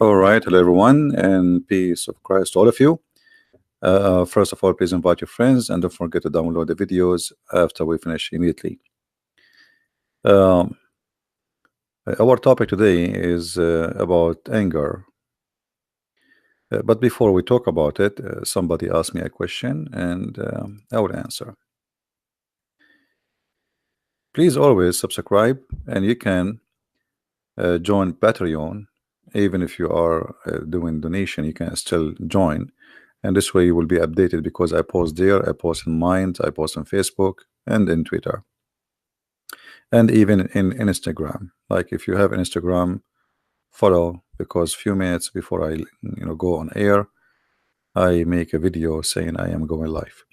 All right, hello everyone, and peace of Christ to all of you. First of all, please invite your friends and don't forget to download the videos after we finish immediately. Um, our topic today is about anger. But before we talk about it, somebody asked me a question and I will answer. Please always subscribe, and you can join Patreon. Even if you are doing donation, you can still join, and this way you will be updated because I post there, I post in Mind, I post on Facebook and in Twitter, and even in Instagram. Like if you have Instagram, follow, because few minutes before I go on air, I make a video saying I am going live.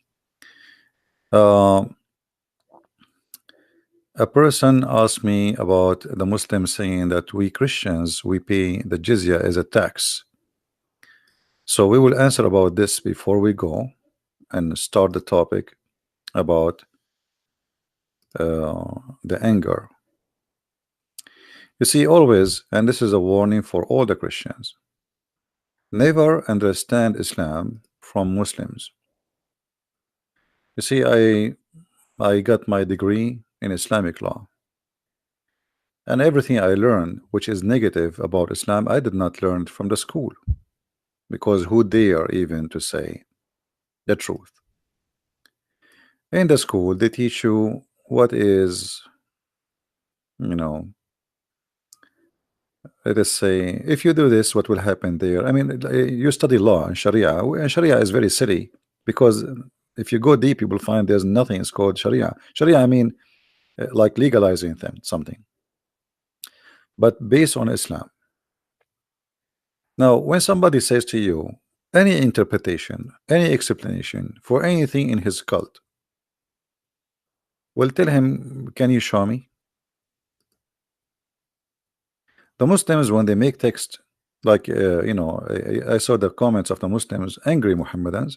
A person asked me about the Muslims saying that we Christians, we pay the jizya as a tax. So we will answer about this before we go and start the topic about the anger. You see, always, and this is a warning for all the Christians, never understand Islam from Muslims. You see, I got my degree in Islamic law, and everything I learned which is negative about Islam, I did not learn from the school, because who dare even to say the truth? In the school they teach you what is, let us say, if you do this, what will happen there? I mean, you study law and Sharia, and Sharia is very silly, because if you go deep, you will find there's nothing is called Sharia. Sharia, I mean, like legalizing something, but based on Islam. Now, when somebody says to you any interpretation, any explanation for anything in his cult, well, tell him, can you show me? The Muslims, when they make text, like I saw the comments of the Muslims, angry Muhammadans,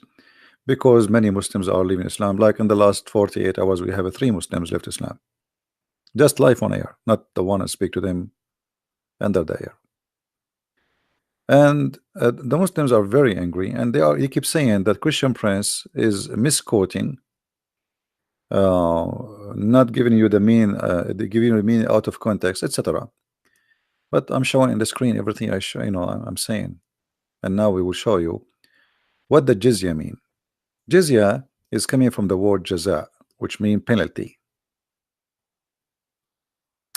because many Muslims are leaving Islam. Like in the last 48 hours, we have 3 Muslims left Islam. Just live on air, not the one I speak to them under the air. And the Muslims are very angry, and he keeps saying that Christian Prince is misquoting, not giving you the mean, giving you the meaning out of context, etc. But I'm showing in the screen everything I show, I'm saying, and now we will show you what the jizya mean. Jizya is coming from the word jaza, which means penalty.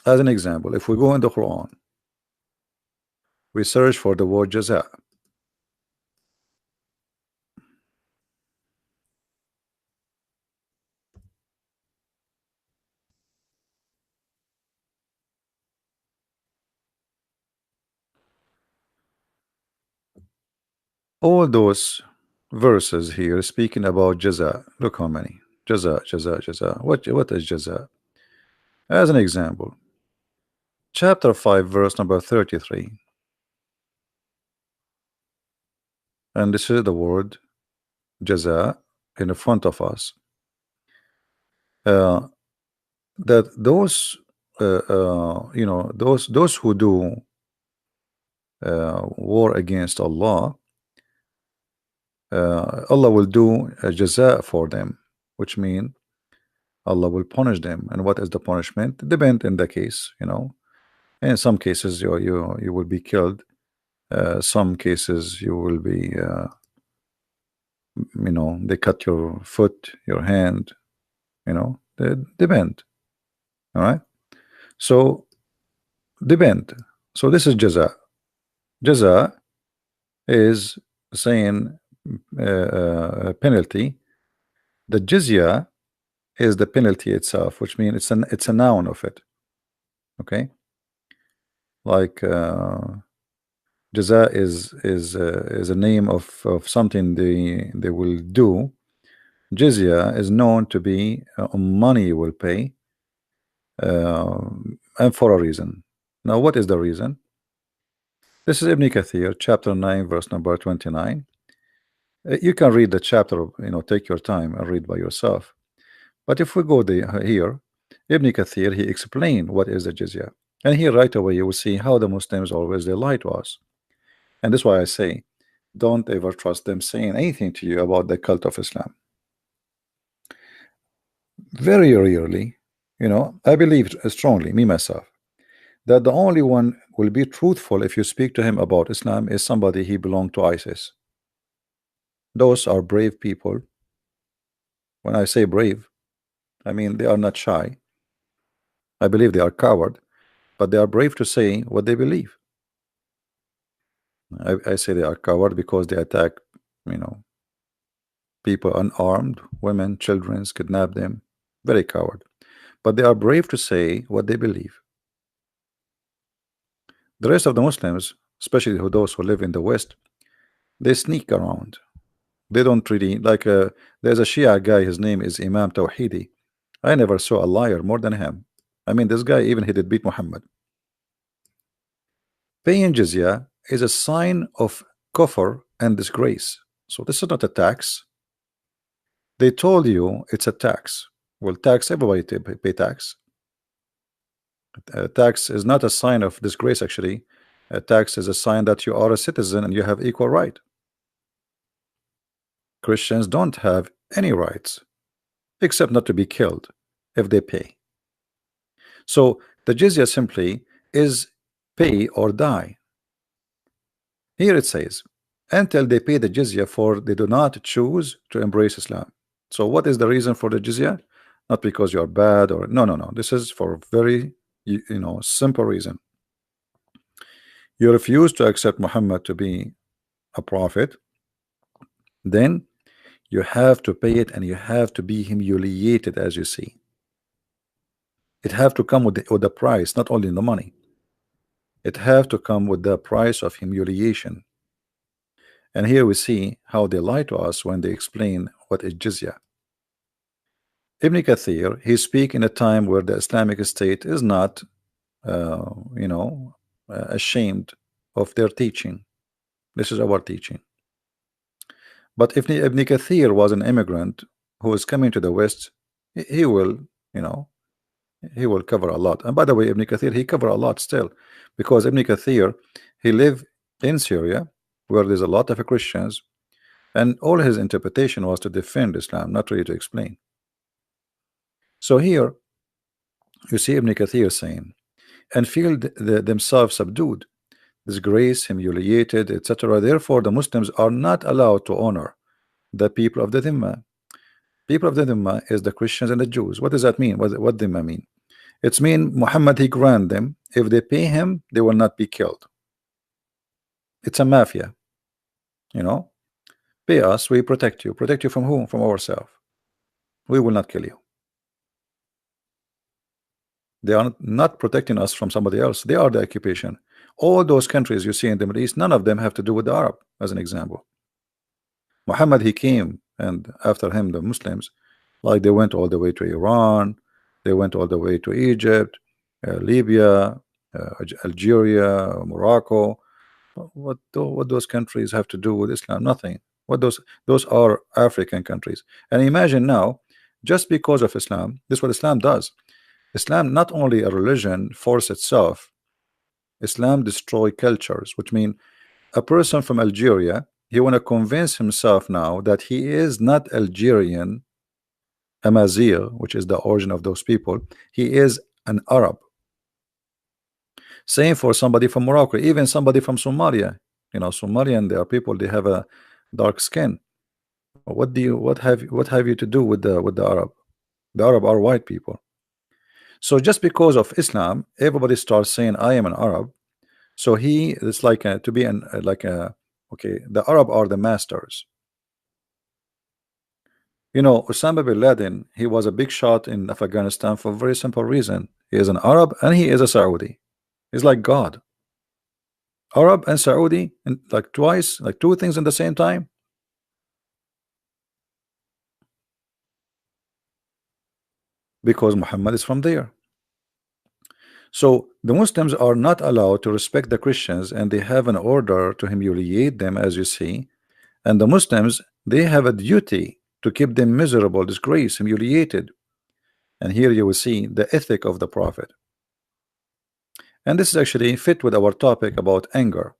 As an example, if we go in the Quran, we search for the word jaza. All those verses here speaking about jaza. Look how many. Jaza, jaza, jaza. What is jaza? As an example, chapter 5, verse number 33. And this is the word jaza in the front of us. That those those who do war against Allah, Allah will do a jaza for them, which means Allah will punish them. And what is the punishment? Depend in the case, in some cases you will be killed, some cases you will be they cut your foot, your hand, they depend. All right, so depend. So this is jaza. Jaza is saying penalty. The jizya is the penalty itself, which means it's a noun of it. Okay, like jaza is a name of something they will do. Jizya is known to be money you will pay, and for a reason. Now, what is the reason? This is Ibn Kathir, chapter 9, verse number 29. You can read the chapter, take your time and read by yourself. But if we go here, Ibn Kathir, he explained what is the jizya. And here right away you will see how the Muslims always they lie to us. And that's why I say, don't ever trust them saying anything to you about the cult of Islam. Very rarely, I believe strongly, me myself, that the only one will be truthful if you speak to him about Islam is somebody he belonged to ISIS. Those are brave people. When I say brave, I mean they are not shy. I believe they are coward, but they are brave to say what they believe. I say they are coward because they attack, you know, people unarmed, women, children, kidnap them. Very coward. But they are brave to say what they believe. The rest of the Muslims, especially those who live in the West, they sneak around. They don't really like. There's a Shia guy. His name is Imam Tawhidi. I never saw a liar more than him. I mean, this guy even he did beat Muhammad. Paying jizya is a sign of kufr and disgrace. So this is not a tax. They told you it's a tax. Well, tax, everybody pay tax. Tax is not a sign of disgrace, actually. A tax is a sign that you are a citizen and you have equal right. Christians don't have any rights except not to be killed if they pay. So the jizya simply is pay or die. Here it says, until they pay the jizya, for they do not choose to embrace Islam. So what is the reason for the jizya? Not because you are bad or no. This is for very simple reason. You refuse to accept Muhammad to be a prophet, then you have to pay it, and you have to be humiliated, as you see. It have to come with the price, not only in the money. It have to come with the price of humiliation. And here we see how they lie to us when they explain what is jizya. Ibn Kathir, he speak in a time where the Islamic State is not ashamed of their teaching. This is our teaching. But if Ibn Kathir was an immigrant who is coming to the West, he will, he will cover a lot. And by the way, Ibn Kathir, he cover a lot still, because Ibn Kathir, he lived in Syria where there's a lot of Christians, and all his interpretation was to defend Islam, not really to explain. So here you see Ibn Kathir saying, and feel themselves subdued, disgraced, humiliated, etc. Therefore, the Muslims are not allowed to honor the people of the Dhimma. People of the Dhimma is the Christians and the Jews. What does that mean? What Dhimma mean? It's mean Muhammad, he grant them, if they pay him, they will not be killed. It's a mafia. Pay us, we protect you. Protect you from whom? From ourselves. We will not kill you. They are not protecting us from somebody else. They are the occupation. All those countries you see in the Middle East, none of them have to do with the Arab, as an example. Muhammad, he came, and after him the Muslims, like they went all the way to Iran, they went all the way to Egypt, Libya, Algeria, Morocco. What those countries have to do with Islam? Nothing. What those are African countries. And imagine now, just because of Islam, this is what Islam does. Islam not only a religion force itself, Islam destroy cultures, which mean a person from Algeria, he want to convince himself now that he is not Algerian, Amazigh, which is the origin of those people, he is an Arab. Same for somebody from Morocco, even somebody from Somalia. Somalian, there are people, they have a dark skin. What have you to do with the Arab? The Arab are white people. So just because of Islam, everybody starts saying I am an Arab. So it's like to be okay, the Arab are the masters. Osama bin Laden, he was a big shot in Afghanistan for a very simple reason. He is an Arab and he is a Saudi. He's like God. Arab and Saudi, and like twice, like two things in the same time. Because Muhammad is from there. So the Muslims are not allowed to respect the Christians, and they have an order to humiliate them, as you see. And the Muslims, they have a duty to keep them miserable, disgraced, humiliated. And here you will see the ethic of the Prophet. And this is actually fit with our topic about anger.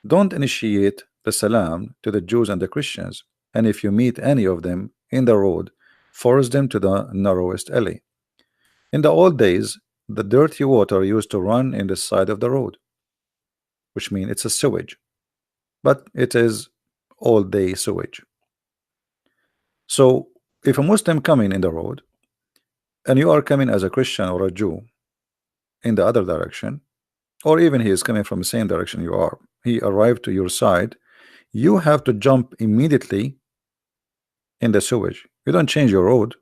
Don't initiate the salam to the Jews and the Christians, and if you meet any of them in the road, force them to the narrowest alley. In the old days, the dirty water used to run in the side of the road, which means it's a sewage, but it is all day sewage. So if a Muslim coming in the road and you are coming as a Christian or a Jew in the other direction, or even he is coming from the same direction you are, he arrived to your side, you have to jump immediately in the sewage. You don't change your road.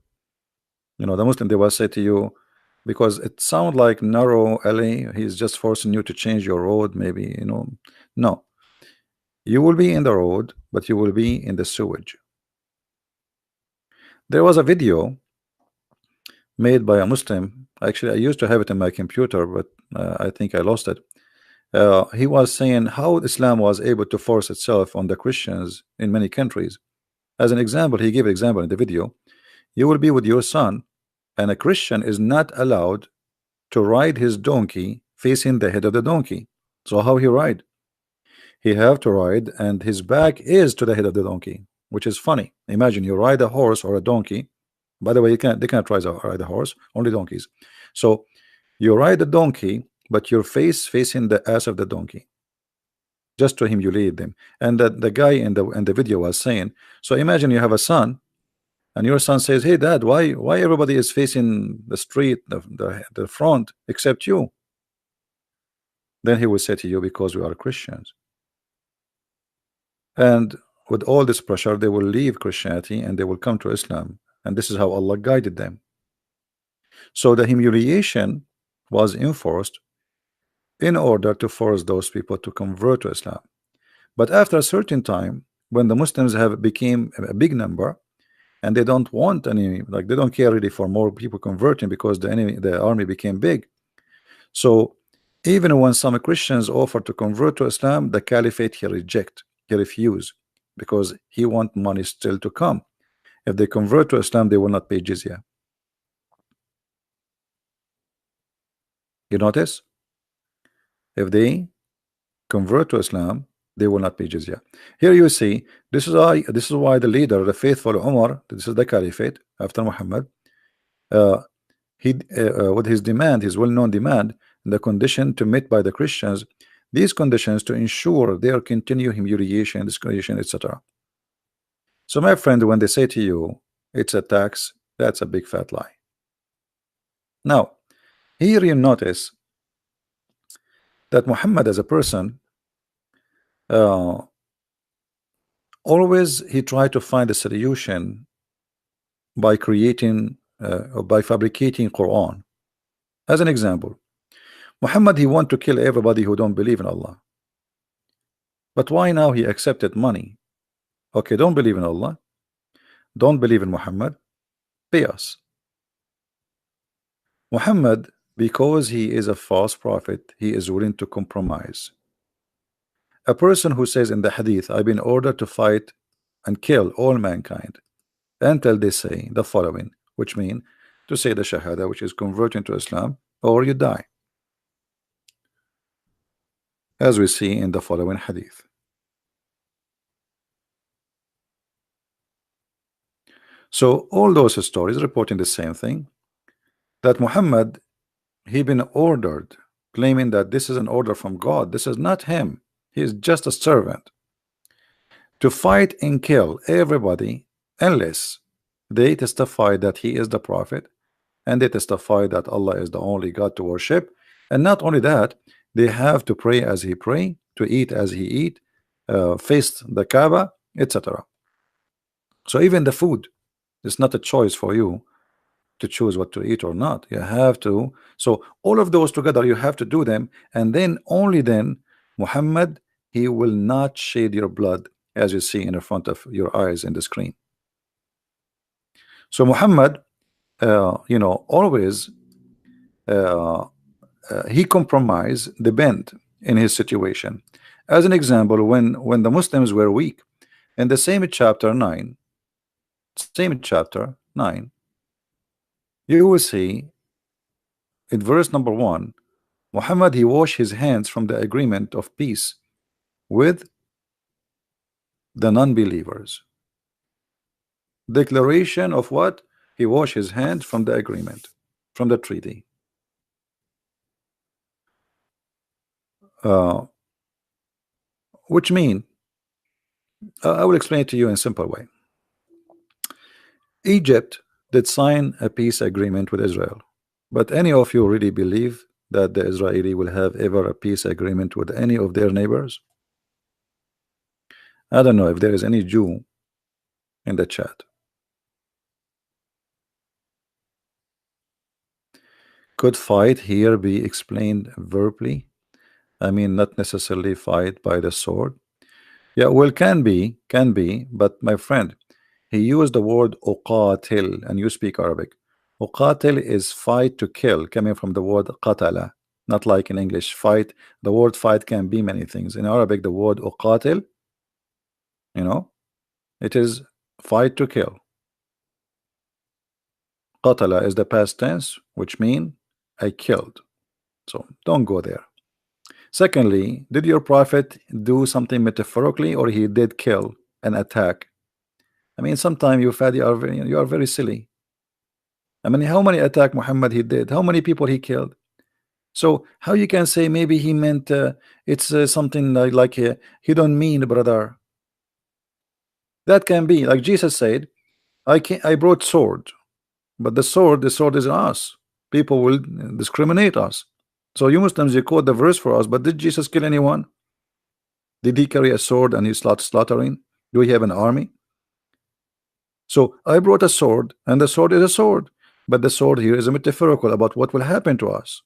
You know, the Muslim, they will say to you, because it sounds like narrow alley, he's just forcing you to change your road, maybe, you know. No, you will be in the road, but you will be in the sewage. There was a video made by a Muslim. Actually, I used to have it in my computer, but I think I lost it. He was saying how Islam was able to force itself on the Christians in many countries. As an example, he gave an example in the video. You will be with your son, and a Christian is not allowed to ride his donkey facing the head of the donkey. So how he ride? He have to ride, and his back is to the head of the donkey, which is funny. Imagine you ride a horse or a donkey. By the way, they can't ride a horse, only donkeys. So you ride a donkey, but your face facing the ass of the donkey, just to humiliate them. And the guy in the video was saying, so imagine you have a son, and your son says, hey dad, why everybody is facing the street, the front, except you? Then he will say to you, because we are Christians. And with all this pressure, they will leave Christianity and they will come to Islam. And this is how Allah guided them. So the humiliation was enforced in order to force those people to convert to Islam. But after a certain time, when the Muslims have became a big number, and they don't want any, like they don't care really for more people converting, because the army became big. So even when some Christians offer to convert to Islam, the caliphate he refuse, because he want money still to come. If they convert to Islam, they will not pay jizya. You notice? If they convert to Islam, they will not pay jizya. Here you see, this is why the leader, the faithful Umar, this is the caliphate after Muhammad, with his demand, his well-known demand, the condition to meet by the Christians, these conditions to ensure their continued humiliation, discrimination, etc. So my friend, when they say to you it's a tax, that's a big fat lie. Now here you notice that Muhammad as a person, always he tried to find a solution by creating or by fabricating Quran. As an example, Muhammad, he want to kill everybody who don't believe in Allah. But why now he accepted money? Okay, don't believe in Allah, don't believe in Muhammad, pay us. Muhammad, because he is a false prophet, he is willing to compromise. A person who says in the hadith, I've been ordered to fight and kill all mankind until they say the following, which mean to say the shahada, which is converting to Islam, or you die, as we see in the following hadith. So all those stories reporting the same thing, that Muhammad, he been ordered, claiming that this is an order from God. This is not him, he is just a servant, to fight and kill everybody unless they testify that he is the prophet, and they testify that Allah is the only God to worship. And not only that, they have to pray as he pray, to eat as he eat, face the Kaaba, etc. So even the food, it's not a choice for you to choose what to eat or not. You have to. So all of those together, you have to do them, and then only then Muhammad, he will not shed your blood, as you see in the front of your eyes in the screen. So Muhammad, you know, always he compromised the bend in his situation. As an example, when the Muslims were weak, in the same chapter 9, You will see in verse number 1, Muhammad, he washed his hands from the agreement of peace with the non-believers. Declaration of what? He washed his hands from the agreement, from the treaty. Uh, which mean, I will explain it to you in a simple way. Egypt did sign a peace agreement with Israel, but any of you really believe that the Israeli will have ever a peace agreement with any of their neighbors? I don't know if there is any Jew in the chat. Could fight here be explained verbally? I mean, not necessarily fight by the sword. Yeah, well, can be, but my friend, he used the word uqatil, and you speak Arabic. Uqatil is fight to kill, coming from the word qatala, not like in English, fight. The word fight can be many things. In Arabic, the word uqatil, you know, it is fight to kill. Qatala is the past tense, which mean I killed. So don't go there. Secondly, did your prophet do something metaphorically, or he did kill and attack? I mean, sometimes you Fadi you are very silly. I mean, how many attack Muhammad he did? How many people he killed? So how you can say maybe he meant it's something like he don't mean, brother? That can be like Jesus said, I brought sword, but the sword is in us. People will discriminate us. So you Muslims, you quote the verse for us, but did Jesus kill anyone? Did he carry a sword and he slaughtering? Do we have an army? So I brought a sword, and the sword is a sword, but the sword here is a metaphorical about what will happen to us.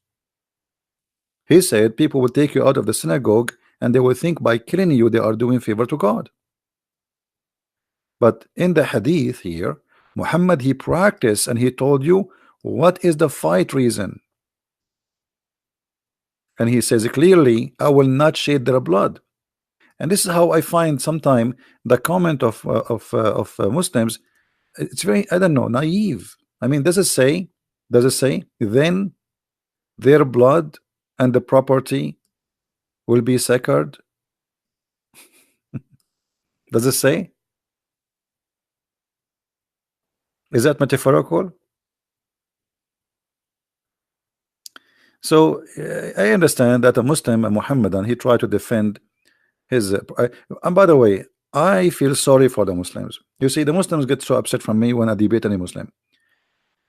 He said people will take you out of the synagogue and they will think by killing you they are doing favor to God. But in the hadith here, Muhammad, he practiced and he told you what is the fight reason. And he says clearly, I will not shed their blood. And this is how I find sometime the comment of Muslims, it's very, I don't know, naive. I mean, does it say then their blood and the property will be sacred? Does it say? Is that metaphorical? So I understand that a Muslim, a Muhammadan, he tried to defend his and by the way, I feel sorry for the Muslims. You see, the Muslims get so upset from me when I debate any Muslim.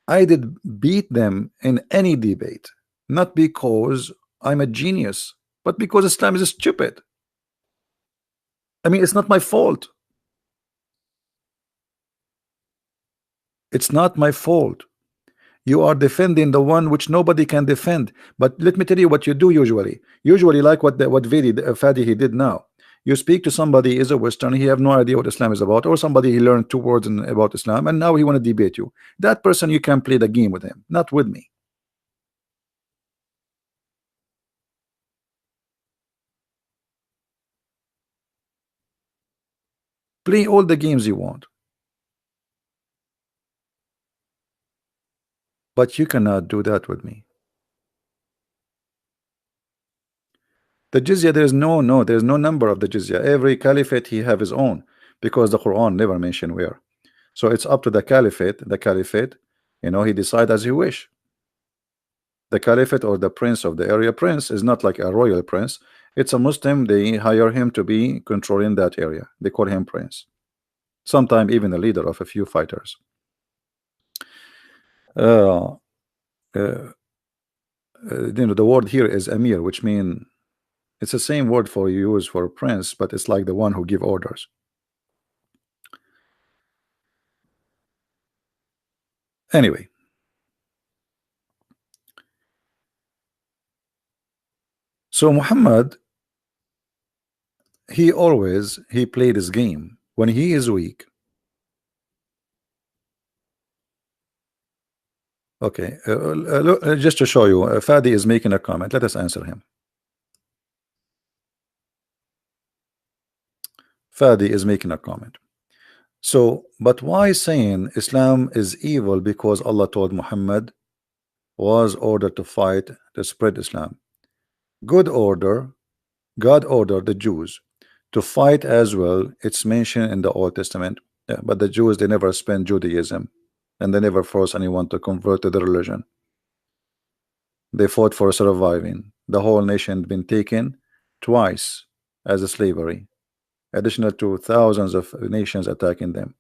I did beat them in any debate, not because I'm a genius, but because Islam is stupid. I mean, it's not my fault. It's not my fault. You are defending the one which nobody can defend. But let me tell you what you do usually. Usually, like what Fadi he did now. You speak to somebody is a Western, he have no idea what Islam is about, or somebody he learned 2 words about Islam, and now he want to debate you. That person you can play the game with him, not with me. Play all the games you want, but you cannot do that with me. The jizya, there is there's no number of the jizya. Every caliphate he have his own, because the Quran never mentioned where. So it's up to the caliphate. You know, he decide as he wish. The caliphate or the prince of the area, prince is not like a royal prince. It's a Muslim. They hire him to be controlling that area. They call him prince. Sometimes even the leader of a few fighters. You know, the word here is emir, which means it's the same word for use for prince, but it's like the one who give orders. Anyway, so Muhammad, he played his game when he is weak. Okay, look, just to show you, Fadi is making a comment. Let us answer him. Fadi is making a comment. So, but why saying Islam is evil? Because Allah told Muhammad was ordered to fight to spread Islam. Good order, God ordered the Jews to fight as well. It's mentioned in the Old Testament. Yeah, but the Jews, they never spent Judaism, and they never forced anyone to convert to the religion. They fought for surviving. The whole nation had been taken twice as a slavery, additional to thousands of nations attacking them.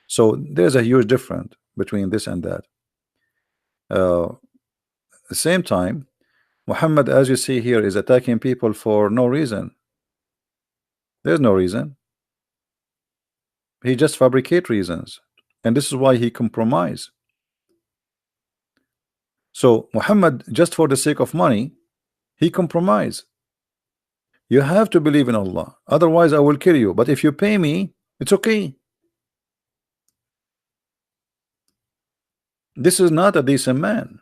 So there's a huge difference between this and that. At the same time, Muhammad, as you see here, is attacking people for no reason. There's no reason. He just fabricate reasons, and this is why he compromise. So Muhammad, just for the sake of money, he compromise. You have to believe in Allah, otherwise I will kill you. But if you pay me, it's okay. This is not a decent man.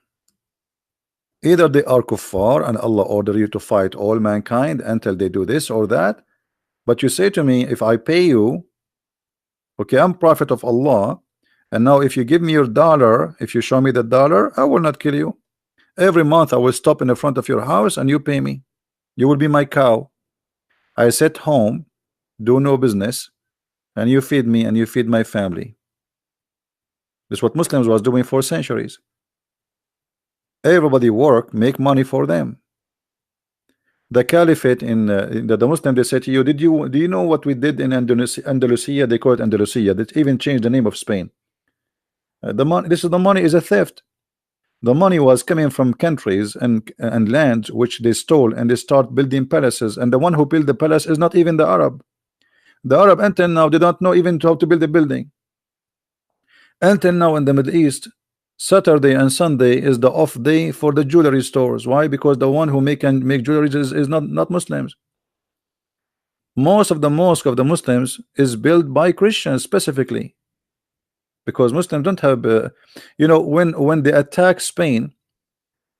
Either they are kuffar and Allah order you to fight all mankind until they do this or that. But you say to me, if I pay you, okay, I'm prophet of Allah, and now if you give me your dollar, if you show me the dollar, I will not kill you. Every month I will stop in the front of your house and you pay me. You will be my cow. I sit home, do no business, and you feed me and you feed my family. This is what Muslims was doing for centuries. Everybody work, make money for them. The caliphate in the Muslim, they say to you, do you know what we did in Andalusia? They call it Andalusia. They even changed the name of Spain. The money, this is the money is a theft. The money was coming from countries and lands which they stole, and they start building palaces. And the one who built the palace is not even the Arab. The Arab until now they don't know even how to build a building. Until now in the Middle East, Saturday and Sunday is the off day for the jewelry stores. Why? Because the one who make jewelry is not Muslims. Most of the mosque of the Muslims is built by Christians specifically, because Muslims don't have you know, when they attack Spain,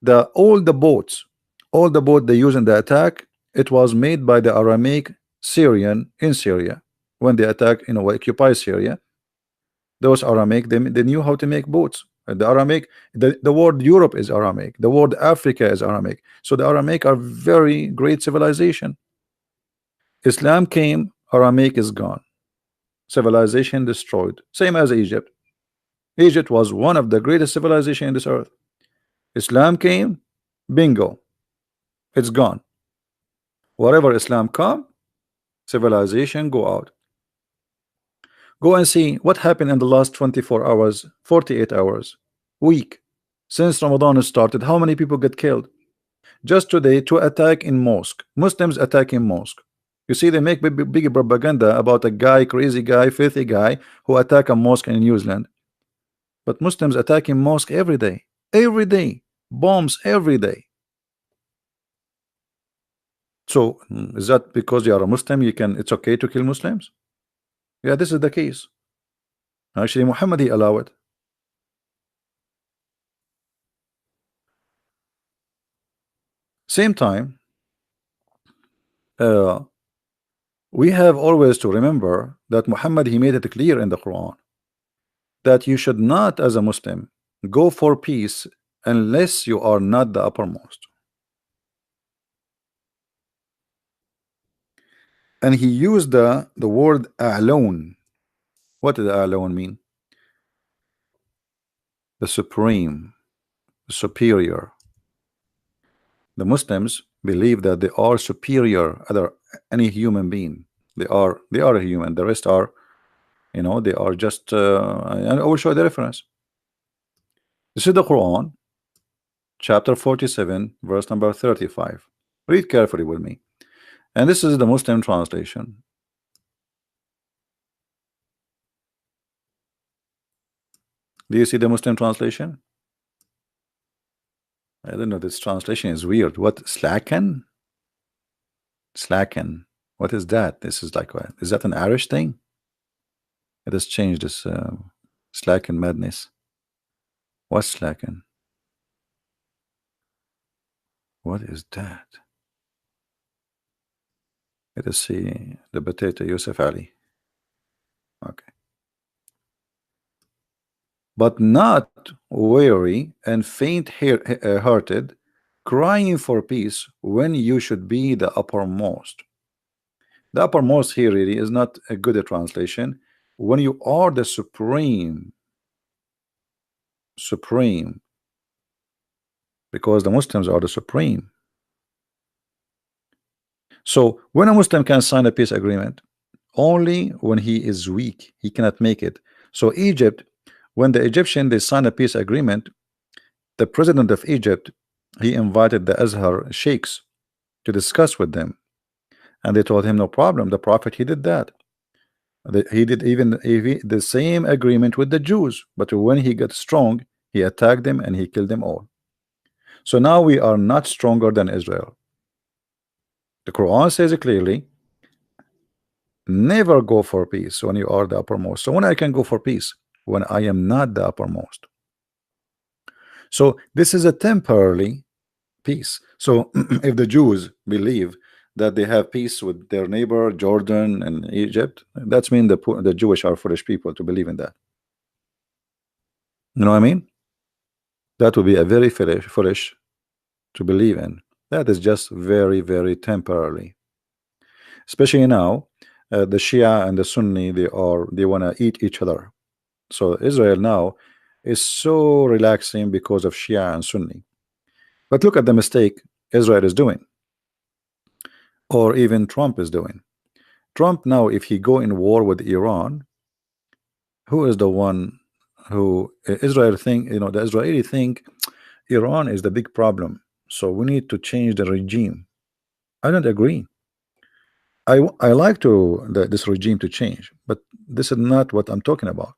all the boats they use in the attack, it was made by the Aramaic Syrian in Syria. When they attack, you know, occupy Syria, those Aramaic, they knew how to make boats. The Aramaic, the word Europe is Aramaic, the word Africa is Aramaic. So the Aramaic are very great civilization. Islam came, Aramaic is gone, civilization destroyed. Same as Egypt. Egypt was one of the greatest civilization in this earth. Islam came, bingo, it's gone. Wherever Islam come, civilization go out. Go and see what happened in the last 24 hours, 48 hours, week. Since Ramadan started, how many people get killed? Just today, to attack in mosque. Muslims attacking mosque. You see, they make big propaganda about a guy, crazy guy, filthy guy who attack a mosque in New Zealand. But Muslims attacking mosque every day. Every day. Bombs every day. So is that because you are a Muslim, it's okay to kill Muslims? Yeah, this is the case. Actually, Muhammad, he allowed it. Same time, uh, we have always to remember that Muhammad, he made it clear in the Quran that you should not, as a Muslim, go for peace unless you are not the uppermost. And he used the word alone. What does alone mean? The supreme, the superior. The Muslims believe that they are superior other any human being. They are a human. The rest are, you know, they are just and I will show the reference. This is the Quran, chapter 47, verse number 35. Read carefully with me. And this is the Muslim translation. Do you see the Muslim translation? I don't know, this translation is weird. What, slacken? Slacken. What is that? This is like, is that an Irish thing? It has changed this slacken madness. What's slacken? What is that? Let us see the potato Yusuf Ali. Okay. but not weary and faint-hearted, crying for peace when you should be the uppermost. The uppermost here really is not a good translation. When you are the supreme, because the Muslims are the supreme. So when a Muslim can sign a peace agreement, only when he is weak, he cannot make it. So Egypt, when the Egyptian they signed a peace agreement, the president of Egypt, he invited the Azhar sheikhs to discuss with them, and they told him no problem. The prophet he did that. He did even the same agreement with the Jews, but when he got strong, he attacked them and he killed them all. So now we are not stronger than Israel. The Quran says it clearly, never go for peace when you are the uppermost. So when I can go for peace when I am not the uppermost. So this is a temporary peace. So if the Jews believe that they have peace with their neighbor Jordan and Egypt, that's mean the Jewish are foolish people to believe in that. You know what I mean? That would be a very foolish to believe in. That is just very temporary. Especially now, the Shia and the Sunni they want to eat each other. So Israel now is so relaxing because of Shia and Sunni. But look at the mistake Israel is doing, or even Trump is doing. Trump now, if he go in war with Iran, who is the one who Israel think, the Israeli think Iran is the big problem, so we need to change the regime. I don't agree. I like this regime to change, but this is not what I'm talking about.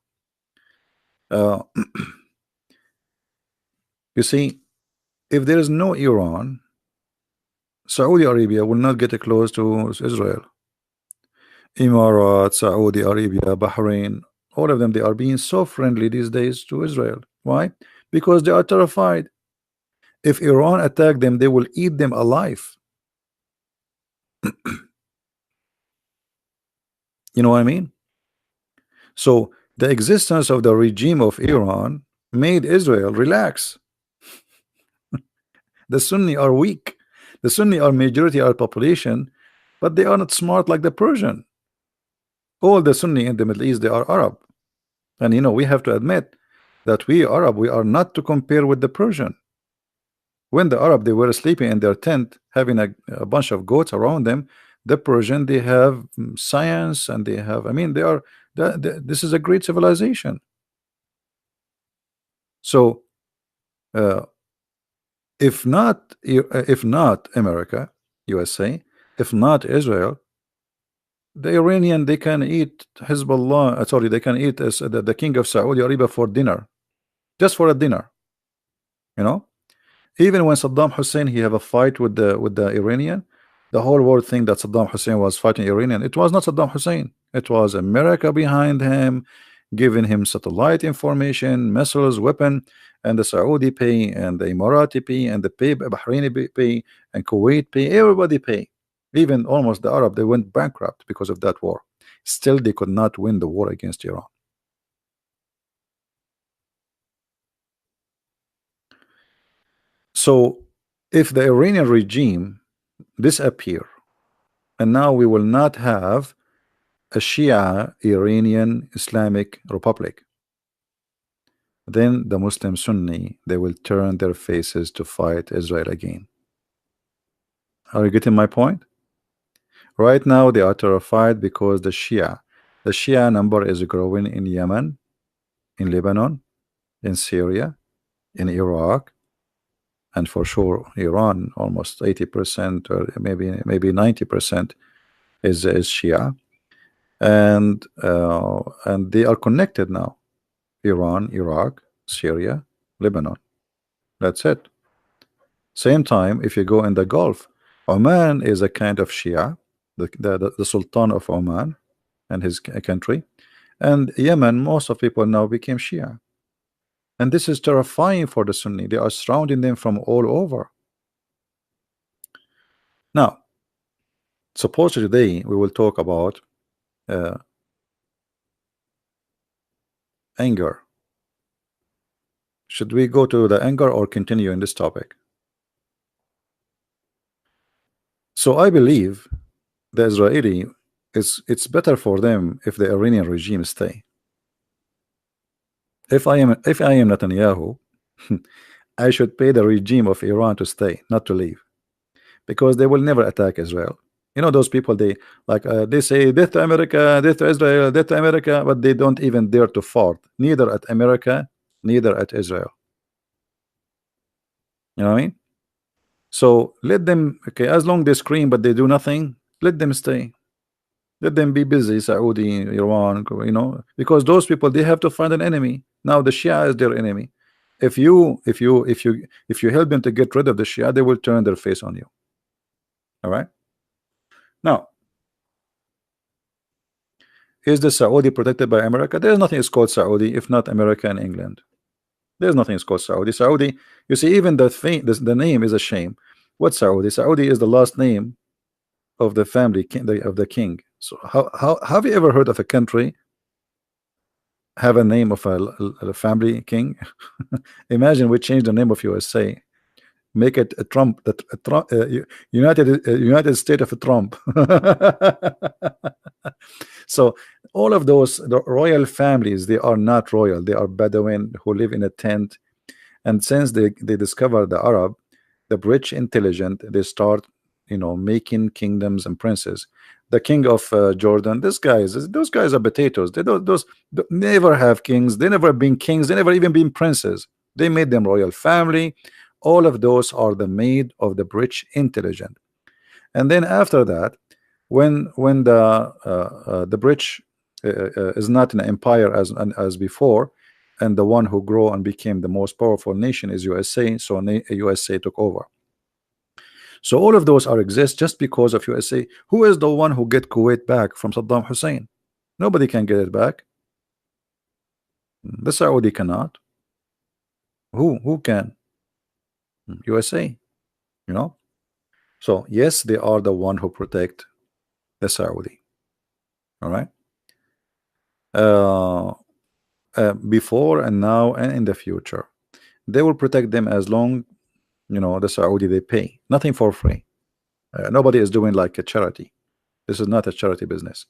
Uh, you see, if there is no Iran, Saudi Arabia will not get close to Israel. Emirates, Saudi Arabia, Bahrain, all of them, they are being so friendly these days to Israel. Why? Because they are terrified. If Iran attack them, they will eat them alive. You know what I mean? So the existence of the regime of Iran made Israel relax. The Sunni are weak. The Sunni are majority our population, but they are not smart like the Persian. All the Sunni in the Middle East, they are Arab. And we have to admit that we Arab, we are not to compare with the Persian. When the Arab they were sleeping in their tent, having a bunch of goats around them, the Persian they have science and they have, I mean, they are this is a great civilization. So uh, if not America, USA, if not Israel, the Iranian they can eat Hezbollah. Sorry, they can eat the king of Saudi Arabia for dinner, just for a dinner. You know, even when Saddam Hussein he have a fight with the Iranian, the whole world think that Saddam Hussein was fighting Iranian. It was not Saddam Hussein. It was America behind him, giving him satellite information, missiles, weapon, and the Saudi pay, and the Emirati pay, and the Bahraini pay, and Kuwait pay. Everybody pay. Even almost the Arab they went bankrupt because of that war. Still, they could not win the war against Iran. So, if the Iranian regime disappear, and now we will not have a Shia Iranian Islamic Republic, then the Muslim Sunni they will turn their faces to fight Israel again. Are you getting my point? Right now they are terrified because the Shia number is growing in Yemen, in Lebanon, in Syria, in Iraq, and for sure Iran. Almost 80% or maybe 90% is Shia, and they are connected now. Iran, Iraq, Syria, Lebanon. That's it. Same time, if you go in the Gulf, Oman is a kind of Shia, the Sultan of Oman and his country, and Yemen, most of people now became Shia. And this is terrifying for the Sunni. They are surrounding them from all over. Now, suppose today we will talk about uh, anger. Should we go to the anger or continue in this topic? So I believe the Israeli it's better for them if the Iranian regime stay. If I am Netanyahu, I should pay the regime of Iran to stay, not to leave, because they will never attack Israel. You know those people, they say death to America, death to Israel, death to America, but they don't even dare to fart, neither at America, neither at Israel. You know what I mean? So let them, okay, as long they scream but they do nothing, let them stay. Let them be busy, Saudi, Iran, because those people, they have to find an enemy. Now the Shia is their enemy. If you help them to get rid of the Shia, they will turn their face on you. All right. Now, is the Saudi protected by America? There's nothing is called Saudi if not America and England. There's nothing is called Saudi. Saudi, you see, even the thing, the name is a shame. What Saudi? Saudi is the last name of the family of the king. So how have you ever heard of a country have a name of a family king? Imagine we change the name of USA, make it a Trump, that a Trump, United State of a Trump. So all of those, the royal families, they are not royal. They are Bedouin who live in a tent. And since they discover the British intelligent, they start making kingdoms and princes. The king of Jordan, those guys are potatoes. They never have kings. They never been kings. They never even been princes. They made them royal family. All of those are the made of the British intelligent. And then after that, when the British is not an empire as before, and the one who grew and became the most powerful nation is USA, so USA took over. So all of those are exist just because of USA. Who is the one who get Kuwait back from Saddam Hussein? Nobody can get it back. The Saudi cannot. Who can? USA. So yes, they are the one who protect the Saudi. All right. Before and now and in the future, they will protect them as long the Saudi, they pay nothing for free. Nobody is doing like a charity. This is not a charity business.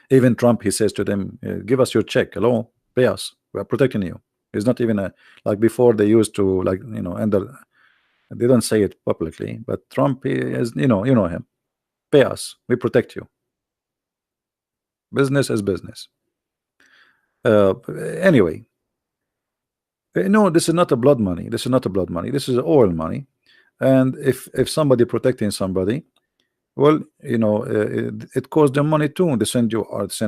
Even Trump, he says to them, give us your check, hello, pay us, we are protecting you. It's not even like before. They used to, like, and they don't say it publicly, but Trump is, you know him, pay us, we protect you. Business is business. Anyway, no, this is not a blood money. This is not a blood money. This is oil money. And if somebody protecting somebody, well, it costs them money too. They send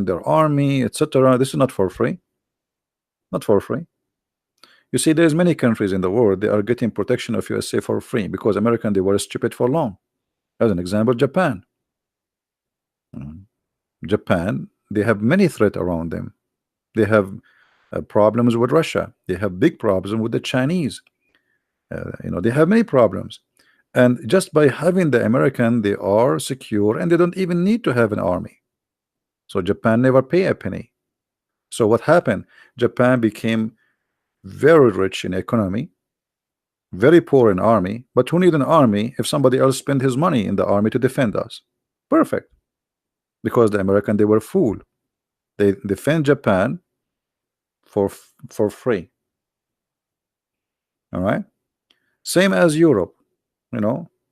their army, etc. This is not for free. Not for free. You see, there's many countries in the world, they are getting protection of USA for free because American, they were stupid for long. As an example, Japan. Japan, they have many threats around them. They have problems with Russia. They have big problems with the Chinese. They have many problems. And just by having the American, they are secure and they don't even need to have an army. So Japan never pay a penny. So what happened? Japan became very rich in economy, very poor in army. But who need an army if somebody else spend his money in the army to defend us? Perfect. Because the American, they were fooled. They defend Japan for free. All right. Same as Europe.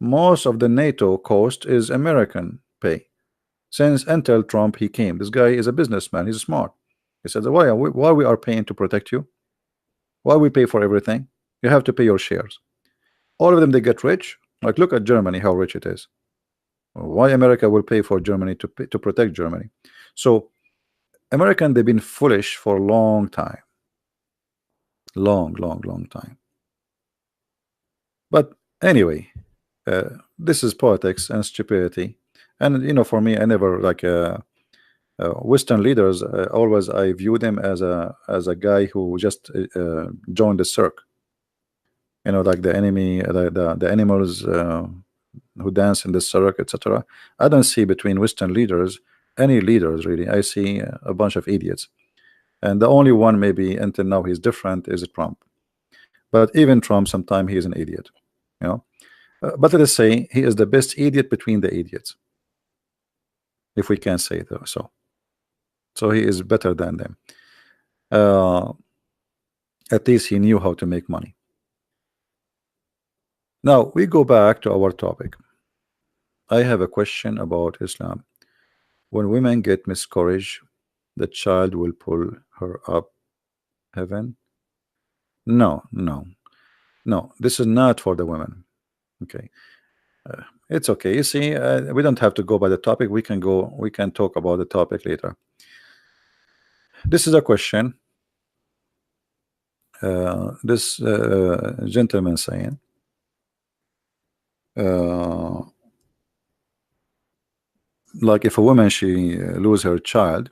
Most of the NATO cost is American pay. Since until Trump he came, this guy is a businessman. He's smart. He said, why we are paying to protect you? Why we pay for everything? You have to pay your shares. All of them, they get rich. Like, look at Germany, how rich it is. Why America will pay for Germany to protect Germany? So American, they've been foolish for a long time. Long time. But anyway, this is politics and stupidity. And for me, I never like Western leaders. Always I view them as a guy who just joined the cirque. Like the enemy, the animals who dance in the cirque, etc. I don't see between Western leaders any leaders really. I see a bunch of idiots. And the only one maybe until now he's different is Trump. But even Trump, sometimes he is an idiot, you know. But let us say he is the best idiot between the idiots, if we can say so. So he is better than them. Uh, at least he knew how to make money. Now we go back to our topic. I have a question about Islam. When women get miscarriage, the child will pull her up heaven? No, no, no. This is not for the women. Okay, it's okay. You see, we don't have to go by the topic. We can go. We can talk about the topic later. This is a question. This gentleman saying, uh, like if a woman she lose her child,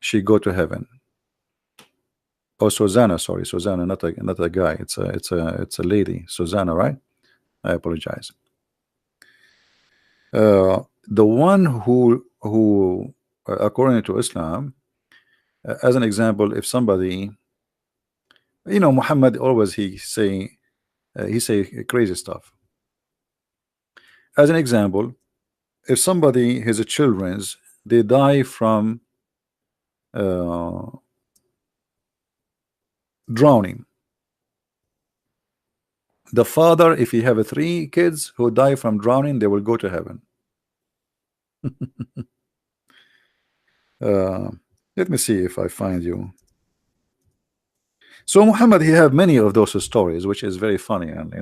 she go to heaven. Oh, Susanna, sorry, Susanna, not a guy. It's a lady, Susanna, right? I apologize. The one who according to Islam, as an example, if somebody, Muhammad always he say crazy stuff. As an example, if somebody his children's they die from uh, drowning, the father, if he have three kids who die from drowning, they will go to heaven. uh, let me see if I find you. So Muhammad, he have many of those stories, which is very funny, and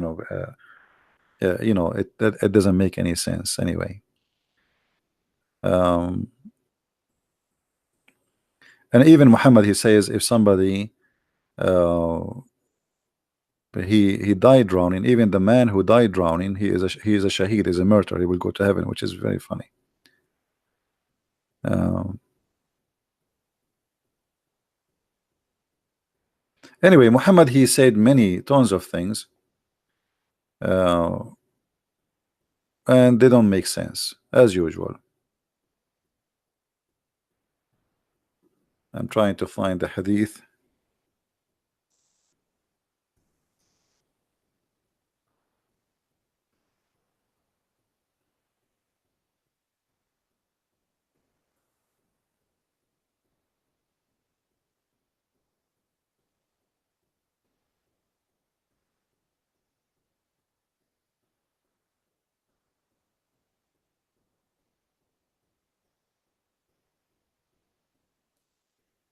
it doesn't make any sense anyway. Um, and even Muhammad, he says if somebody uh, he died drowning, even the man who died drowning, he is a shaheed, is a martyr, he will go to heaven, which is very funny. Um, anyway, Muhammad, he said many tons of things, uh, and they don't make sense as usual. I'm trying to find the hadith.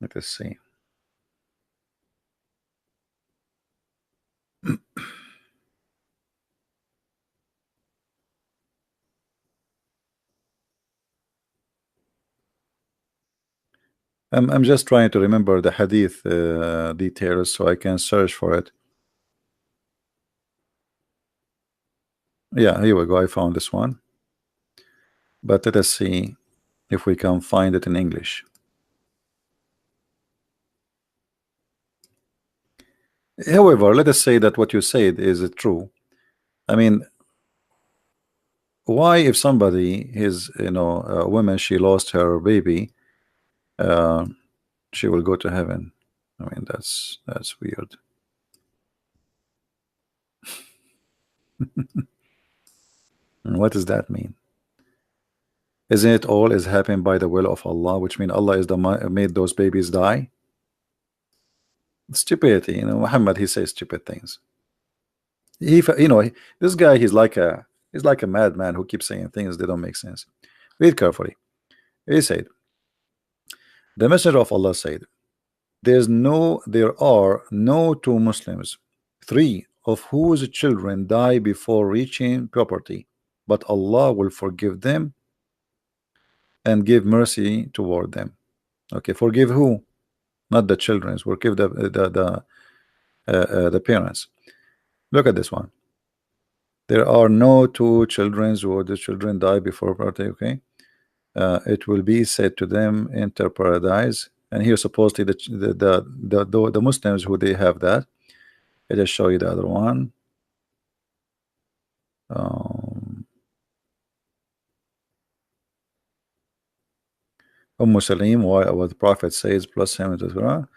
Let us see. I'm just trying to remember the hadith details so I can search for it. Yeah, here we go. I found this one. But let us see if we can find it in English. However, let us say that what you said is true. I mean, why if somebody is, a woman, she lost her baby, uh, she will go to heaven? I mean, that's weird. What does that mean? Isn't it all is happening by the will of Allah, which means Allah is the made those babies die? Stupidity, Muhammad, he says stupid things. This guy, he's like a madman who keeps saying things that don't make sense. Read carefully. He said, the messenger of Allah said, there are no two Muslims, three of whose children die before reaching puberty, but Allah will forgive them and give mercy toward them. Okay, forgive who? Not the children. Forgive the parents. Look at this one. There are no two children who the children die before puberty. Okay, it will be said to them, enter paradise. And here supposedly the Muslims who they have that. Let us show you the other one. Um, Salim, why our Prophet says plus him, etc.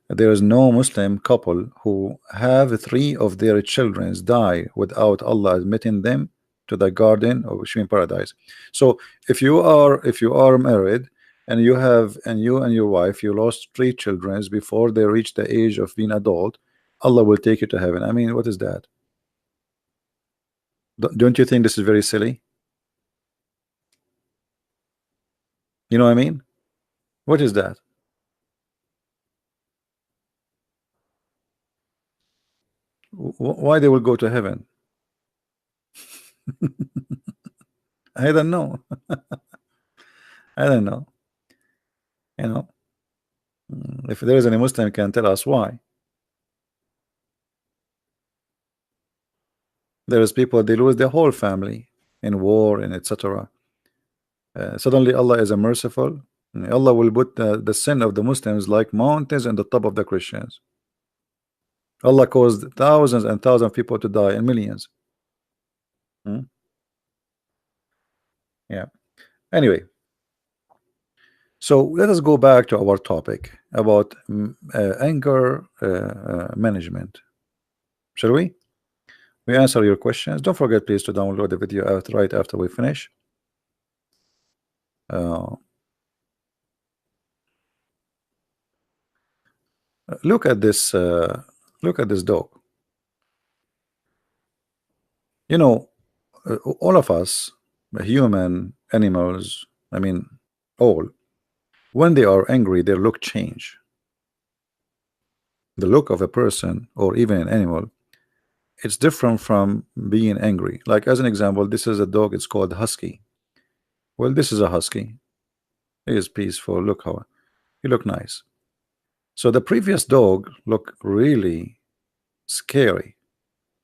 There is no Muslim couple who have three of their children die without Allah admitting them to the garden of Sheen paradise. So if you are married and you and your wife, you lost three children before they reach the age of being adult, Allah will take you to heaven. I mean, what is that? Don't you think this is very silly? You know what I mean? What is that? Why they will go to heaven? I don't know. I don't know. You know, if there is any Muslim can tell us why. There is people they lose their whole family in war and etc. Suddenly Allah is a merciful. Allah will put the sin of the Muslims like mountains on the top of the Christians. Allah caused thousands and thousands of people to die and millions. Hmm? Yeah. Anyway, so let us go back to our topic about anger management. Shall we? We answer your questions. Don't forget, please, to download the video right after we finish. Look at this. Look at this dog. You know, all of us, human, animals, I mean, all, when they are angry, their look change. The look of a person or even an animal, it's different from being angry. Like as an example, this is a dog. It's called husky. Well, this is a husky. He is peaceful. Look how he look nice. So the previous dog looked really scary,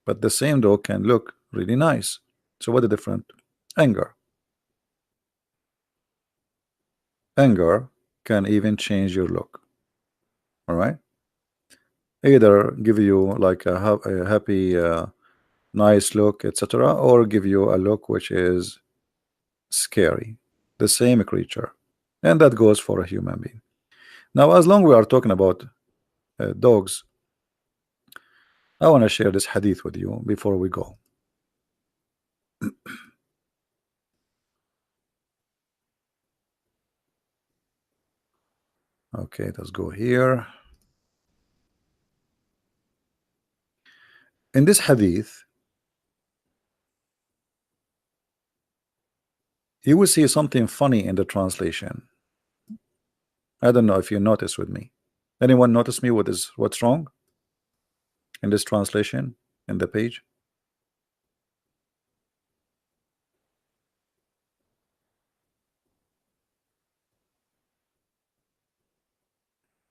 but the same dog can look really nice. So what the difference? Anger. Anger can even change your look. All right. Either give you like a happy, nice look, etc., or give you a look which is scary. The same creature, and that goes for a human being. Now, as long we are talking about dogs, I want to share this hadith with you before we go. Okay, let's go here. In this hadith, you will see something funny in the translation. I don't know if you notice with me. Anyone notice me what's wrong in this translation in the page?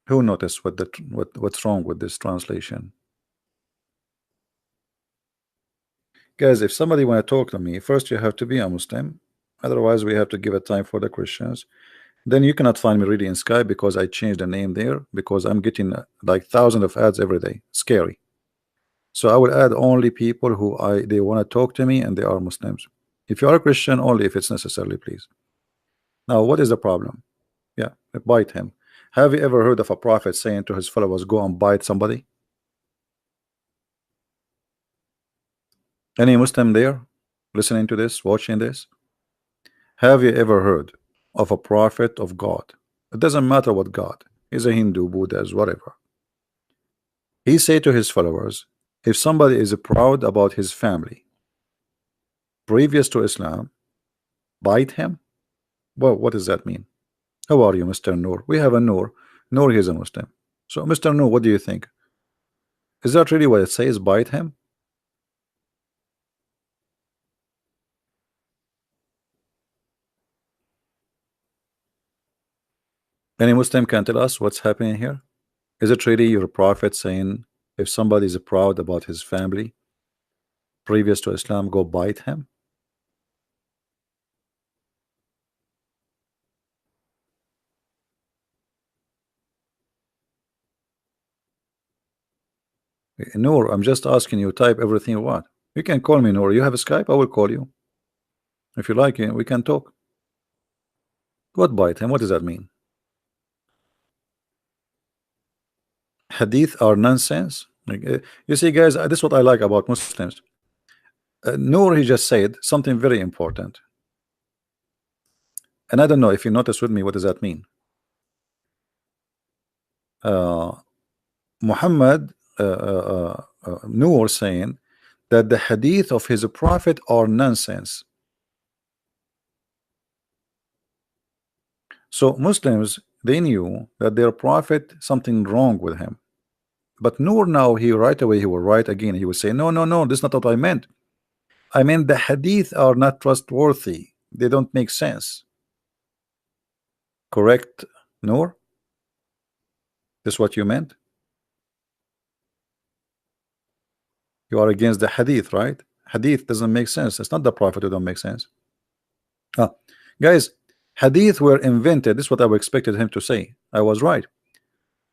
Who noticed what's wrong with this translation? Guys, if somebody want to talk to me, first you have to be a Muslim. Otherwise, we have to give a time for the Christians. Then you cannot find me really in Skype because I changed the name there because I'm getting like thousands of ads every day. Scary. So I will add only people who they want to talk to me and they are Muslims. If you are a Christian, only if it's necessary, please. Now, what is the problem? Yeah, bite him. Have you ever heard of a prophet saying to his followers, go and bite somebody? Any Muslim there listening to this, watching this? Have you ever heard of a prophet of God? It doesn't matter what God. He's a Hindu, Buddhist, whatever. He said to his followers, if somebody is proud about his family previous to Islam, bite him. Well, what does that mean? How are you, Mr. Noor? We have a Noor. Noor is a Muslim. So, Mr. Noor, what do you think? Is that really what it says? Bite him? Any Muslim can tell us what's happening here? Is it really your prophet saying if somebody is proud about his family previous to Islam, go bite him? Noor, I'm just asking you, type everything you want. You can call me, Noor. You have a Skype? I will call you. If you like it, we can talk. What bite him? What does that mean? Hadith are nonsense. Like, you see, guys, this is what I like about Muslims. Noor, he just said something very important, and I don't know if you notice with me, what does that mean? uh, Muhammad, Noor, saying that the hadith of his prophet are nonsense. So Muslims, they knew that their prophet, something wrong with him. But Noor, now he right away, he will write again, he will say, no, no, no, this is not what I meant. I mean, the hadith are not trustworthy, they don't make sense. Correct, Noor? This is what you meant? You are against the hadith, right? Hadith doesn't make sense. It's not the prophet who don't make sense. Ah, guys, hadith were invented. This is what I expected him to say. I was right.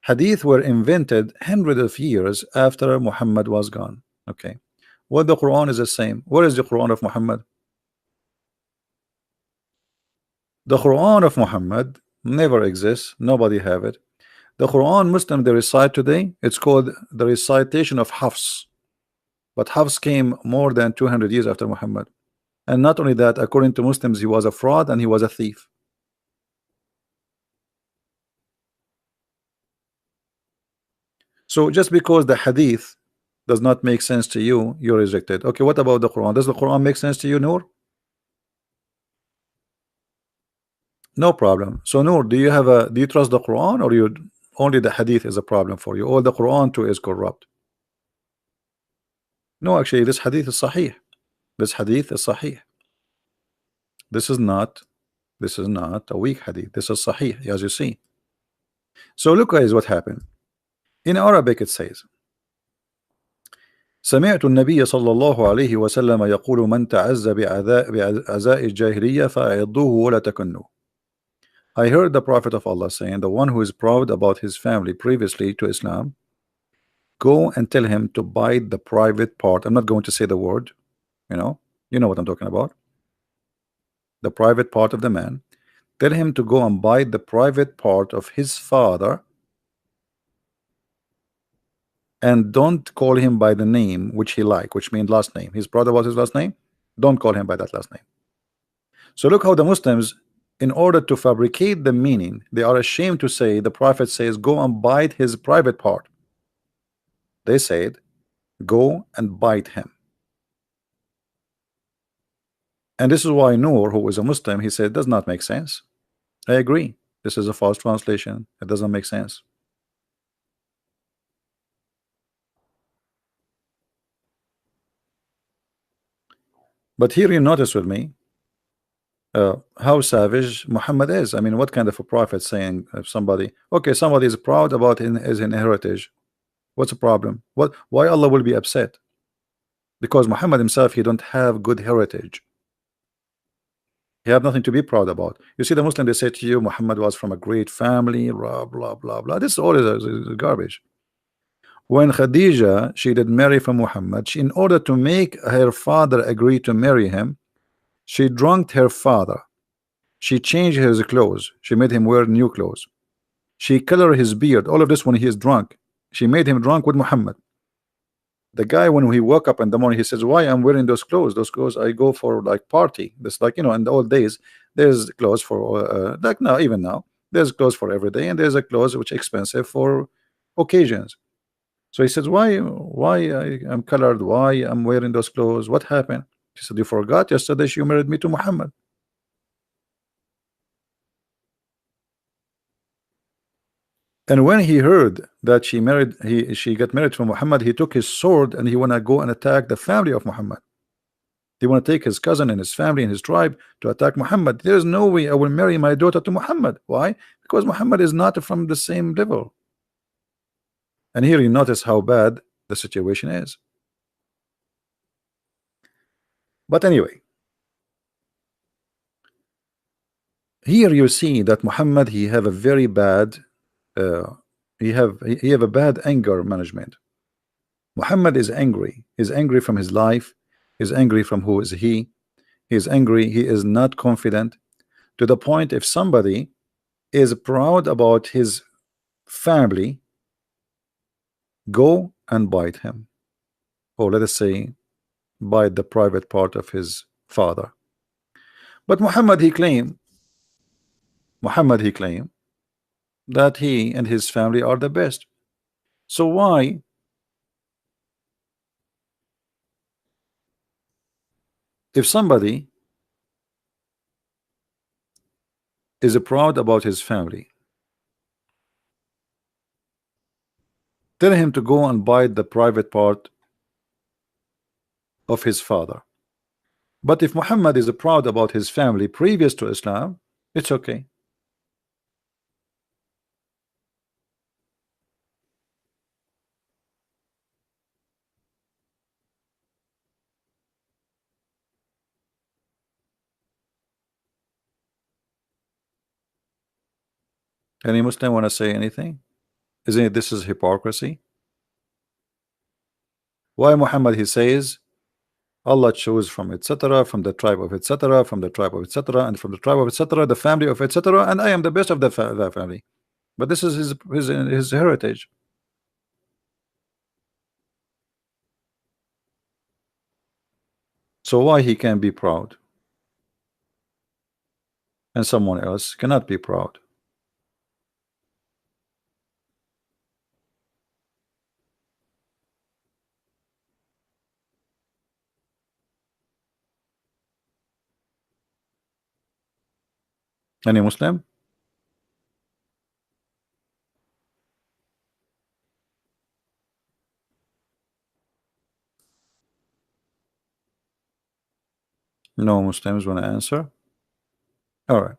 Hadith were invented hundreds of years after Muhammad was gone. Okay. Well, the Quran is the same. Where is the Quran of Muhammad? The Quran of Muhammad never exists. Nobody have it. The Quran Muslim they recite today, it's called the recitation of Hafs. But Hafs came more than 200 years after Muhammad. And not only that, according to Muslims, he was a fraud and he was a thief. So just because the hadith does not make sense to you, you reject it. Okay, what about the Quran? Does the Quran make sense to you, Noor? No problem. So Noor, do you trust the Quran, or you only the hadith is a problem for you, or the Quran too is corrupt? No, actually, this hadith is sahih. This hadith is sahih. This is not a weak hadith. This is sahih, as you see. So look, guys, what happened. In Arabic it says, سمعت النبي صلى الله عليه وسلم يقول من تعز بعزاء الجاهلية فأعضوه ولا تكنوا. I heard the Prophet of Allah saying, the one who is proud about his family previously to Islam, go and tell him to bite the private part. I'm not going to say the word, you know what I'm talking about. The private part of the man. Tell him to go and bite the private part of his father, and don't call him by the name which he like, which means last name. He's proud about his last name. Don't call him by that last name. So look how the Muslims, in order to fabricate the meaning, they are ashamed to say the Prophet says go and bite his private part. They said go and bite him. And this is why Noor, who is a Muslim, he said it does not make sense. I agree. This is a false translation. It doesn't make sense. But here you notice with me how savage Muhammad is. I mean, what kind of a prophet saying if somebody, okay, somebody is proud about his heritage, what's the problem? Why Allah will be upset? Because Muhammad himself, he don't have good heritage. He have nothing to be proud about. You see, the Muslim, they say to you Muhammad was from a great family, blah blah blah blah. This all is garbage. When Khadija, she did marry from Muhammad, in order to make her father agree to marry him, she drunked her father. She changed his clothes. She made him wear new clothes. She colored his beard. All of this when he is drunk. She made him drunk with Muhammad. The guy, when he woke up in the morning, he says, why I'm wearing those clothes? Those clothes I go for like party. This, like, in the old days, there's clothes for like now, even now, there's clothes for every day, and there's a clothes which expensive for occasions. So he says, why I'm colored? Why I'm wearing those clothes? What happened? She said, you forgot yesterday she married me to Muhammad. And when he heard that she got married to Muhammad, he took his sword and he wanna go and attack the family of Muhammad. He wanna take his cousin and his family and his tribe to attack Muhammad. There's no way I will marry my daughter to Muhammad. Why? Because Muhammad is not from the same level. And here you notice how bad the situation is. But anyway, here you see that Muhammad, he have a very bad he have a bad anger management. Muhammad is angry. He's angry from his life. He's angry from who is he. He's angry. He is not confident, to the point if somebody is proud about his family, go and bite him, or let us say bite the private part of his father. But Muhammad he claimed that he and his family are the best. So why, if somebody is proud about his family, tell him to go and bite the private part of his father? But if Muhammad is proud about his family previous to Islam, it's okay. Any Muslim want to say anything? Isn't it this is hypocrisy? Why Muhammad he says Allah chose from etc., from the tribe of etc., from the tribe of etc., and from the tribe of etc., the family of etc., and I am the best of the family. But this is his heritage. So why he can be proud and someone else cannot be proud? Any Muslim? No Muslims want to answer? All right.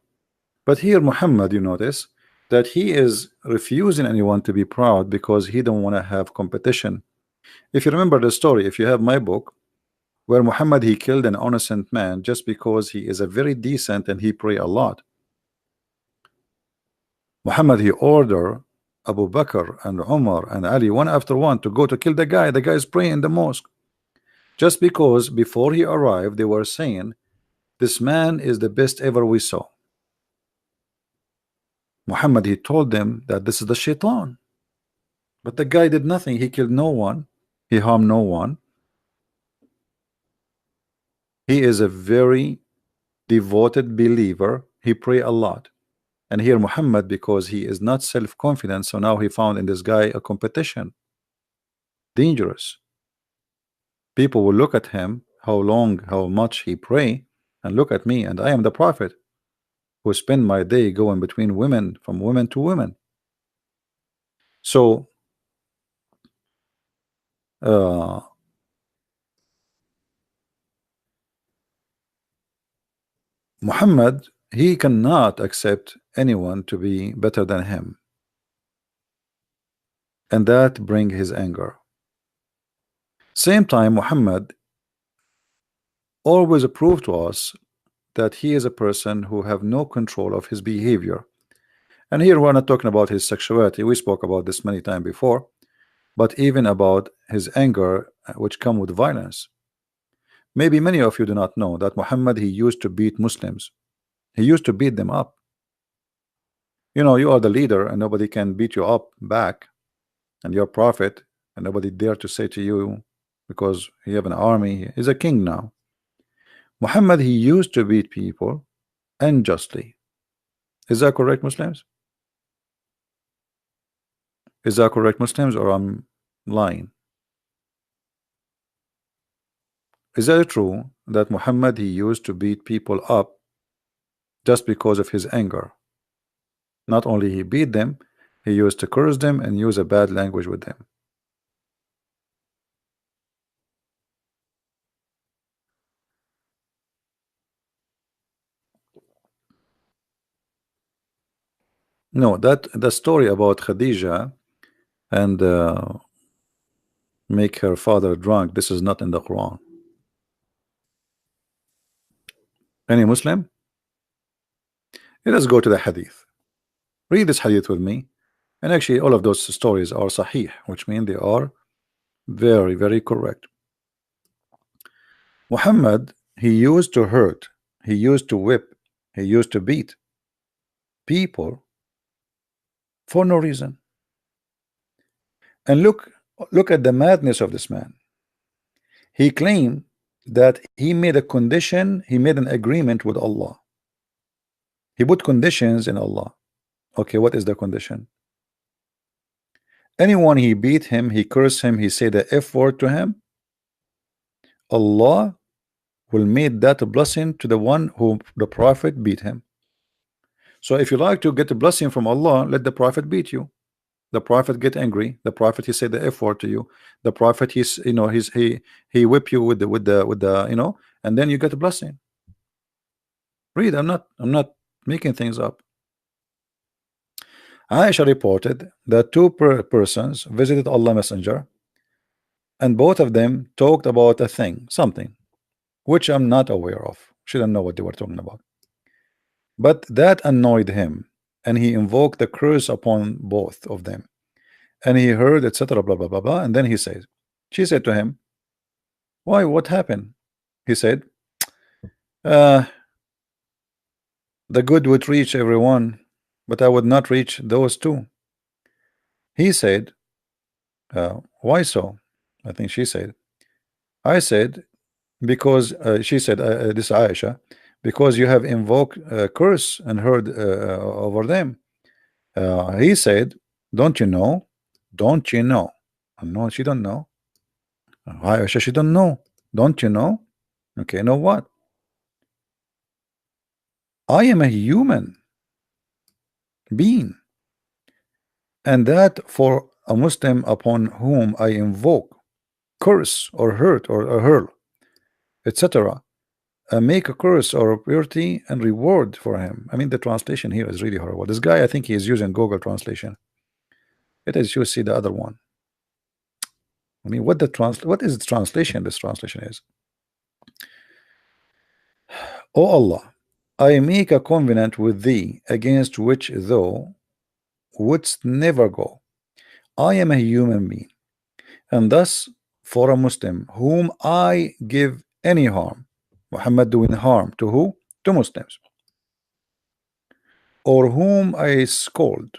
But here Muhammad, you notice that he is refusing anyone to be proud because he don't want to have competition. If you remember the story, if you have my book, where Muhammad he killed an innocent man just because he is a very decent and he pray a lot. Muhammad he ordered Abu Bakr and Umar and Ali one after one to go to kill the guy. The guy is praying in the mosque. Just because before he arrived they were saying this man is the best ever we saw. Muhammad he told them that this is the shaitan. But the guy did nothing. He killed no one. He harmed no one. He is a very devoted believer. He pray a lot. And here Muhammad, because he is not self-confident, so now he found in this guy a competition. Dangerous. People will look at him, how long, how much he pray, and look at me, and I am the prophet who spend my day going between women, from women to women. So uh, Muhammad, he cannot accept anyone to be better than him, and that bring his anger. Same time Muhammad always proved to us that he is a person who have no control of his behavior. And here we're not talking about his sexuality, we spoke about this many times before, but even about his anger, which come with violence. Maybe many of you do not know that Muhammad he used to beat Muslims. He used to beat them up. You know, you are the leader and nobody can beat you up back, and you're prophet and nobody dare to say to you, because you have an army, he's a king now. Muhammad he used to beat people unjustly. Is that correct, Muslims? Is that correct, Muslims, or I'm lying? Is that true that Muhammad he used to beat people up just because of his anger? Not only he beat them, he used to curse them and use a bad language with them. No, that the story about Khadija and make her father drunk, this is not in the Quran. Any Muslim? Let us go to the hadith. Read this hadith with me. And actually all of those stories are sahih, which means they are very, very correct. Muhammad, he used to hurt, he used to whip, he used to beat people for no reason. And look Look at the madness of this man. He claimed that he made a condition, he made an agreement with Allah. He put conditions in Allah. Okay, what is the condition? Anyone he beat him, he cursed him, he said the F word to him, Allah will make that a blessing to the one who the Prophet beat him. So if you like to get a blessing from Allah, let the Prophet beat you. The Prophet get angry. The Prophet he said the F word to you. The Prophet he's he whip you with the and then you get a blessing. Read. I'm not making things up. Aisha reported that two persons visited Allah Messenger, and both of them talked about a thing, something, which I'm not aware of. She didn't know what they were talking about. But that annoyed him, and he invoked the curse upon both of them. And he heard, etc. Blah blah blah blah. And then she said to him, "Why? What happened?" He said, "The good would reach everyone, but I would not reach those two." He said, "Why so?" I think she said. I said, because she said, this Aisha, because you have invoked a curse and heard over them. He said, don't you know? Don't you know? No, she don't know. Aisha, she don't know. Don't you know? Okay, know what? I am a human being, and that for a Muslim upon whom I invoke curse or hurt or hurl, etc., make a curse or a purity and reward for him. I mean, the translation here is really horrible. This guy, I think he is using Google translation. It is, you see the other one. I mean, what is the translation? This translation is, O Allah, I make a covenant with thee against which thou wouldst never go. I am a human being, and thus for a Muslim whom I give any harm, Muhammad doing harm to who? To Muslims, or whom I scold,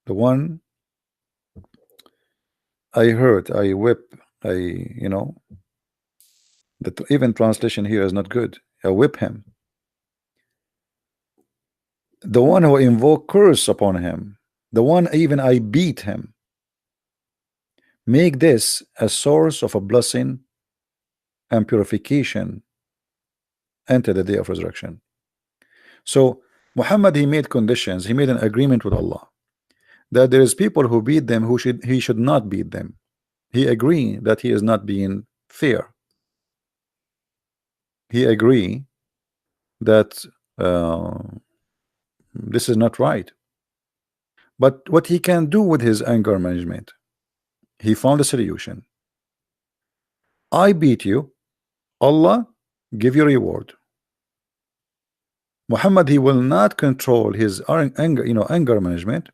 the one I hurt, I whip, that even translation here is not good. I whip him. The one who invoke curse upon him, the one even I beat him. Make this a source of a blessing and purification until the day of resurrection. So Muhammad, he made conditions, he made an agreement with Allah that there is people who beat them who he should not beat them. He agreed that he is not being fair. He agreed that this is not right. But what he can do with his anger management, he found a solution. I beat you, Allah give you reward. Muhammad, he will not control his anger management,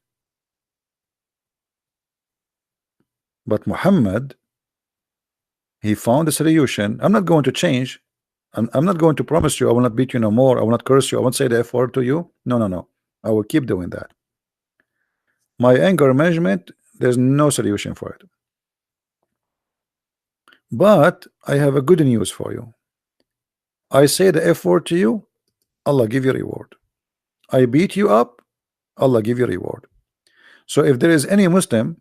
but Muhammad, he found a solution. I'm not going to change. I'm not going to promise you I will not beat you no more. I will not curse you. I won't say the F word to you. No. I will keep doing that. My anger management, there's no solution for it. But I have a good news for you. I say the F word to you, Allah give you reward. I beat you up, Allah give you reward. So if there is any Muslim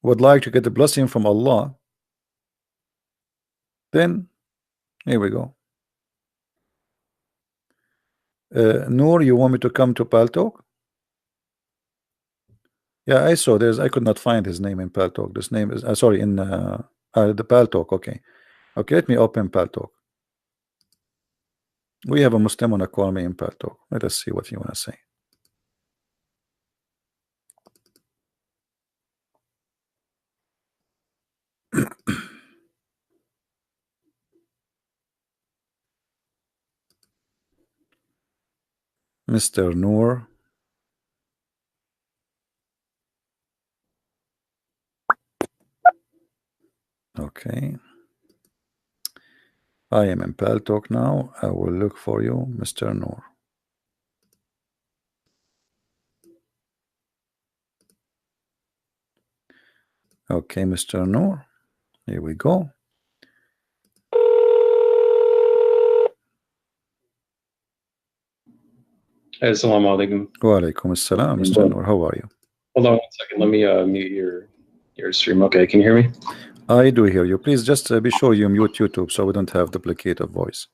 would like to get a blessing from Allah, then here we go. Noor, you want me to come to Paltalk? Yeah, I saw I could not find his name in Paltalk. This name is sorry, in the Paltalk. Okay, let me open Paltalk. We have a Muslim on a call me in Paltalk. Let us see what you want to say. Mr. Noor. Okay. I am in Paltalk now. I will look for you, Mr. Noor. Okay, Mr. Noor, here we go. Assalamu alaikum. Wa alaikum assalam, Mr. Noor. How are you? Hold on 1 second. Let me mute your stream. Okay, can you hear me? I do hear you. Please just be sure you mute YouTube so we don't have duplicate of voice.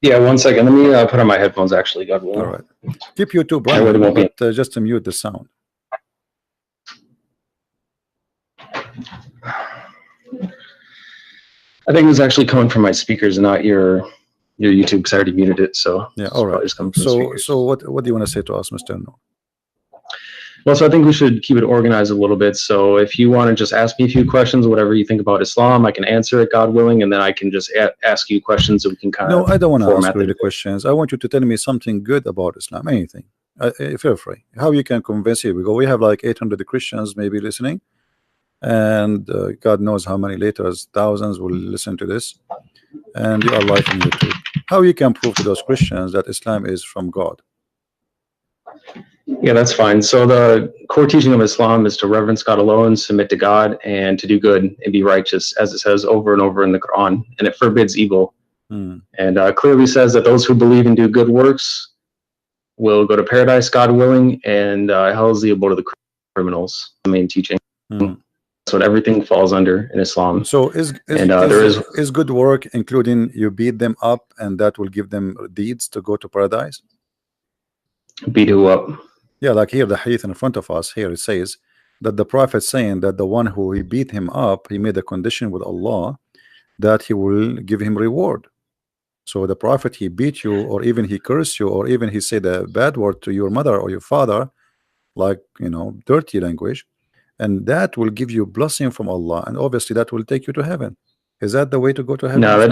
Yeah, 1 second. Let me put on my headphones. Actually, God willing. All right. Keep YouTube running, but just mute the sound. I think it was actually coming from my speakers, not your YouTube, because I already muted it. So yeah, all right. So what do you want to say to us, Mr. Noor? Well, so I think we should keep it organized a little bit. So if you want to just ask me a few questions, whatever you think about Islam, I can answer it, God willing, and then I can just ask you questions so we can kind of. No, I don't want to ask you the questions. I want you to tell me something good about Islam, anything. Feel free. How you can convince? Here we go. We have like 800 Christians maybe listening, and God knows how many later, thousands will listen to this, and you are live on YouTube. How you can prove to those Christians that Islam is from God? Yeah, that's fine. So the core teaching of Islam is to reverence God alone, submit to God, and to do good and be righteous, as it says over and over in the Quran, and it forbids evil. And clearly says that those who believe and do good works will go to paradise, God willing, and hell is the abode of the criminals. The main teaching. That's what everything falls under in Islam. So is good work including you beat them up and that will give them deeds to go to paradise? Beat who up? Yeah, like here the hadith in front of us, here it says that the prophet saying that the one who he beat him up, he made a condition with Allah that he will give him reward. So the prophet, he beat you, or even he cursed you, or even he said a bad word to your mother or your father, like, you know, dirty language, and that will give you blessing from Allah, and obviously that will take you to heaven. Is that the way to go to heaven? No, that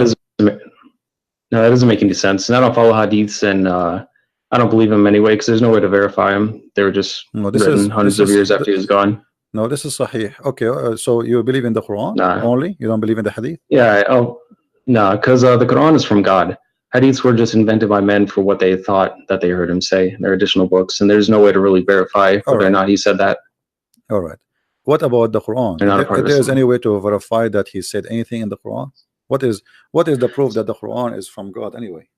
doesn't make any sense. And I don't follow hadiths, and I don't believe him anyway, because there's no way to verify him. They were just written hundreds of years after he was gone. No, this is sahih. Okay, so you believe in the Quran only? You don't believe in the hadith? Yeah, no, because the Quran is from God. Hadiths were just invented by men for what they thought that they heard him say. They're additional books, and there's no way to really verify whether or not he said that. All right. What about the Quran? If there's any way to verify that he said anything in the Quran? What is the proof that the Quran is from God anyway?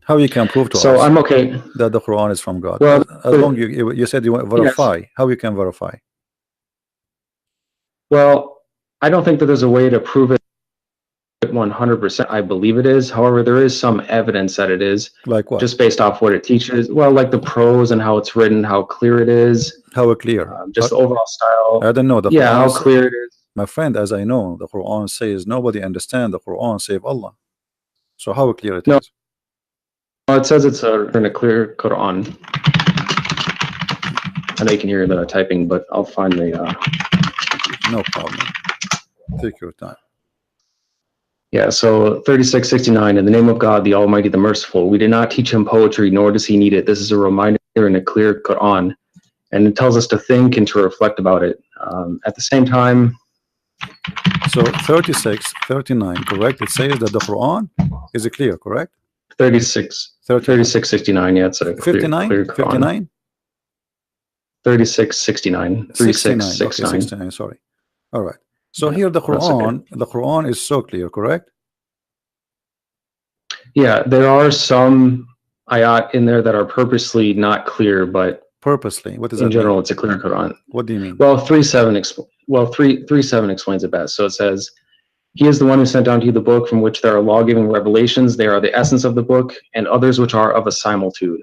How you can prove to us I'm okay that the Quran is from God? Well, as long you said you want to verify. Yes. How you can verify? Well, I don't think that there's a way to prove it 100%. I believe it is. However, there is some evidence that it is. Like what? Just based off what it teaches. Well, like the prose and how it's written, how clear it is. How clear? Just the overall style. I don't know. The Quran how clear it is. My friend, as I know, the Quran says nobody understands the Quran save Allah. So how clear it is? It says it's in a clear Quran. I know you can hear the typing, but I'll find the. No problem. Take your time. Yeah, so 3669, in the name of God, the Almighty, the Merciful. We did not teach him poetry, nor does he need it. This is a reminder in a clear Quran, and it tells us to think and to reflect about it. At the same time. So 3639, correct? It says that the Quran is clear, correct? 3669, yeah, it's a clear, 59? clear Quran. 59? 3669. 3669. Okay, 69, sorry. All right. So here the Quran is so clear, correct? Yeah, there are some ayat in there that are purposely not clear, but purposely, what does that mean? In general, mean? It's a clear Quran. What do you mean? Well, 3:7 explains it best. So it says, he is the one who sent down to you the book from which there are law-giving revelations. They are the essence of the book, and others which are of a similitude.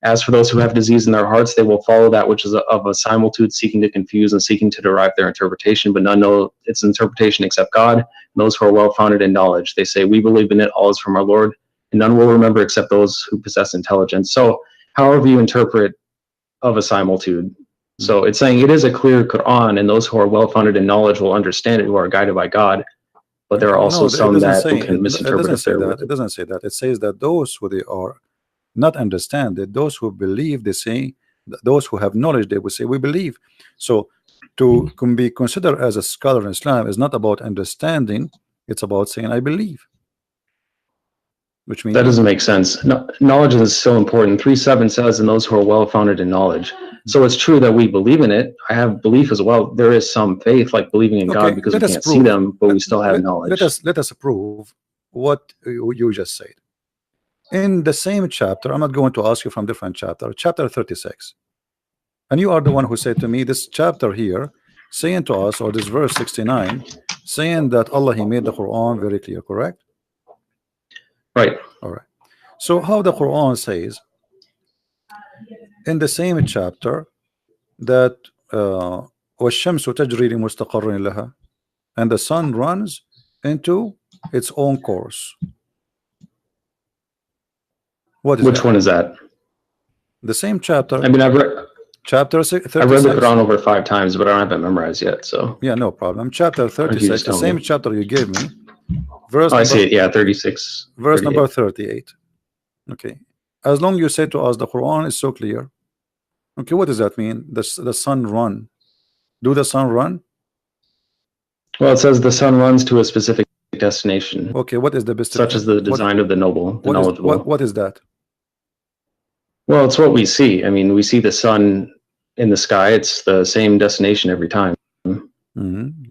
As for those who have disease in their hearts, they will follow that which is of a similitude, seeking to confuse and seeking to derive their interpretation, but none know its interpretation except God, and those who are well-founded in knowledge. They say, we believe in it, all is from our Lord, and none will remember except those who possess intelligence. So however you interpret of a similitude. So it's saying it is a clear Quran, and those who are well-founded in knowledge will understand it, who are guided by God. But there are also some that can misinterpret it. It doesn't say that. It says that those who they are not understand it, those who believe, they say, those who have knowledge, they will say, we believe. So to be considered as a scholar in Islam is not about understanding, it's about saying, I believe. Which means that doesn't make sense. No, knowledge is so important. 3:7 says, and those who are well-founded in knowledge. So it's true that we believe in it. I have belief as well. There is some faith, like believing in God, because we can't see them, but we still have knowledge. Let us prove what you just said. In the same chapter, I'm not going to ask you from different chapter, chapter 36. And you are the one who said to me, this chapter here, saying to us, or this verse 69, saying that Allah, He made the Quran very clear, correct? Right. All right. So how the Quran says in the same chapter that وَالشَّمْسُ تَجْرِي لِمُسْتَقَرٍ لَهَا, and the sun runs into its own course. What is Which that? one is that? The same chapter. I mean, I've read the Quran over 5 times, but I don't have it memorized yet. So yeah, no problem. Chapter 36, the same chapter you gave me. Verse I see it. Yeah, 36. Verse number 38. Okay. As long you say to us the Quran is so clear. Okay, what does that mean? The sun run. Do the sun run? Well, it says the sun runs to a specific destination. Okay, what is the best? Such as the design of the noble, the knowledgeable. What is that? Well, it's what we see. I mean, we see the sun in the sky. It's the same destination every time.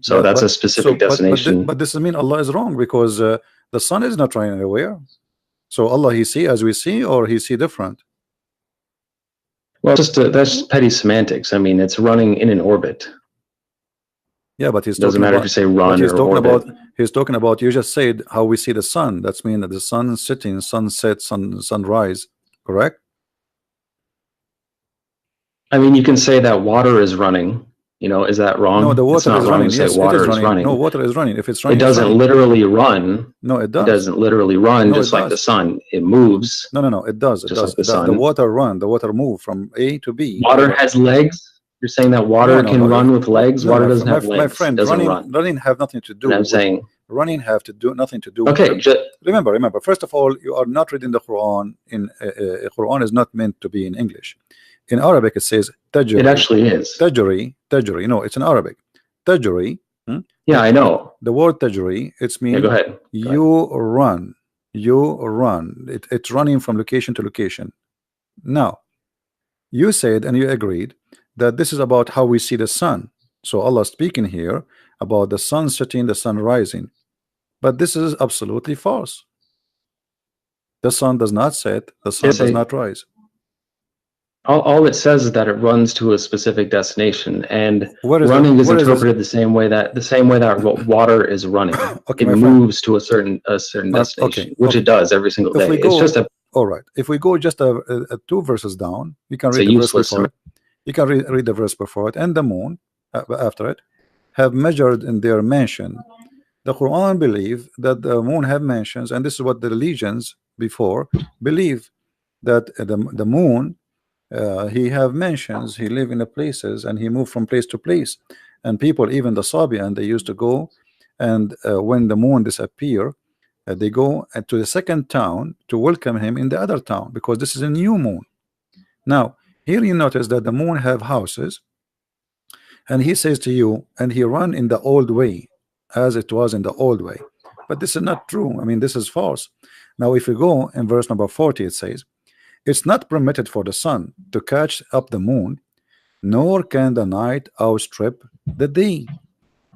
So yeah, that's a specific destination. But this doesn't mean Allah is wrong, because the sun is not running anywhere. So Allah, He see as we see, or He see different? Well, that's just petty semantics. I mean, it's running in an orbit. Yeah, but He's doesn't matter if you say run or orbit. He's talking about, you just said how we see the sun. That's mean that the sun sitting, sunset, sunrise, correct? I mean, you can say that water is running. You know, is that wrong? No, the water is running. Yes, water is running. No, water is running. If it's running, it doesn't literally run. No, it does. It doesn't literally run, just like the sun. It moves. No, it does. It does. Like the water run. The water move from A to B. Water has legs. You're saying that water can run with legs. Water doesn't have legs. My friend, running have nothing to do. I'm saying running have to do nothing to do. Okay. Remember. First of all, you are not reading the Quran. Quran is not meant to be in English. In Arabic, it says tajri. It actually is. Tajri. No, it's in Arabic. Tajri. Yeah, I know. The word tajri, it's mean go ahead. You run. It's running from location to location. Now, you said and you agreed that this is about how we see the sun. So Allah speaking here about the sun setting, the sun rising. But this is absolutely false. The sun does not set. The sun does not rise. All it says is that it runs to a specific destination, and running is interpreted the same way that water is running. Okay, it moves to a certain destination, which it does every single day. It's just all right. If we go just 2 verses down, you can read the verse before it. You can read the verse before it. And the moon after it have measured in their mansion. The Quran believe that the moon have mansions, and this is what the religions before believe, that the moon. He have mansions, he live in the places, and he moved from place to place. And people, even the Sabian, they used to go, and when the moon disappear, they go to the second town to welcome him in the other town, because this is a new moon. Now here you notice that the moon have houses, and he says to you, and he run in the old way, as it was in the old way. But this is not true. I mean, this is false. Now if we go in verse number 40, it says, it's not permitted for the sun to catch up the moon, nor can the night outstrip the day.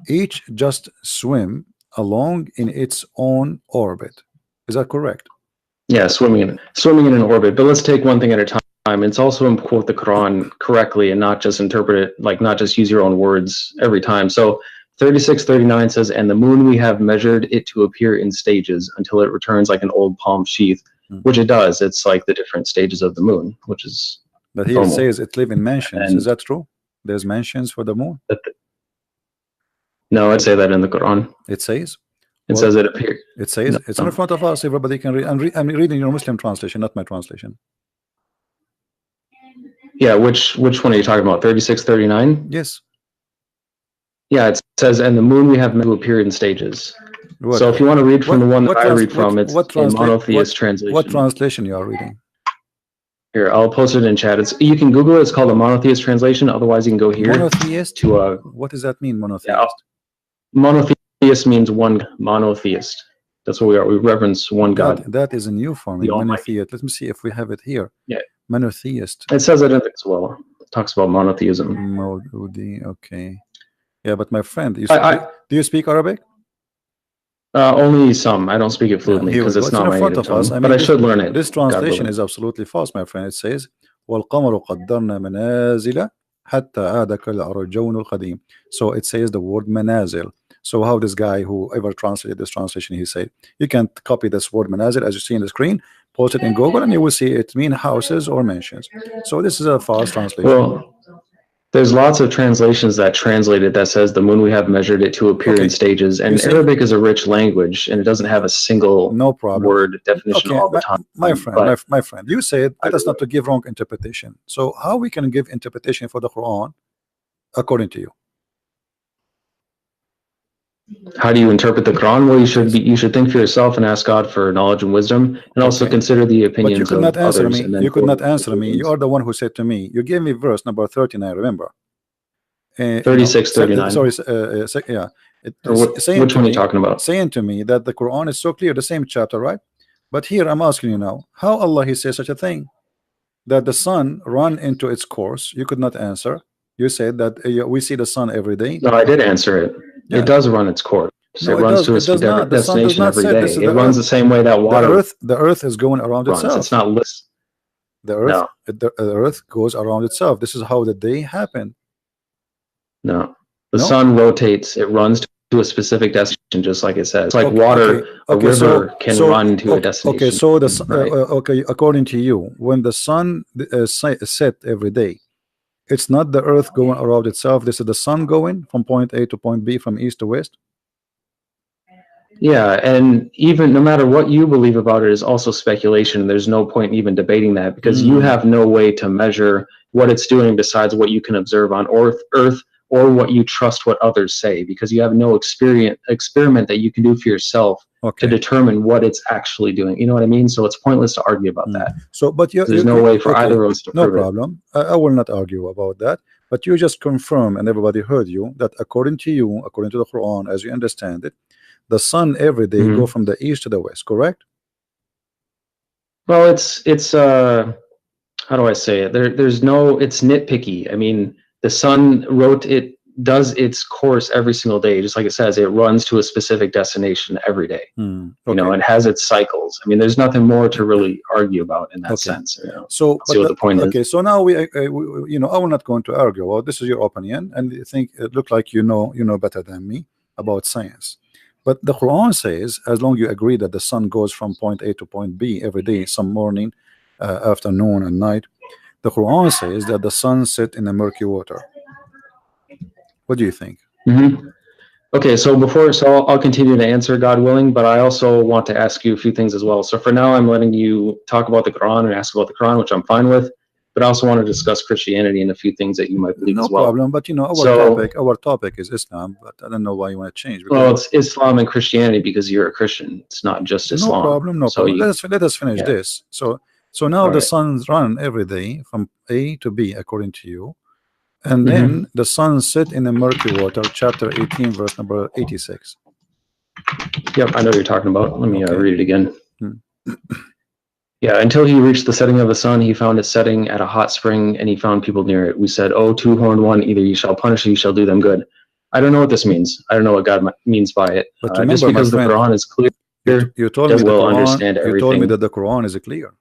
Each just swim along in its own orbit. Is that correct? Yeah, swimming in an orbit. But let's take one thing at a time. It's also important to quote the Quran correctly and not just interpret it, like not just use your own words every time. So 36:39 says, and the moon we have measured it to appear in stages until it returns like an old palm sheath. Which it does. It's like the different stages of the moon, which is. But here it says it live in mansions. Is that true? There's mansions for the moon? No, I'd say that in the Quran. It says. It says it appears. It says it's in front of us. Everybody can read. I'm reading your Muslim translation, not my translation. Yeah, which one are you talking about? 36:39. Yes. Yeah, it says, and the moon we have meant to appear in stages. What? So if you want to read from the one that I read from, it's a monotheist translation. What translation you are reading? Here, I'll post it in chat. You can Google it. It's called a monotheist translation. Otherwise, you can go here. Monotheist? To what does that mean, monotheist? Yeah, monotheist means one monotheist. That's what we are. We reverence one God. That is a new form. Monotheist. Let me see if we have it here. Yeah. Monotheist. It says it in as well. talks about monotheism. Maududi, okay. Yeah, but my friend, I do you speak Arabic? only some. I don't speak it Yeah, fluently here we because go. it's It's not in my front native of us. I tongue. But mean, I should learn it, this God translation willing. is absolutely false, my friend. It says, وَالْقَمَرُ قَدَّرْنَا مَنَازِلَ حَتَّى عَادَ كَالْعُرْجُونِ الْقَدِيمِ. So it says the word manazil. So how this guy, whoever translated this translation, he said, you can copy this word manazil as you see in the screen, post it in Google, and you will see it mean houses or mansions. So this is a false translation. Well, there's lots of translations that translate it that says the moon we have measured it to appear in Okay, stages. you And say Arabic is a rich language and it doesn't have a single no problem. word definition Okay, all the my time. friend, But my friend, you said let us not to give wrong interpretation. So how we can give interpretation for the Quran according to you? how do you interpret the Quran? Well, Yes. you should think for yourself and ask God for knowledge and wisdom, and also Okay. consider the But you opinions could not of answer others, me. and then You could form not your answer me. You conclusions. are the one who said to me. You gave me verse number 13. I remember. 36, 39. Sorry. Yeah. Or Saying which to one are you me, talking about? that the Quran is so clear, the same chapter, right? But here I'm asking you now, how Allah he says such a thing that the sun run into its course? You could not answer. You said that we see the sun every day. No, I did answer it. It Yeah. does run its course. No, It it runs does. to a It does not. The sun does destination not every set. This day. is It the runs earth. the same way that water The earth is going around runs. It's itself. not list. The earth, No, the earth goes around itself. This is how the day happened. no. The No. sun rotates. It runs to a specific destination, just like it says. It's like water. A Okay. river can run to a Okay. destination, So right? okay. According to you, when the sun set every day, it's not the earth going around itself. This is the sun going from point A to point B, from east to west. Yeah, and even no matter what you believe about it is also speculation. There's no point in even debating that because you have no way to measure what it's doing besides what you can observe on Earth or what you trust what others say because you have no experiment that you can do for yourself to determine what it's actually doing. You know what I mean? So it's pointless to argue about that. So, but there's no way for either of us to no prove it. problem. I will not argue about that. But you just confirm, and everybody heard you, that according to you, according to the Quran, as you understand it, the sun every day go from the east to the west, correct? Well, it's how do I say it? There's no, it's nitpicky. I mean, the sun does its course every single day, just like it says, it runs to a specific destination every day. You know, it has its cycles. I mean, there's nothing more to really argue about in that sense. You know? So, see what the point is. Okay, so now we you know, I will not going to argue. Well, this is your opinion, and you think it look like you know better than me about science. But the Quran says, as long as you agree that the sun goes from point A to point B every day, some morning, afternoon, and night, the Quran says that the sun set in the murky water. What do you think? Okay, so I'll continue to answer, God willing, but I also want to ask you a few things as well. So for now, I'm letting you talk about the Quran and ask about the Quran, which I'm fine with. But I also want to discuss Christianity and a few things that you might believe as well. No problem, but you know, our topic is Islam, but I don't know why you want to change. Well, it's Islam and Christianity because you're a Christian. It's not just Islam. No problem. Let us finish this. So now the sun's run every day from A to B according to you, and then the sun set in the murky water, chapter 18, verse number 86. Yep, I know what you're talking about. Let me read it again. Yeah, until he reached the setting of the sun, he found it setting at a hot spring, and he found people near it. We said, "Oh, two-horned one, either you shall punish or you shall do them good." I don't know what this means. I don't know what God means by it. But remember, just because the Quran is clear, you told me understand everything. You told me that the Quran is clear.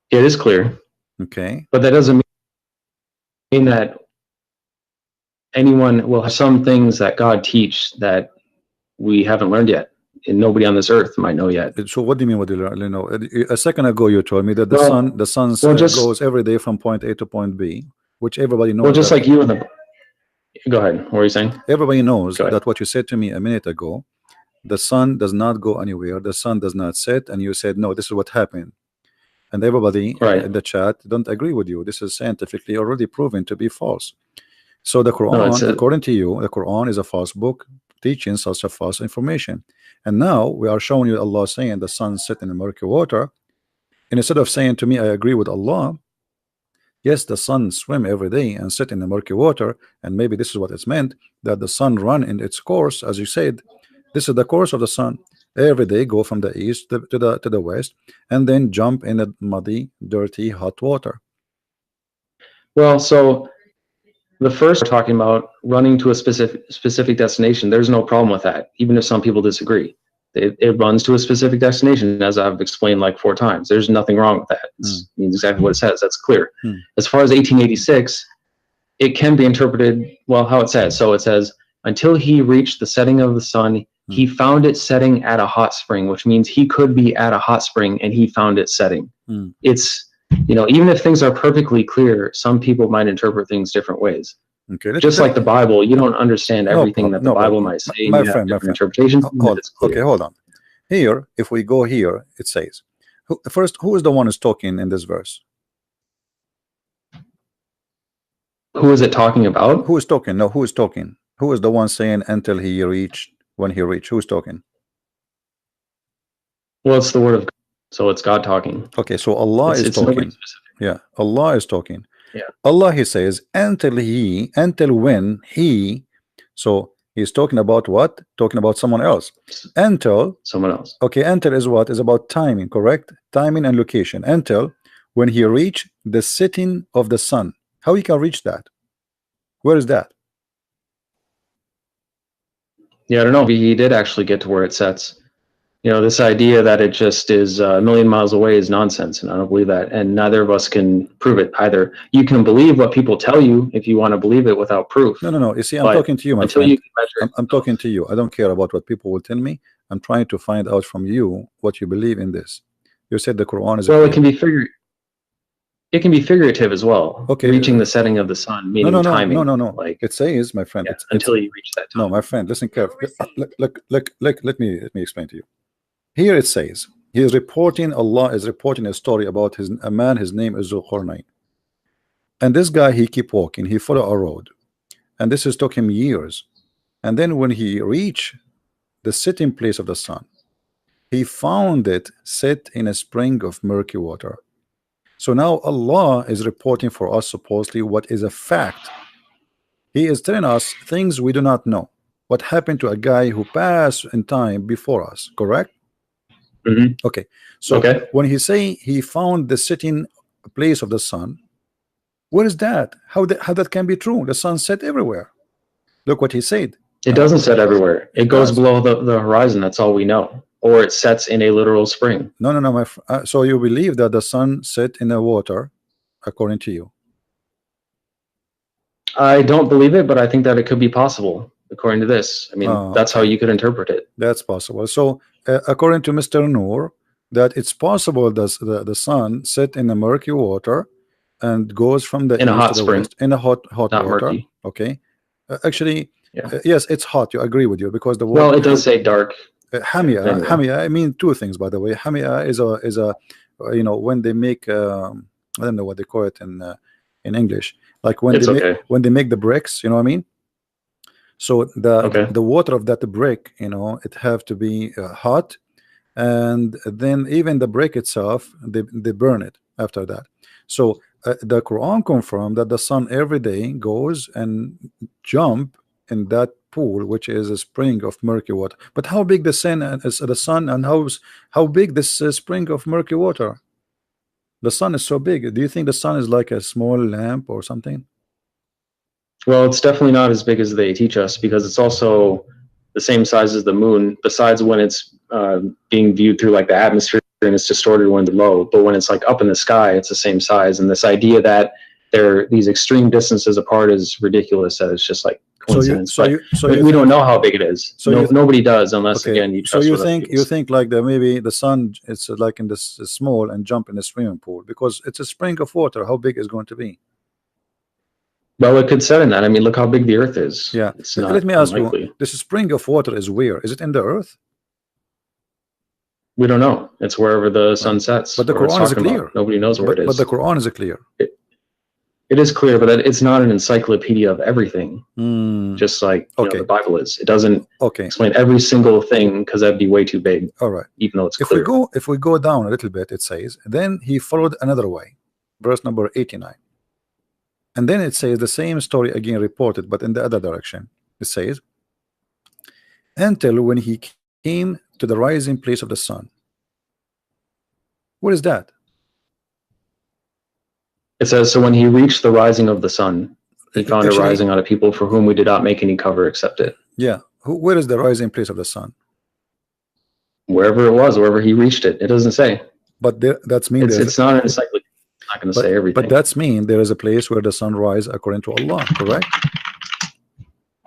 It is clear. Okay. But that doesn't mean that anyone will have some things that God teach that we haven't learned yet. And nobody on this earth might know yet. So what do you mean? What do you know? A second ago, you told me that the sun goes every day from point A to point B, which everybody knows. Well, just like you and the. Go ahead. What were you saying? Everybody knows that what you said to me a minute ago. The sun does not go anywhere. The sun does not set, and you said no. This is what happened, and everybody in the chat don't agree with you. This is scientifically already proven to be false. So the Quran, according to you, the Quran is a false book teaching such a false information. And now we are showing you Allah saying the sun set in the murky water. And instead of saying to me, I agree with Allah, yes, the sun swim every day and sit in the murky water. And maybe this is what it's meant, that the sun run in its course, as you said. This is the course of the sun. Every day go from the east to the west, and then jump in the muddy, dirty, hot water. Well, so the first we're talking about running to a specific destination. There's no problem with that, even if some people disagree. It runs to a specific destination, as I've explained like 4 times. There's nothing wrong with that. It means exactly what it says. That's clear. As far as 1886, it can be interpreted, well, how it says. So it says, until he reached the setting of the sun, he found it setting at a hot spring, which means he could be at a hot spring and he found it setting. It's, even if things are perfectly clear, some people might interpret things different ways. Okay, just like the Bible, you don't understand everything that the Bible might say. My you friend, have different interpretations. Okay, hold on. Here, if we go here, it says, first, who is the one who's talking in this verse? Who is it talking about? Who is talking? No, who is talking? Who is the one saying until he reached, when he reached? Who's talking? Well, it's the word of God, so it's God talking. Okay, so Allah is talking. Yeah, Allah is talking. Yeah. Allah, he says, until when he, so he's talking about what? Talking about someone else. Until someone else. Okay, until is what? Is about timing, correct? Timing and location. Until when he reach the setting of the sun. How he can reach that? Where is that? Yeah, I don't know. He did actually get to where it sets. This idea that it just is a million miles away is nonsense, and I don't believe that. And neither of us can prove it either. You can believe what people tell you if you want to believe it without proof. No. You see, I'm talking to you, my friend. I'm talking to you. I don't care about what people will tell me. I'm trying to find out from you what you believe in this. You said the Quran is. Well, it can be figurative as well. Okay. Reaching the setting of the sun, meaning timing. No. Like it says, my friend, until you reach that time. No, my friend, listen carefully. Let me explain to you. Here it says, Allah is reporting a story about a man, his name is Zulqarnain. And this guy, he keep walking, he follow a road. And this has took him years. And then when he reached the setting place of the sun, he found it set in a spring of murky water. So now Allah is reporting for us supposedly what is a fact. He is telling us things we do not know. What happened to a guy who passed in time before us, correct? Okay, so when he say he found the setting place of the sun, where is that? How that can be true? The sun set everywhere. Look what he said. It doesn't set everywhere. It goes below the horizon. That's all we know. Or it sets in a literal spring. No. So you believe that the sun set in the water, according to you? I don't believe it, but I think that it could be possible. According to this, I mean, that's how you could interpret it. That's possible. So, according to Mr. Noor, that it's possible that the sun set in the murky water and goes from the in a hot to the spring, west, in a hot water. Murky. Okay, actually, yes, it's hot. You agree with you because the water. Well, it does say dark. Hamia. I mean, two things, by the way. Hamia is a when they make I don't know what they call it in English, like when they make the bricks. You know what I mean? So the water of that brick, it have to be hot, and then even the brick itself, they burn it after that. So the Quran confirmed that the sun every day goes and jump in that pool, which is a spring of murky water. But how big the sun and how big this spring of murky water? The sun is so big. Do you think the sun is like a small lamp or something? Well, it's definitely not as big as they teach us because it's also the same size as the moon, besides when it's being viewed through like the atmosphere and it's distorted when it's low. But when it's like up in the sky, it's the same size. And this idea that they're these extreme distances apart is ridiculous. That it's just like coincidence. So we don't know how big it is. So nobody does unless again you trust. So you think like that maybe the sun it's like in this small and jump in the swimming pool because it's a spring of water. How big is going to be? Well, it could set in that. I mean, look how big the Earth is. Yeah. It's not Let me ask you, this spring of water is where? Is it in the Earth? We don't know. It's wherever the sun sets. But the Quran is clear. Nobody knows where it is. But the Quran is clear. It is clear, but it's not an encyclopedia of everything. Just like the Bible is. It doesn't explain every single thing because that'd be way too big. All right. Even though it's clear. If we go down a little bit, it says, then he followed another way. Verse number 89. And then it says the same story again reported, but in the other direction. It says, until when he came to the rising place of the sun. What is that? It says, so when he reached the rising of the sun, he found a Actually, rising out of people for whom we did not make any cover except it. yeah. Where is the rising place of the sun? Wherever it was, wherever he reached it. It doesn't say. But that's mean It's not an encyclopedia. It's not going to say everything. But that's mean there is a place where the sun rises according to Allah, correct?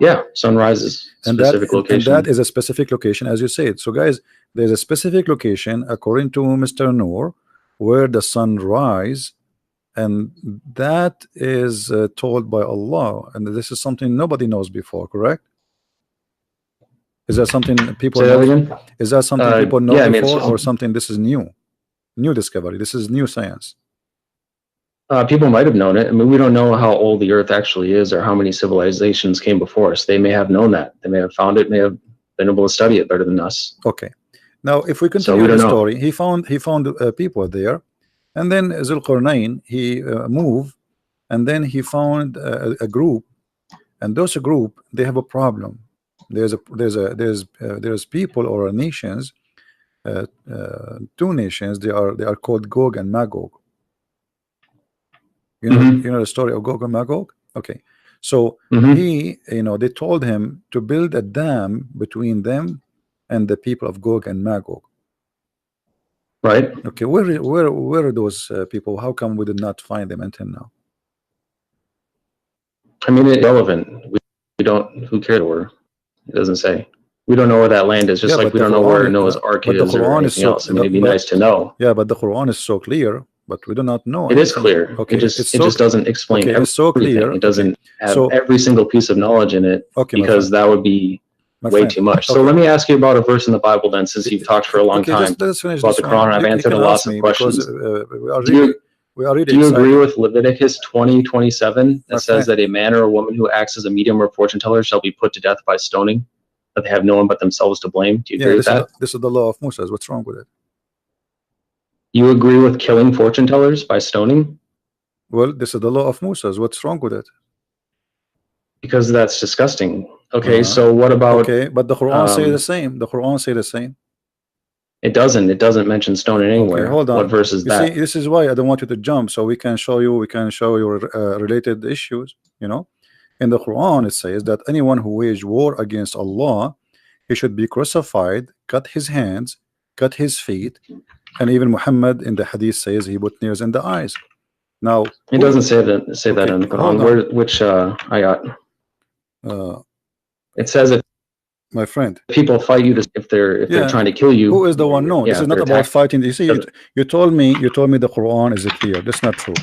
Yeah, sunrise is a specific location. And that is a specific location, as you said. So, guys, there's a specific location according to Mr. Noor where the sun rises, and that is told by Allah, and this is something nobody knows before, correct? Is that something people Say that know? again? Is that something people know yeah, before, or something this is new discovery? This is new science. People might have known it. I mean, we don't know how old the Earth actually is or how many civilizations came before us. They may have known that. They may have found it. May have been able to study it better than us. Okay. Now, if we continue the story, he found people there, and then Zulqarnain he moved, and then he found a group, and those group they have a problem. There's people or nations, two nations. They are called Gog and Magog. You know the story of Gog and Magog. Okay, so he, they told him to build a dam between them and the people of Gog and Magog. Right. Okay, where are those people? How come we did not find them until now? I mean, it's irrelevant. We don't. Who cares where? It doesn't say. We don't know where that land is. Just like we don't know where Noah's Ark is or anything else. I mean, it'd be nice to know. Yeah, but the Quran is so clear. But we do not know. It is clear. Okay, it just doesn't explain everything. It's so clear. It doesn't have every single piece of knowledge in it, because that would be way too much. So let me ask you about a verse in the Bible then, since you've talked for a long time about the Quran. I've answered lots of questions. Do you agree with Leviticus 20:27 that says that a man or a woman who acts as a medium or fortune teller shall be put to death by stoning, that they have no one but themselves to blame? Do you agree with that? This is the law of Moses. What's wrong with it? You agree with killing fortune tellers by stoning? Well, this is the law of Moses. What's wrong with it? Because that's disgusting. Okay, so what about... Okay, but the Quran say the same. The Quran say the same. It doesn't. It doesn't mention stoning anywhere. Okay, hold on. What verse is that? See, this is why I don't want you to jump, so we can show you related issues. In the Quran it says that anyone who wage war against Allah, he should be crucified, cut his hands, cut his feet, and even Muhammad in the hadith says he put nails in the eyes. Now it doesn't say that in the Quran. Which ayat? It says that, my friend, people fight you if they're trying to kill you. Who is the one? No, this is not about fighting. You see, you told me the Quran is clear. That's not true.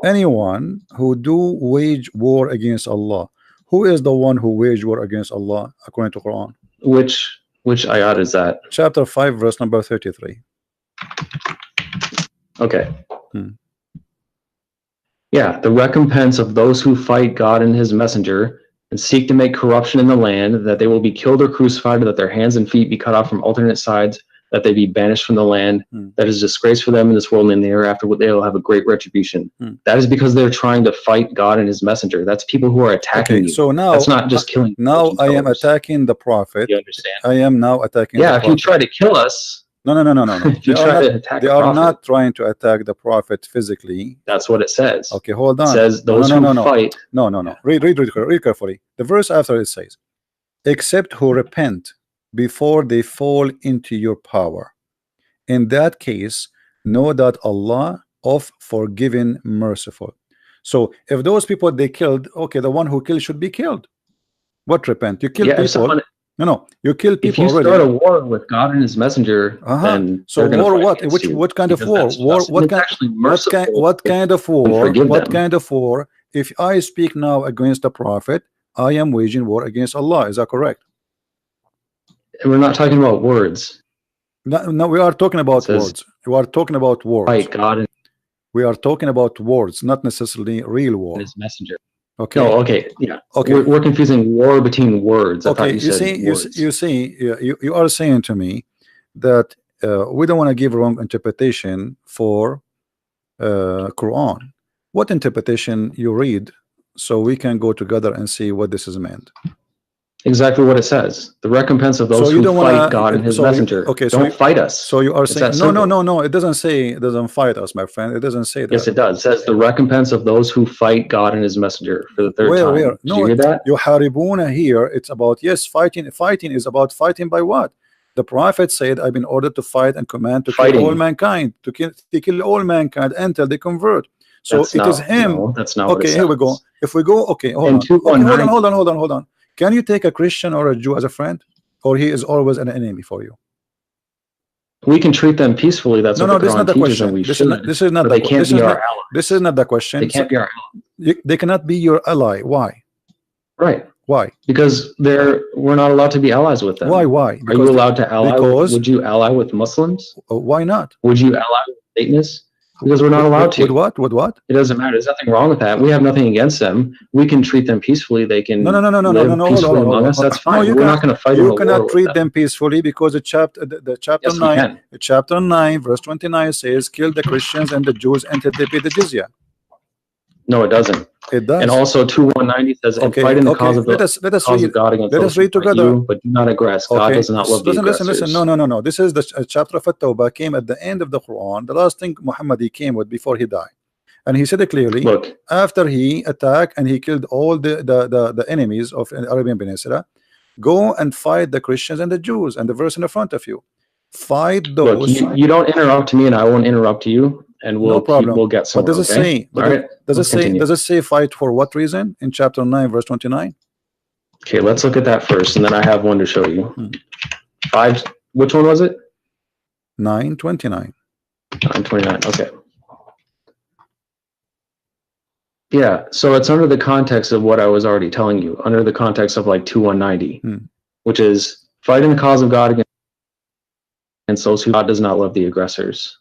Anyone who do wage war against Allah, who is the one who wage war against Allah according to Quran? Which ayat is that? Chapter 5, verse number 33. Okay. Yeah, the recompense of those who fight God and his messenger and seek to make corruption in the land, that they will be killed or crucified, or that their hands and feet be cut off from alternate sides, that they be banished from the land. That is disgrace for them in this world, and in the hereafter they will have a great retribution. That is because they're trying to fight God and his messenger. That's people who are attacking you. So now that's not just killing. Now I am attacking the prophet. You understand? I am now attacking. Yeah, if you try to kill us. No. If you try to attack they are not trying to attack the prophet physically. That's what it says. Okay, hold on. It says those who fight. No. Read carefully. The verse after it says, except who repent before they fall into your power. In that case, know that Allah of forgiving, merciful. So if those people they killed, okay, the one who killed should be killed. What repent? You kill people. No, you kill people. If you start a war with God and his messenger, then so war what? What kind of war? What kind of war? What kind of war? If I speak now against the prophet, I am waging war against Allah. Is that correct? And we're not talking about words. No, we are talking about words. We are talking about words. Fight God. We are talking about words, not necessarily real war. His messenger. Okay. No, okay. Yeah. Okay. We're confusing war between words. I thought you said words. You are saying to me that we don't want to give wrong interpretation for Quran. What interpretation you read, so we can go together and see what this is meant. Exactly what it says. The recompense of those So you who don't fight want God to. and His So messenger. okay. Don't fight us. So you are It's that saying no, no, simple. no, no. It doesn't say it doesn't fight us, my friend. It doesn't say Yes, that. it does. It says the recompense of those who fight God and His messenger for the third Where? time. Did you No, hear that? yuharibuna here. It's about, yes, fighting. Fighting is about fighting by what? The prophet said, "I've been ordered to fight and command to kill all Fighting. mankind, to kill all mankind until they convert." So That's it is not. him. No, that's not what it Okay, here we go. says. If we go, okay, hold In on. Okay, 219. hold on. Can you take a Christian or a Jew as a friend, or he is always an enemy for you? We can treat them peacefully. That's No, what no, the this is not Quran the teaches, and question. we This is should. not. This is not But the. they can't This be is our not. allies. This is not the They question. can't be our allies. They cannot be your ally. Why? Right. Why? Because we're not allowed to be allies with them. Why? Are you allowed to ally with? Would you ally with Muslims? Why not? Would you ally with Satanists? Because we're not allowed to. With what? With what? It doesn't matter. There's nothing wrong with that. We have nothing against them. We can treat them peacefully. They can live peacefully among us. That's fine. No, we're not going to fight in a war cannot with treat them. them peacefully because the chapter Yes, we 9, can. chapter 9, verse 29 says, "Kill the Christians and the Jews until they pay the jizya." No, it doesn't. It does. And also 2190 says, "And fight in the cause of let us cause read. of God against Let those us who read fight together. you, but do not aggress. God does not love the aggressors." Listen. No. This is the chapter of At-Tawbah came at the end of the Quran. The last thing Muhammad he came with before he died. And he said it clearly. Look, after he attacked and he killed all the enemies of the Arabian Peninsula, go and fight the Christians and the Jews. And the verse in the front of you, fight those. Look, you don't interrupt me, and I won't interrupt you, and we'll get somewhere. What does it say? All right. Does it say fight for what reason in chapter 9, verse 29? Okay, let's look at that first, and then I have one to show you. 5. Which one was it? 9:29. 9:29. Okay. Yeah, so it's under the context of what I was already telling you, under the context of like 2190, which is fighting the cause of God against those who God does not love the aggressors.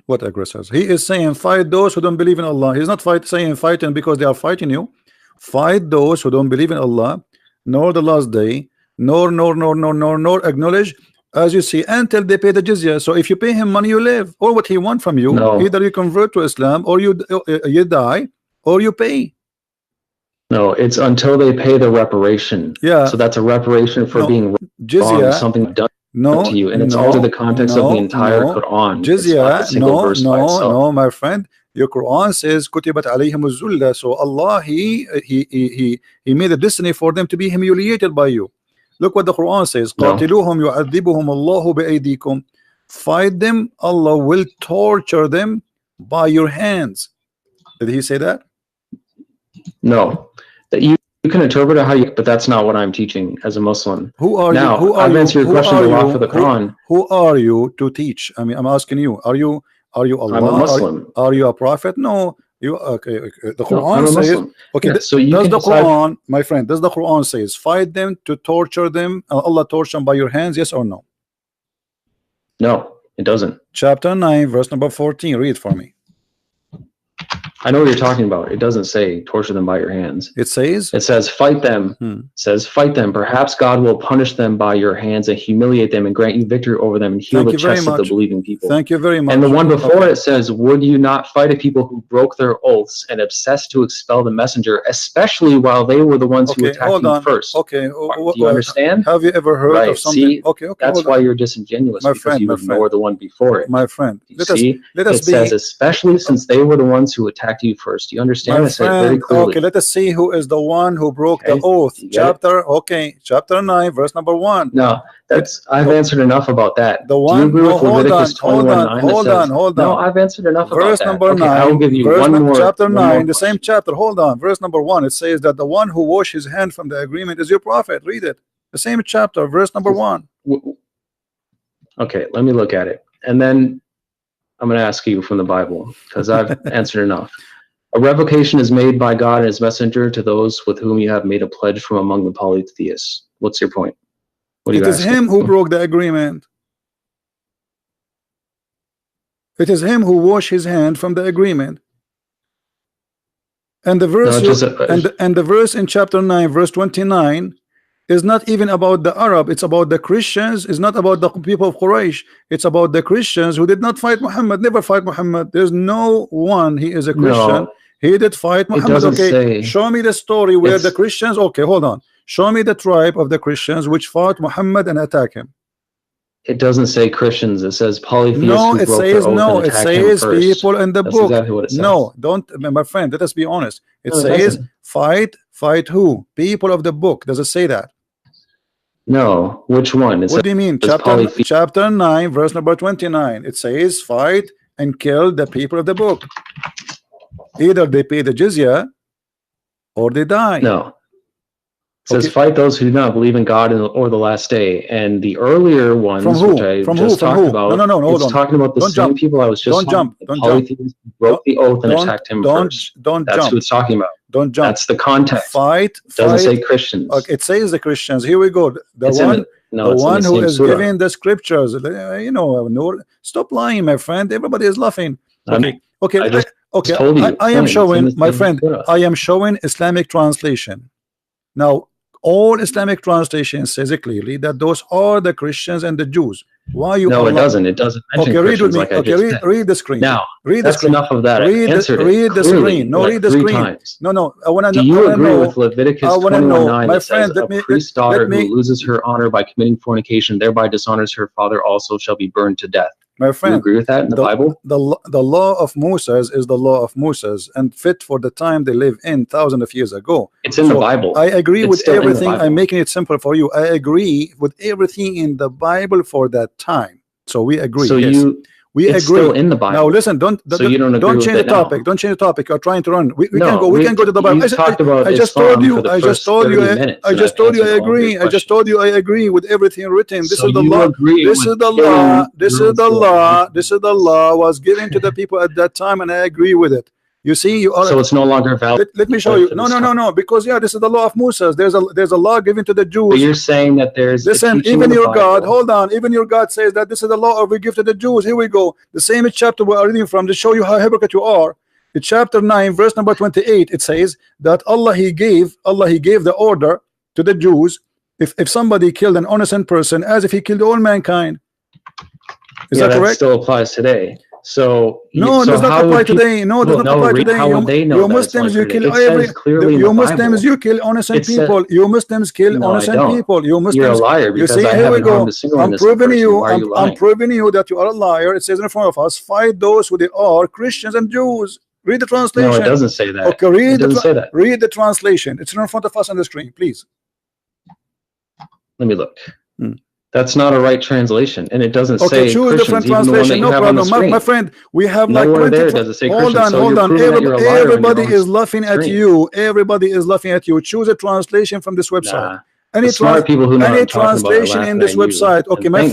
What aggressors? He is saying fight those who don't believe in Allah. He's not saying fighting because they are fighting you. Fight those who don't believe in Allah, nor the last day, nor acknowledge, as you see, until they pay the jizya. So if you pay him money, you live. Or what he want from you, either you convert to Islam, or you die, or you pay. No, it's until they pay the reparation. Yeah. So that's a reparation for being jizya, wrong, something done to you, and it's all to the context of the entire Quran. Jizya, no, my friend. Your Quran says kutibat alayhim az-zulla. So Allah he made a destiny for them to be humiliated by you. Look what the Quran says. قاتلوهم يعذبهم الله بأيديكم. Fight them, Allah will torture them by your hands. Did he say that? No. That you can interpret it how you, but that's not what I'm teaching as a Muslim. Who are now, you? I've answered your question a lot for the Quran. Who are you to teach? I mean, I'm asking you. Are you Allah? I'm a Muslim. Are you a prophet? No. You okay? The Quran says okay. Yeah, so you does can the decide, Quran, my friend? Does the Quran says fight them to torture them? Allah torture them by your hands? Yes or no? No, it doesn't. Chapter 9, verse number 14. Read for me. I know what you're talking about. It doesn't say torture them by your hands. It says fight them. It says fight them. Perhaps God will punish them by your hands and humiliate them and grant you victory over them and heal the chests of the believing people. Thank you very much. And the one before it says, would you not fight a people who broke their oaths and obsessed to expel the messenger, especially while they were the ones who attacked you first? Okay. Do you understand? Have you ever heard of something? See, okay. That's why you're disingenuous, because you ignore the one before it. My friend, let us says, especially since they were the ones who attacked you first. Do you understand? I said very clearly. Okay, let us see who is the one who broke the oath. Chapter 9, verse number 1. No, I've answered enough about that. The one. Do you agree with Leviticus 21:9? Hold on. No, I've answered enough about that. Verse number 9. I will give you one more. Chapter 9, the same chapter. Hold on. Verse number 1. It says that the one who washed his hand from the agreement is your prophet. Read it. The same chapter, verse number 1. Okay, let me look at it, and then I'm going to ask you from the Bible because I've answered enough. A revocation is made by God and his messenger to those with whom you have made a pledge from among the polytheists. What's your point? What are you asking? It is him who broke the agreement. It is him who washed his hand from the agreement. And the verse and the verse in chapter 9, verse 29 is not even about the Arab. It's about the Christians. It's not about the people of Quraysh. It's about the Christians who did not fight Muhammad, never fight Muhammad. There's no one, he is a Christian. No, he did fight Muhammad. Okay, show me the story where the Christians, okay, hold on. Show me the tribe of the Christians which fought Muhammad and attacked him. It doesn't say Christians. It says polytheists No, who it broke says their oath no. and It attacked him says first. people in the That's book. exactly what it says. No, don't, my friend. Let us be honest. It No, it says doesn't. fight who? People of the book. Does it say that? No, which one? It What do you mean? says Chapter 9, verse number 29. It says fight and kill the people of the book. Either they pay the jizya or they die. No. It says fight those who do not believe in God or the last day. And the earlier ones, which I just talked about, no, hold it's on. talking about the Don't same jump. people I was just Don't jump. talking Don't about. jump. Polytheists broke the oath and attacked him first. Don't That's jump. who it's talking about. Don't jump. That's the context. Fight. Doesn't say Christians. Okay, it says the Christians. Here we go. The one who is giving the scriptures. You know, no, stop lying, my friend. Everybody is laughing. Okay, I am showing, my friend. I am showing Islamic translation. Now, all Islamic translation says it clearly that those are the Christians and the Jews. Why you? No, it doesn't. It doesn't mention read with me. like read the screen. Now, read that's the screen. enough of that. Read the screen. No, read the screen. Times. No. I want to know. Do you agree with Leviticus 21:9 that says a priest's daughter who loses her honor by committing fornication thereby dishonors her father also shall be burned to death? My friend, you agree with that in the Bible? The law of Moses is the law of Moses and fit for the time they live in thousands of years ago. It's in the Bible. I agree with everything. I'm making it simple for you. I agree with everything in the Bible for that time. So we agree. So yes. We it's agree. Still in the Bible. Now listen, don't change the topic. Don't change the topic. You're trying to run. We can go to the Bible. I just told you. I just told you I agree. I just told you I agree with everything written. This is the law. This is the law. This is the law. This is the law was given to the people at that time, and I agree with it. You see, you are. So it's no longer valid. Let me show you. No. Because this is the law of Moses. There's a law given to the Jews. But you're saying that there's. Listen, even your God. Hold on. Even your God says that this is the law we give to the Jews. Here we go. The same chapter we are reading from to show you how hypocrite you are. In chapter 9, verse number 28, it says that Allah He gave the order to the Jews if somebody killed an innocent person as if he killed all mankind. Is that correct? That still applies today. So no, it does not apply today. No, it does not apply today. How would they know you Muslims, you kill every. You Muslims, you kill innocent people. You Muslims kill innocent people. You Muslims. You're a liar. You see, here we go. I'm proving you. I'm proving you that you are a liar. It says in front of us, fight those who they are, Christians and Jews. Read the translation. No, it doesn't say that. Okay, read the translation. It's in front of us on the screen, please. Let me look. That's not a right translation, and it doesn't say choose a different translation. No problem, my friend. We have like 20. Hold on. Everybody is laughing at you. Everybody is laughing at you. Choose a translation from this website. Any translation in this website. Okay, my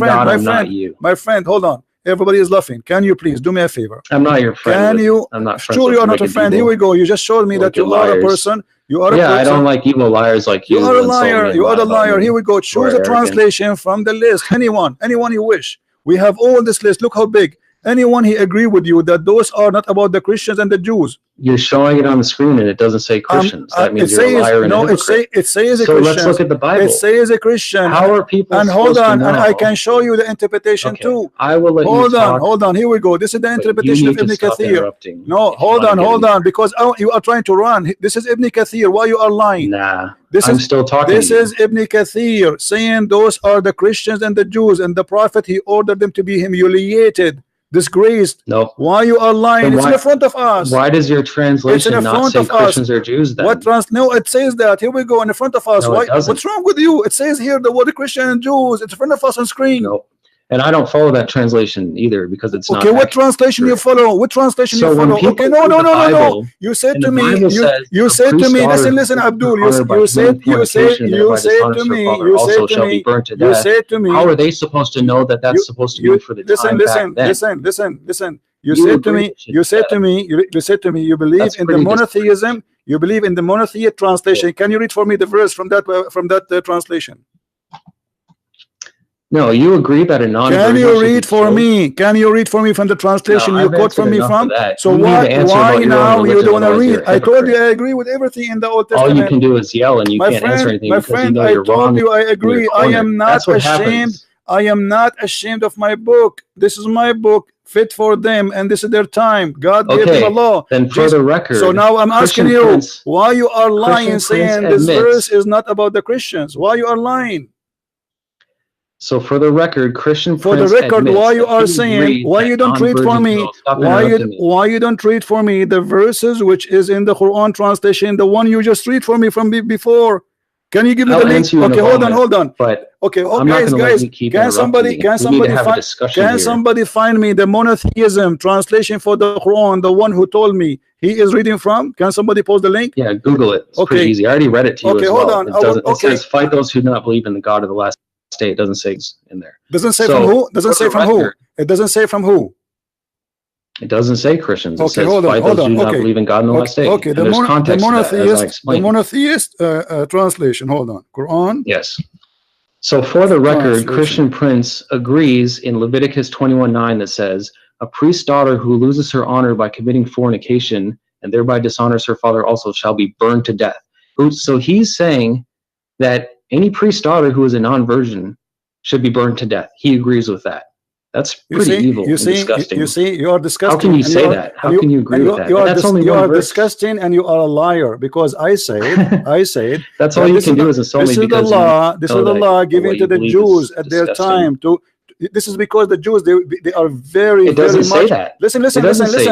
friend. Hold on. Everybody is laughing. Can you please do me a favor? I'm not your friend. Can you? I'm not friends. Sure, you are not a friend. Here we go. You just showed me that you are a person. You are a person. I don't like evil liars like you. You are a liar. You are a liar. Here we go. Choose a translation from the list. Anyone you wish. We have all this list. Look how big. Anyone he agree with you that those are not about the Christians and the Jews. You're showing it on the screen and it doesn't say Christians. That means you're a liar and a hypocrite. It says a so Christian. Let's look at the Bible. It says a Christian. How are people and hold on, and I can show you the interpretation too. I will let you talk. Hold on. Here we go. This is the interpretation of Ibn Kathir. No, hold on, because you are trying to run. This is Ibn Kathir. Why you are lying? Nah. I'm still talking. This is Ibn Kathir saying those are the Christians and the Jews, and the Prophet he ordered them to be humiliated, disgraced. No. Why you are lying? It's in front of us. Why does your translation not say Christians or Jews then? No, it says that. Here we go in front of us. No, what's wrong with you? It says here the word Christian and Jews. It's in front of us on screen. No. And I don't follow that translation either because it's not. Okay, what translation you follow? What translation you follow? Okay, no. You said to me, you said to me, listen, Abdul. You said to me. How are they supposed to know that that's supposed to be for the time back then? Listen. You said to me, you believe in the monotheism. You believe in the monotheist translation. Can you read for me the verse from that translation? No, you agree that a non-version. Can you read for me? Can you read for me from the translation you quote from me from? So why now you don't want to read? I told you I agree with everything in the Old Testament. All you can do is yell, and you can't answer anything because you know you're wrong. I told you I agree. I am not ashamed. I am not ashamed of my book. This is my book, fit for them, and this is their time. God gave them a law. Then for the record, so now I'm asking Christian you, Prince, why you are lying, saying this admits, verse is not about the Christians? Why you are lying? So for the record, Christian For Prince the record, admits why you are saying, why you don't read for me, why you don't read for me the verses which is in the Quran translation, the one you just read for me from before? Can you give me the link? Okay, hold on. But okay, I'm not gonna let you keep can somebody find me the monotheism translation for the Quran, the one who told me he is reading from? Can somebody post the link? Yeah, Google it. It's pretty easy. I already read it to you as well. Hold on. It says, fight those who do not believe in the God of the last day. It doesn't say in there. Doesn't say from who? Doesn't say from who? It doesn't say from who? It doesn't say Christians. It says fight those who do not believe in God in the last day. Okay, the monotheist translation. Hold on. Quran. Yes. So for the record, Christian Prince agrees in Leviticus 21:9 that says, a priest's daughter who loses her honor by committing fornication and thereby dishonors her father also shall be burned to death. So he's saying that any priest's daughter who is a non-virgin should be burned to death. He agrees with that. That's pretty evil and disgusting. You are disgusting. How can you say that? How can you agree with that? You are disgusting and you are a liar, because I said that's all you can do as a soulmate. This is the law. This is the law given to the Jews at their time. This is because the Jews they are very much. Listen.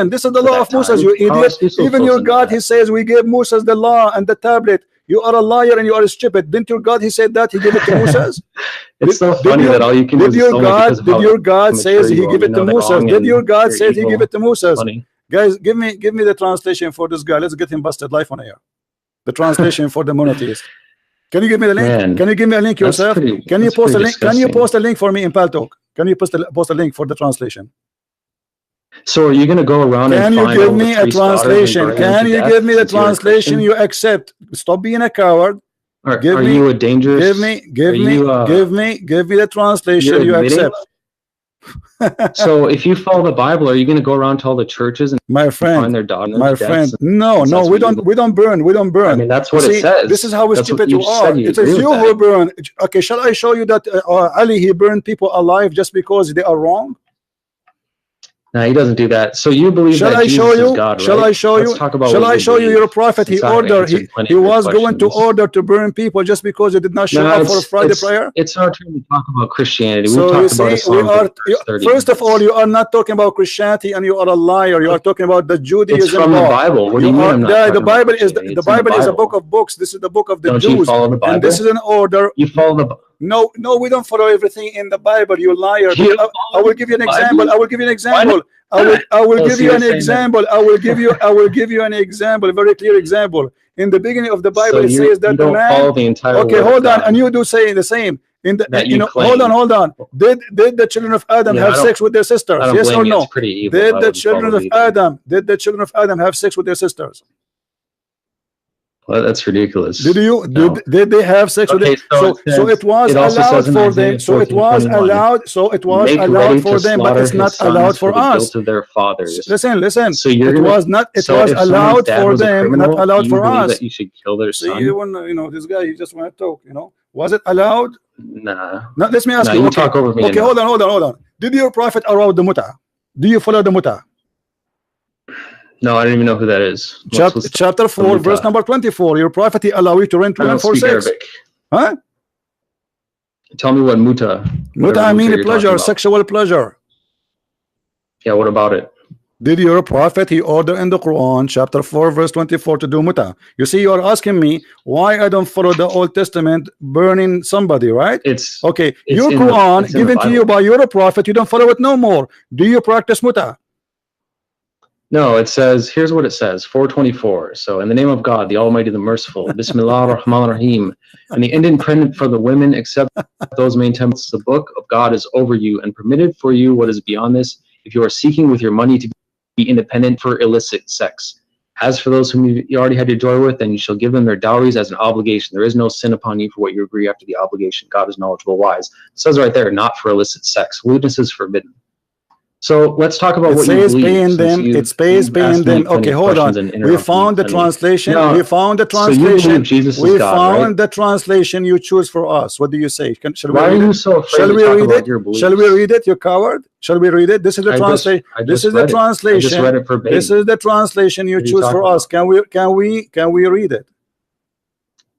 This is the law of Moses. You idiot. Even your God, he says we gave Moses the law and the tablet. You are a liar and you are stupid. Didn't your God, he said that he gave it to Moses? It's so funny that all you can do is did your God says he gave it to Moses? Did your God say he gave it to Moses? Guys, give me the translation for this guy. Let's get him busted live on air. The translation for the monotheist. Can you give me the link? Man, can you give me a link yourself? Can you post a link? Can you post a link for me in Paltalk? Can you post a link for the translation? So are you going to go around and find give me a translation? Can you give me the translation you accept? Stop being a coward. Are you a dangerous? Give me the translation you accept. So if you follow the Bible, are you going to go around to all the churches and find their daughters? No, we don't burn. I mean, that's what it says. This is how stupid you are. It says you who burn. Okay, shall I show you that Ali, he burned people alive just because they are wrong? No, he doesn't do that. So you believe that Jesus is God, right? Shall I show you? Shall I show you your prophet? He was going to order to burn people just because you did not show up for Friday prayer. It's our turn to talk about Christianity. So you see, first of all, you are not talking about Christianity, and you are a liar. You are talking about the Judaism. It's from the Bible. What do you mean? The Bible is a book of books. This is the book of the Jews. Don't you follow the Bible? And this is an order. You follow the Bible. No, we don't follow everything in the Bible. You liar. I will give you an example. I will give you an example. I will give you an example. I will give you an example, a very clear example. In the beginning of the Bible, it says that the man. Follow the entire okay, hold on, and you do say the same. In the hold on. Did the children of Adam have sex with their sisters? Yes or no? Did the children of Adam have sex with their sisters? Well, that's ridiculous. Did they have sex with them? So it was allowed for them. So it was allowed. So it was allowed for them, but it's not allowed for us. To their fathers. Listen. So it was not. It was allowed for them, not allowed for us. That you should kill their son. So this guy, he just want to talk. Was it allowed? Nah. No, let me ask you. You talk over me. Okay, hold on. Did your prophet allow the muta? Do you follow the muta? No, I don't even know who that is. Chapter 4, verse number 24. Your prophet allow you to rent women for sex. Arabic. Huh? Tell me what muta. Muta, I mean pleasure, sexual pleasure. Yeah, what about it? Did your prophet, he ordered in the Quran, chapter 4, verse 24, to do muta? You see, you are asking me why I don't follow the Old Testament burning somebody, right? It's okay. Your Quran given to you by your prophet, you don't follow it no more. Do you practice muta? No, it says, here's what it says, 424. So in the name of God, the Almighty, the Merciful, Bismillah ar-Rahman ar-Rahim, and the independent for the women except those main temples, the book of God is over you and permitted for you what is beyond this, if you are seeking with your money to be independent for illicit sex. As for those whom you already had your joy with, then you shall give them their dowries as an obligation. There is no sin upon you for what you agree after the obligation. God is knowledgeable, wise. It says right there, not for illicit sex. Lewdness is forbidden. So let's talk about It what you says believe. paying them. It says paying them. Okay, hold on. We found the translation. We found the translation. So you believe Jesus is we God, found right? the translation you choose for us. What do you say? Shall we Why read are you it? so afraid Shall to we talk read about it? your beliefs? Shall we read it, you coward? Shall we read it? This is the translation. This is the translation. I just read it verbatim. This is the translation you choose for us. Can we read it?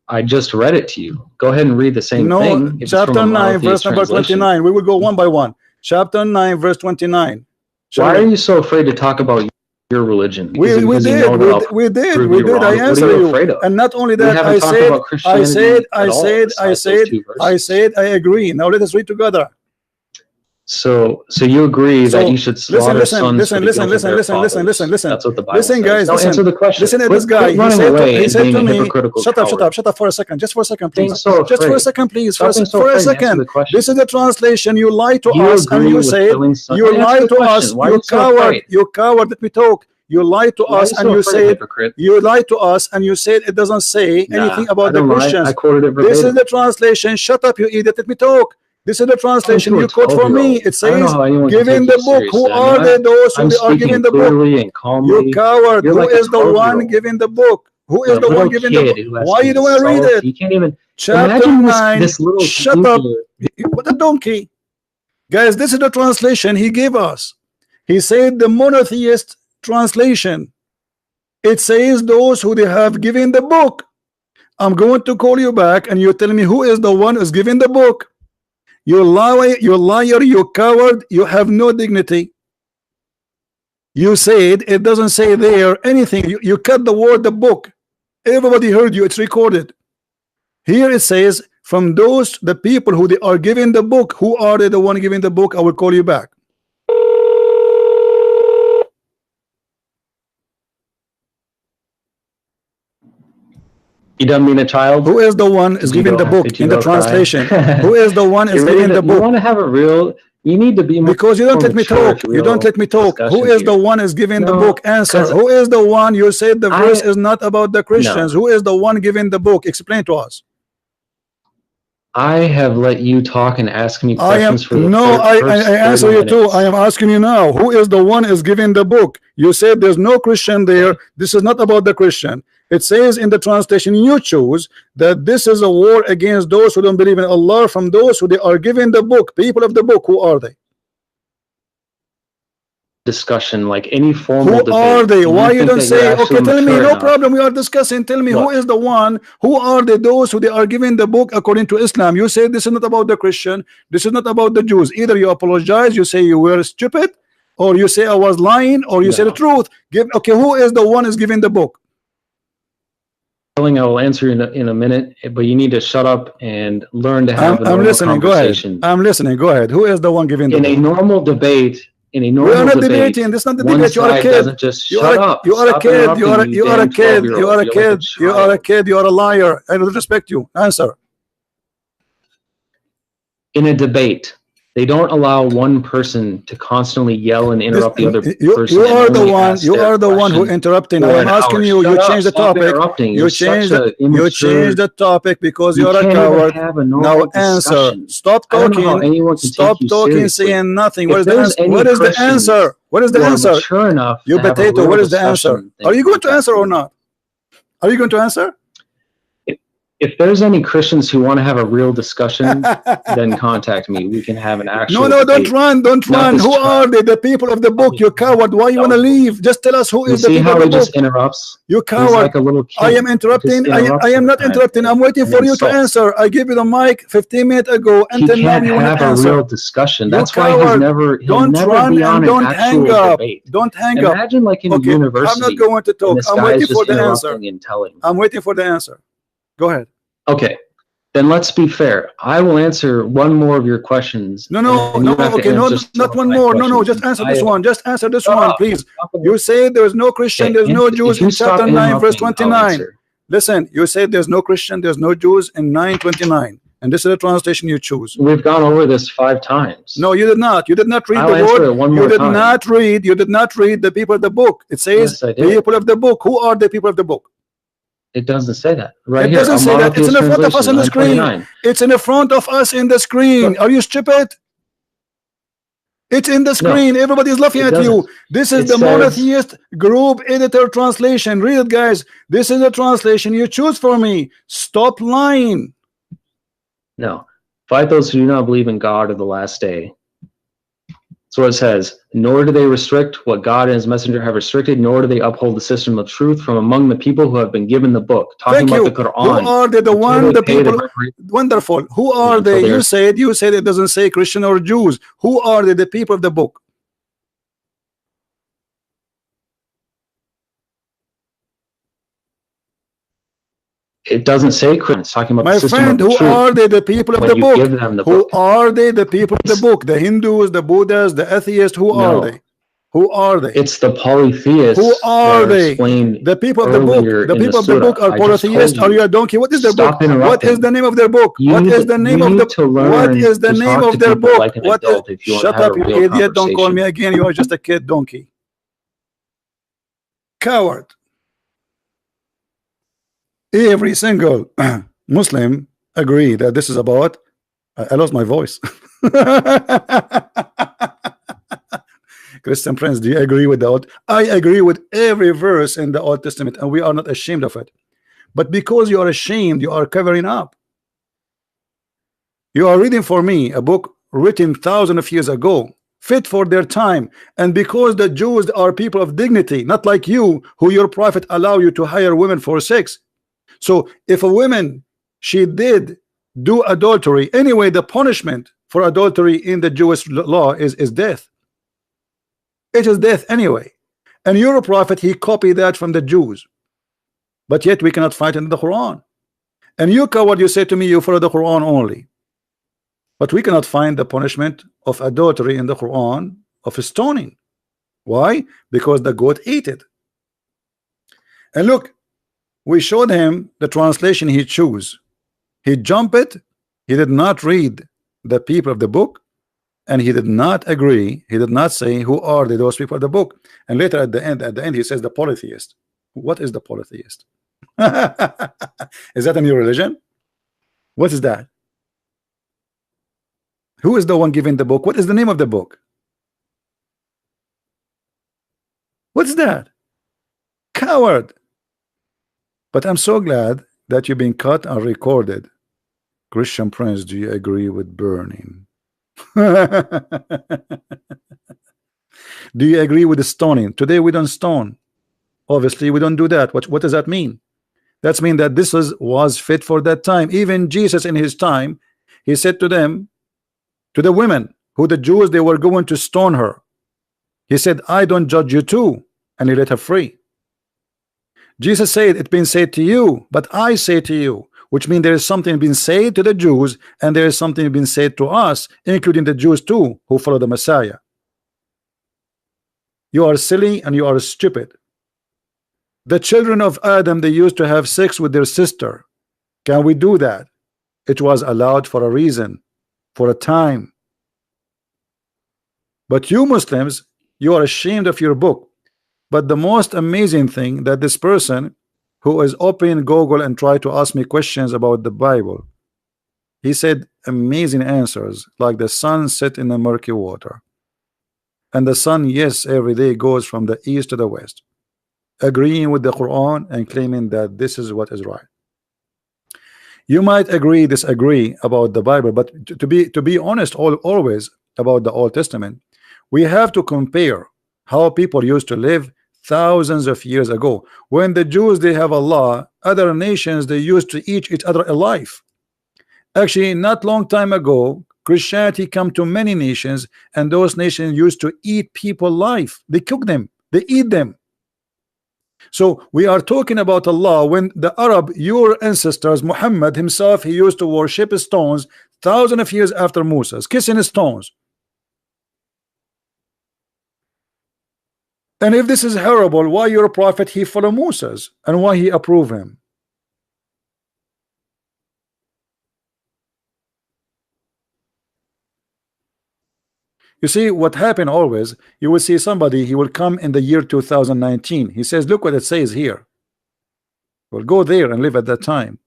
I just read it to you. Go ahead and read the same thing. No, chapter 9, verse number 29. We will go one by one. Chapter 9, verse 29. Why are you so afraid to talk about your religion? We did. I answer you. And not only that, I said, I agree. Now let us read together. So you agree that you should slaughter sons for the guilt of their fathers. Listen. That's what the Bible says. Guys, now answer the question. Listen at this guy. Quit running away he said and to being a me, hypocritical shut up for a second. Just for a second, please. Just for a second, please. For a second. This is the translation. You lie to us and you say, you lie to us, you coward, you coward. Let me talk. You lied to us and you said, it doesn't say anything about the Christians. I quoted it verbatim. This is the translation. Shut up, you idiot. Let me talk. This is the translation you quote for me. It says, giving the book. Who are they, those who are giving the book? You coward. Who is the one giving the book? Who is the one giving the book? Why you don't want to read it? You can't even. Chapter 9. Shut up. What a donkey. Guys, this is the translation he gave us. He said the monotheist translation. It says those who they have given the book. I'm going to call you back and you tell me who is the one who's giving the book. You liar, you coward, you have no dignity. You said it doesn't say there anything. You cut the word the book. Everybody heard you, it's recorded. Here it says, from those the people who they are giving the book, who are they the one giving the book? I will call you back. You don't mean a child? Who is the one is giving the book in the translation? Who is the one is giving the book? You want to have a real, you need to be more, because you don't let me talk. You don't let me talk. Who is the one is giving the book? Answer. Who is the one? You said the verse is not about the Christians. Who is the one giving the book? Explain to us. I have let you talk and ask me questions for the I answer you too. I am asking you now. Who is the one is giving the book? You said there's no Christian there. This is not about the Christian. It says in the translation you choose that this is a war against those who don't believe in Allah, from those who they are giving the book. People of the book, who are they? Discussion, like any formal debate. Who are they? Why you don't say, okay, tell me, no problem, we are discussing. Tell me, who is the one? Who are they? Those who they are giving the book according to Islam. You say this is not about the Christian. This is not about the Jews. Either you apologize, you say you were stupid, or you say I was lying, or you say the truth. Okay, who is the one is giving the book? I will answer in a minute, but you need to shut up and learn to have a normal listening. conversation. Go ahead. I'm listening. Go ahead. Who is the one giving the book? In a normal debate, we are not debating. This is not the debate. You are a kid. You are a kid. You are a kid. You are a kid. You are a kid. You are a liar. I don't respect you. Answer. In a debate, they don't allow one person to constantly yell and interrupt the other person. You are the one. You are the one who interrupting. I am asking you. You change the topic. You change the topic because you are a coward. Now answer. Stop talking. Stop talking. Saying nothing. What is the answer? What is the answer? What is the answer? You potato. What is the answer? Are you going to answer or not? Are you going to answer? If there's any Christians who want to have a real discussion, then contact me. We can have an actual No, don't run. Who are they? The people of the book. You coward. Why you want to leave? Just tell us who is the people of the book. Just interrupts. You coward. Like a little kid. I am interrupting. I am not interrupting. I'm waiting for you to answer. I gave you the mic 15 minutes ago, and then now you want to answer. Have a real discussion. That's why he's never. Don't run and don't hang up. Don't hang up. Imagine like in university. I'm not going to talk. I'm waiting for the answer. I'm waiting for the answer. Go ahead. Okay, then let's be fair. I will answer one more of your questions. Okay, not one more. No, just answer this one. Just answer this one, please. You say there's no Christian, there's no Jews in chapter 9, verse 29. Listen, you said there's no Christian, there's no Jews in 9:29. And this is the translation you choose. We've gone over this 5 times. No, you did not. You did not read the word. You did not read the people of the book. It says the people of the book. Who are the people of the book? It doesn't say that. Right here. It doesn't say that. It's in the front of us on the screen. It's in the front of us in the screen. Are you stupid? It's in the No, screen. Everybody is laughing it at doesn't. you. This is It the says monotheist group editor translation. Read it, guys. This is the translation you choose for me. Stop lying. no. Fight those who do not believe in God or the last day. That's what it says. Nor do they restrict what God and his messenger have restricted, nor do they uphold the system of truth from among the people who have been given the book. Talking Thank about the you. Who Quran, are they? The until one, they the pay the people. reparation Wonderful. Who are until they? they are. You said it doesn't say Christian or Jews. Who are they? The people of the book. It doesn't say Christian. It's talking about the My system friend, of the who truth. are they? The people of When the you give book. them the Who book, are they? The people of the book. The Hindus, the Buddhists, the atheists. Who are no, they? Who are they? it's the Who polytheists that are are they? explained The people of the book. earlier The in the people of the surah. book are I just polytheists. told Are you. you a donkey? What is their book? Stop What is interrupting. the name of their book? What is the name You of the need to what learn is the to name talk of to their people book? like an What is adult if you want to shut have a up, you real idiot. Don't call me conversation. again. You are just a kid donkey. Coward. Every single Muslim agree that this is about I lost my voice. Christian friends, do you agree with that? I agree with every verse in the Old Testament, and we are not ashamed of it. But because you are ashamed, you are covering up. You are reading for me a book written thousands of years ago, fit for their time, and because the Jews are people of dignity, not like you, who your prophet allow you to hire women for sex. So if a woman, she did do adultery, anyway, the punishment for adultery in the Jewish law is death. It is death anyway. And your prophet, he copied that from the Jews. But yet we cannot find it in the Quran. And you coward, you say to me you follow the Quran only. But we cannot find the punishment of adultery in the Quran of stoning. Why? Because the goat ate it. And look, we showed him the translation he chose. He jumped it. He did not read the people of the book, and he did not agree. He did not say who are those people of the book. And later at the end, he says the polytheist. What is the polytheist? Is that a new religion? What is that? Who is the one giving the book? What is the name of the book? What's that? Coward. But I'm so glad that you've been cut and recorded. Christian Prince, do you agree with burning? Do you agree with the stoning? Today we don't stone. Obviously we don't do that. What does that mean? That's mean that this was fit for that time. Even Jesus in his time, he said to them, to the women who the Jews, they were going to stone her, he said, I don't judge you too, and he let her free. Jesus said, it's been said to you, but I say to you, which means there is something being said to the Jews, and there is something being said to us, including the Jews too, who follow the Messiah. You are silly and you are stupid. The children of Adam, they used to have sex with their sister. Can we do that? It was allowed for a reason, for a time. But you Muslims, you are ashamed of your book. But the most amazing thing that this person who is opening Google and try to ask me questions about the Bible, he said amazing answers like the sun set in the murky water. And the sun, yes, every day goes from the east to the west, agreeing with the Quran and claiming that this is what is right. You might agree, disagree about the Bible, but to be honest, always about the Old Testament, we have to compare how people used to live thousands of years ago. When the Jews, they have Allah, other nations, they used to eat each other alive. Actually, not long time ago, Christianity come to many nations, and those nations used to eat people alive. They cook them, they eat them. So we are talking about Allah when the Arab, your ancestors, Muhammad himself, he used to worship stones thousands of years after Moses, kissing stones. And if this is horrible, why your prophet he follow Moses and why he approve him? You see what happened always, you will see somebody, he will come in the year 2019. He says, look what it says here. Well, go there and live at that time.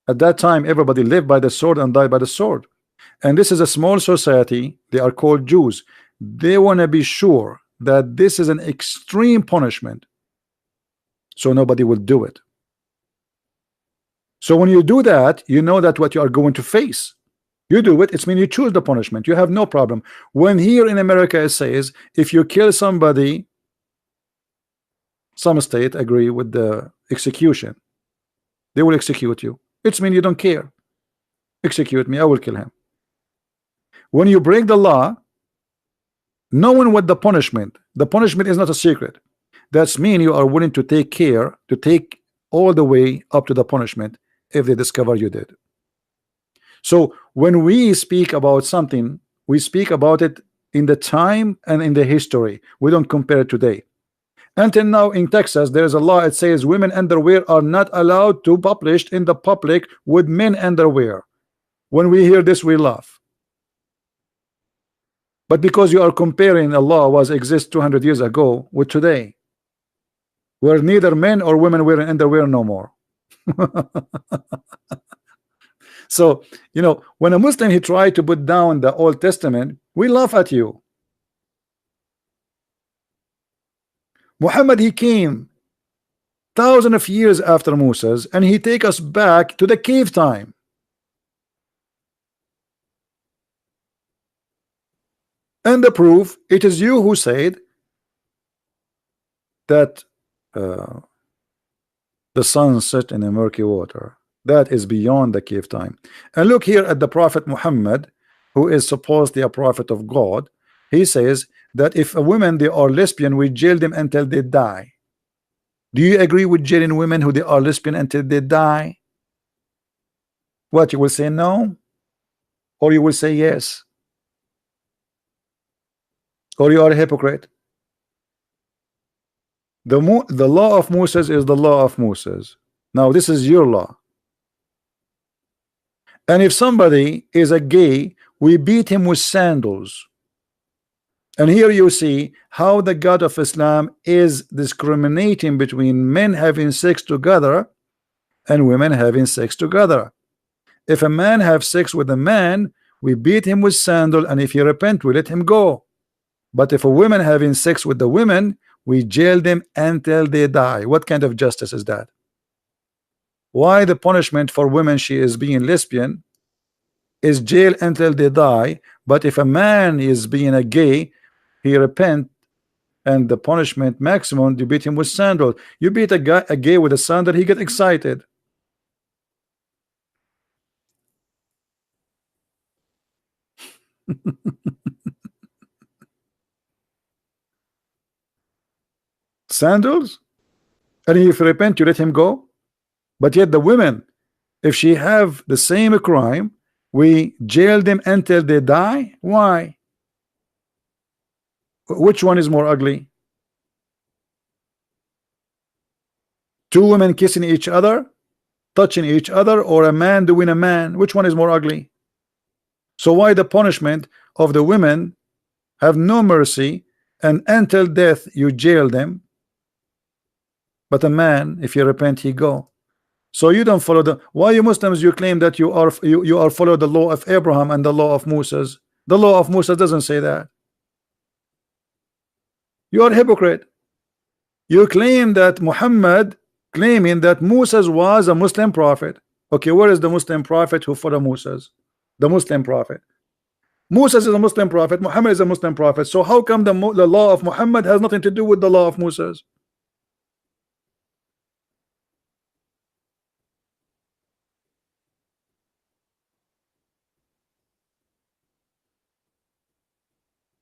At that time, everybody lived by the sword and died by the sword. And this is a small society. They are called Jews. They want to be sure that this is an extreme punishment, so nobody will do it. So when you do that, you know that what you are going to face. You do it, it's mean you choose the punishment. You have no problem. When here in America it says if you kill somebody, some state agree with the execution. They will execute you. It's mean you don't care. Execute me, I will kill him. When you break the law, knowing what the punishment is not a secret. That's mean you are willing to take care, to take all the way up to the punishment if they discover you did. So when we speak about something, we speak about it in the time and in the history. We don't compare it today. Until now in Texas there is a law. It says women underwear are not allowed to published in the public with men underwear. When we hear this we laugh. But because you are comparing a law was exist 200 years ago with today, where neither men or women wearing underwear no more. So, you know, when a Muslim he tried to put down the Old Testament, we laugh at you. Muhammad, he came thousands of years after Moses, and he take us back to the cave time. And the proof, it is you who said that the sun set in a murky water. That is beyond the cave time. And look here at the Prophet Muhammad, who is supposedly a prophet of God. He says that if a woman they are lesbian, we jail them until they die. Do you agree with jailing women who they are lesbian until they die? What, you will say no, or you will say yes, or you are a hypocrite? The law of Moses is the law of Moses. Now this is your law. And if somebody is a gay, we beat him with sandals. And here you see how the God of Islam is discriminating between men having sex together and women having sex together. If a man have sex with a man, we beat him with sandal, and if he repent, we let him go. But if a woman having sex with the women, we jail them until they die. What kind of justice is that? Why the punishment for women she is being lesbian is jail until they die, but if a man is being a gay, he repent, and the punishment maximum, you beat him with sandal. You beat a gay with a sandal, he get excited. Sandals, and if you repent, you let him go. But yet the women, if she have the same crime, we jail them until they die. Why? Which one is more ugly? Two women kissing each other, touching each other, or a man doing a man? Which one is more ugly? So why the punishment of the women have no mercy, and until death you jail them, but a man, if you repent, he go? So you don't follow the, why you Muslims you claim that you are follow the law of Abraham and the law of Moses? The law of Moses doesn't say that. You are a hypocrite. You claim that Muhammad claiming that Moses was a Muslim prophet. Okay, where is the Muslim prophet who followed Moses? The Muslim prophet. Moses is a Muslim prophet, Muhammad is a Muslim prophet. So how come the law of Muhammad has nothing to do with the law of Moses?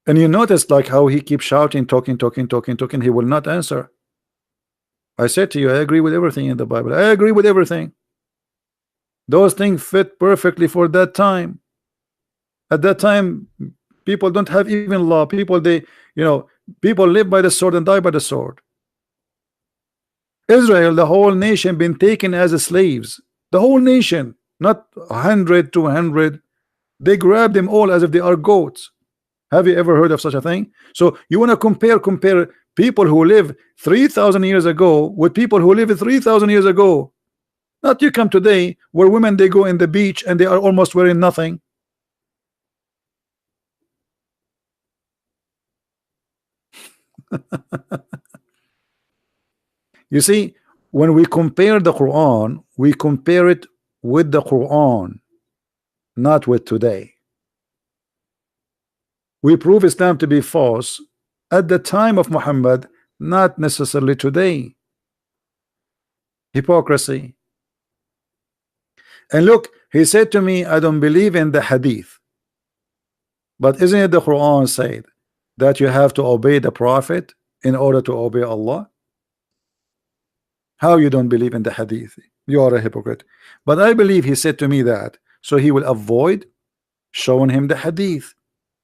And you notice like how he keeps shouting, talking, he will not answer. I said to you, I agree with everything in the Bible. I agree with everything. Those things fit perfectly for that time. At that time, people don't have even law. People, people live by the sword and die by the sword. Israel, the whole nation, been taken as slaves. The whole nation, not 100, 200. They grab them all as if they are goats. Have you ever heard of such a thing? So you want to compare people who live 3,000 years ago with people who live 3,000 years ago. Not you come today where women they go in the beach and they are almost wearing nothing. You see, when we compare the Quran, we compare it with the Quran, not with today. We prove Islam to be false at the time of Muhammad, not necessarily today. Hypocrisy. And look, he said to me, I don't believe in the hadith. But isn't it the Quran said that you have to obey the Prophet in order to obey Allah? How you don't believe in the hadith? You are a hypocrite. But I believe he said to me that, so he will avoid showing him the hadith.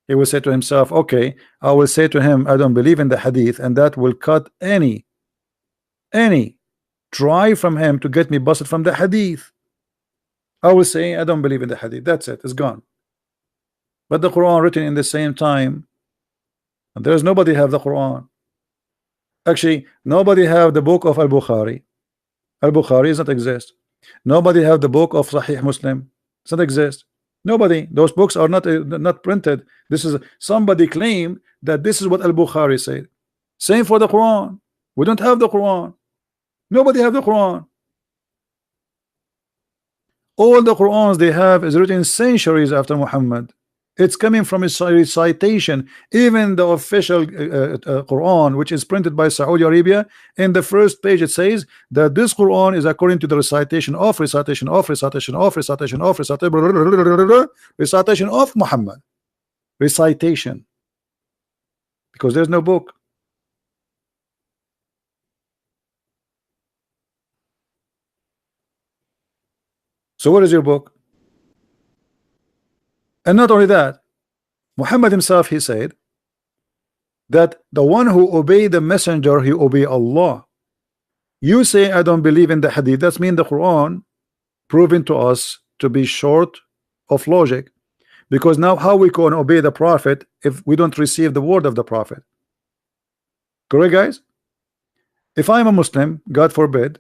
He will say to himself, okay, I will say to him, I don't believe in the hadith, and that will cut any try from him to get me busted from the hadith. I will say, I don't believe in the hadith. That's it, it's gone. But the Quran written in the same time, and there's nobody have the Quran. Actually, nobody have the book of Al-Bukhari. Al-Bukhari does not exist. Nobody have the book of Sahih Muslim. Does not exist. Nobody. Those books are not printed. This is somebody claim that this is what Al-Bukhari said. Same for the Quran. We don't have the Quran. Nobody have the Quran. All the Qurans they have is written centuries after Muhammad. It's coming from a recitation. Even the official Quran, which is printed by Saudi Arabia, in the first page it says that this Quran is according to the recitation of Muhammad. Recitation. Because there's no book. So what is your book? And not only that, Muhammad himself, he said that the one who obey the messenger, he obey Allah. You say I don't believe in the hadith. That's mean the Quran proven to us to be short of logic, because now how we can obey the Prophet if we don't receive the word of the Prophet? Correct, guys? If I'm a Muslim, God forbid,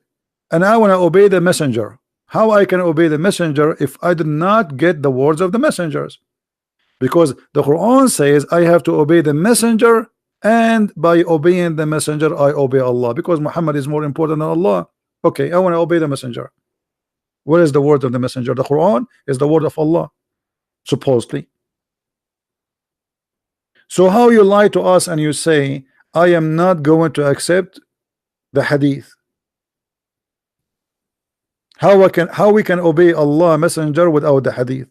and I want to obey the messenger, how I can obey the messenger if I did not get the words of the messengers? Because the Quran says I have to obey the messenger, and by obeying the messenger I obey Allah, because Muhammad is more important than Allah. Okay, I want to obey the messenger. What is the word of the messenger? The Quran is the word of Allah, supposedly. So how you lie to us and you say I am not going to accept the hadith? How we can obey Allah messenger without the hadith?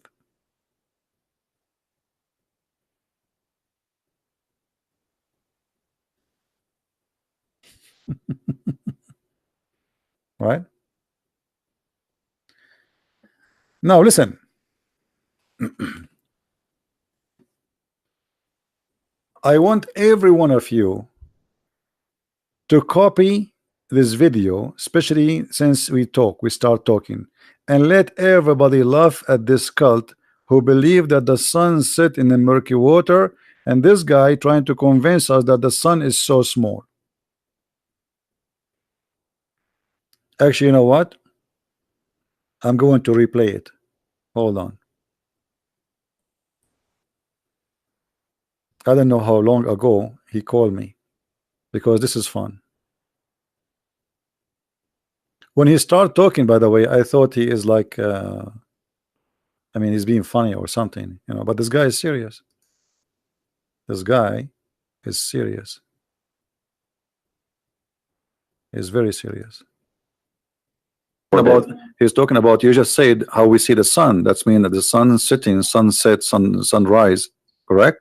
Right? Now listen. I want every one of you to copy this video, especially since we start talking, and let everybody laugh at this cult who believe that the sun set in the murky water, and this guy trying to convince us that the sun is so small. Actually, you know what? I'm going to replay it. Hold on. I don't know how long ago he called me, because this is fun. When he started talking, by the way, I thought he is like I mean, he's being funny or something, you know, but this guy is serious. This guy is serious. He's very serious. He's talking about, you just said how we see the sun. That's mean that the sun setting, sunset, sunrise, correct?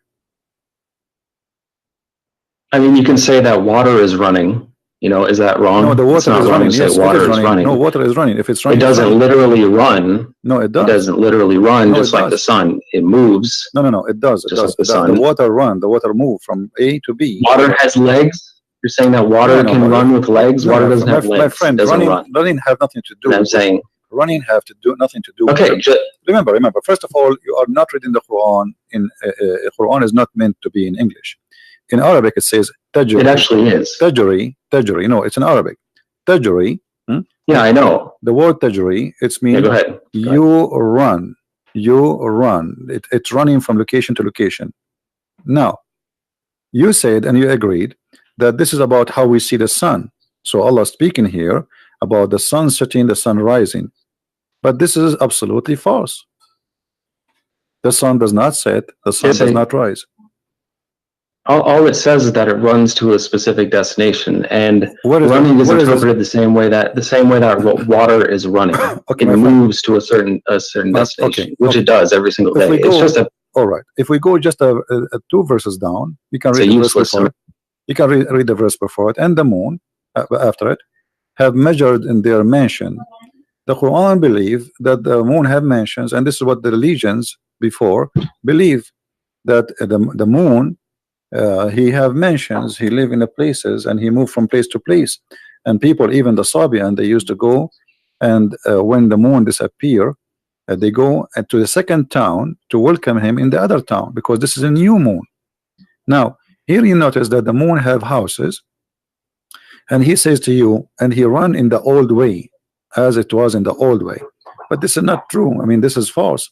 I mean, you can say that water is running. You know, is that wrong? No, the water is running. Yes, water is running. No, water is running. If it's running, it doesn't literally run. No, it does. It doesn't literally run, no, just like the sun. It moves. No, it does. It does. Like the sun. The water run. The water move from A to B. Water has legs. You're saying that water can run with legs. Water doesn't have legs. My friend, running have nothing to do. I'm saying running have to do nothing to do. Okay, remember. First of all, you are not reading the Quran. Quran is not meant to be in English. In Arabic, it says tajri. It actually is. Tajri. No, it's in Arabic. Tajri. Yeah, I know. The word tajri, it's mean go ahead. You run. It's running from location to location. Now, you said and you agreed that this is about how we see the sun. So Allah speaking here about the sun setting, the sun rising, but this is absolutely false. The sun does not set, the sun It's does a, not rise. all it says is that it runs to a specific destination, and Where is running is where is this? interpreted the same way that water is running. Okay, It my friend. moves to a certain destination, Okay, which okay. it does every single If day. we It's go, just all right. If we go just two verses down, you can it's read a the verse useless. before it. You can read the verse before it. And the moon, after it, have measured in their mansion. The Quran believe that the moon have mansions, and this is what the religions before believe, that the moon, he have mansions, he live in the places, and he move from place to place. And people, even the Sabian, they used to go, and when the moon disappear, they go to the second town to welcome him in the other town, because this is a new moon. Now here you notice that the moon have houses, and he says to you, and he run in the old way, as it was in the old way. But this is not true. I mean, this is false.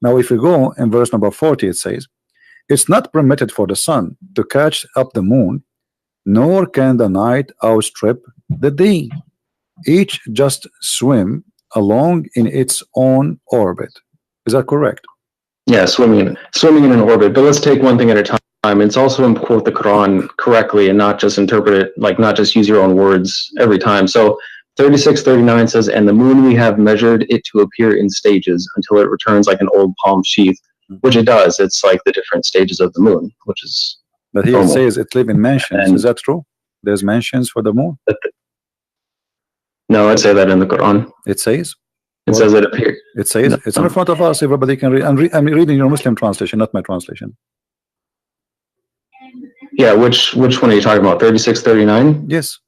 Now if you go in verse number 40, it says, it's not permitted for the sun to catch up the moon, nor can the night outstrip the day. Each just swim along in its own orbit. Is that correct? Yeah, swimming in an orbit. But let's take one thing at a time. It's also important to quote the Quran correctly and not just interpret it, like not just use your own words every time. So 36:39 says, and the moon we have measured it to appear in stages until it returns like an old palm sheath, which it does. It's like the different stages of the moon, which is But here it says it live in mansions. And is that true? There's mansions for the moon? no, I'd say that in the Quran. It says? It says it appears. It says No. it's in front of us. Everybody can read. I'm reading your Muslim translation, not my translation. Yeah, which one are you talking about? 36:39? Yes.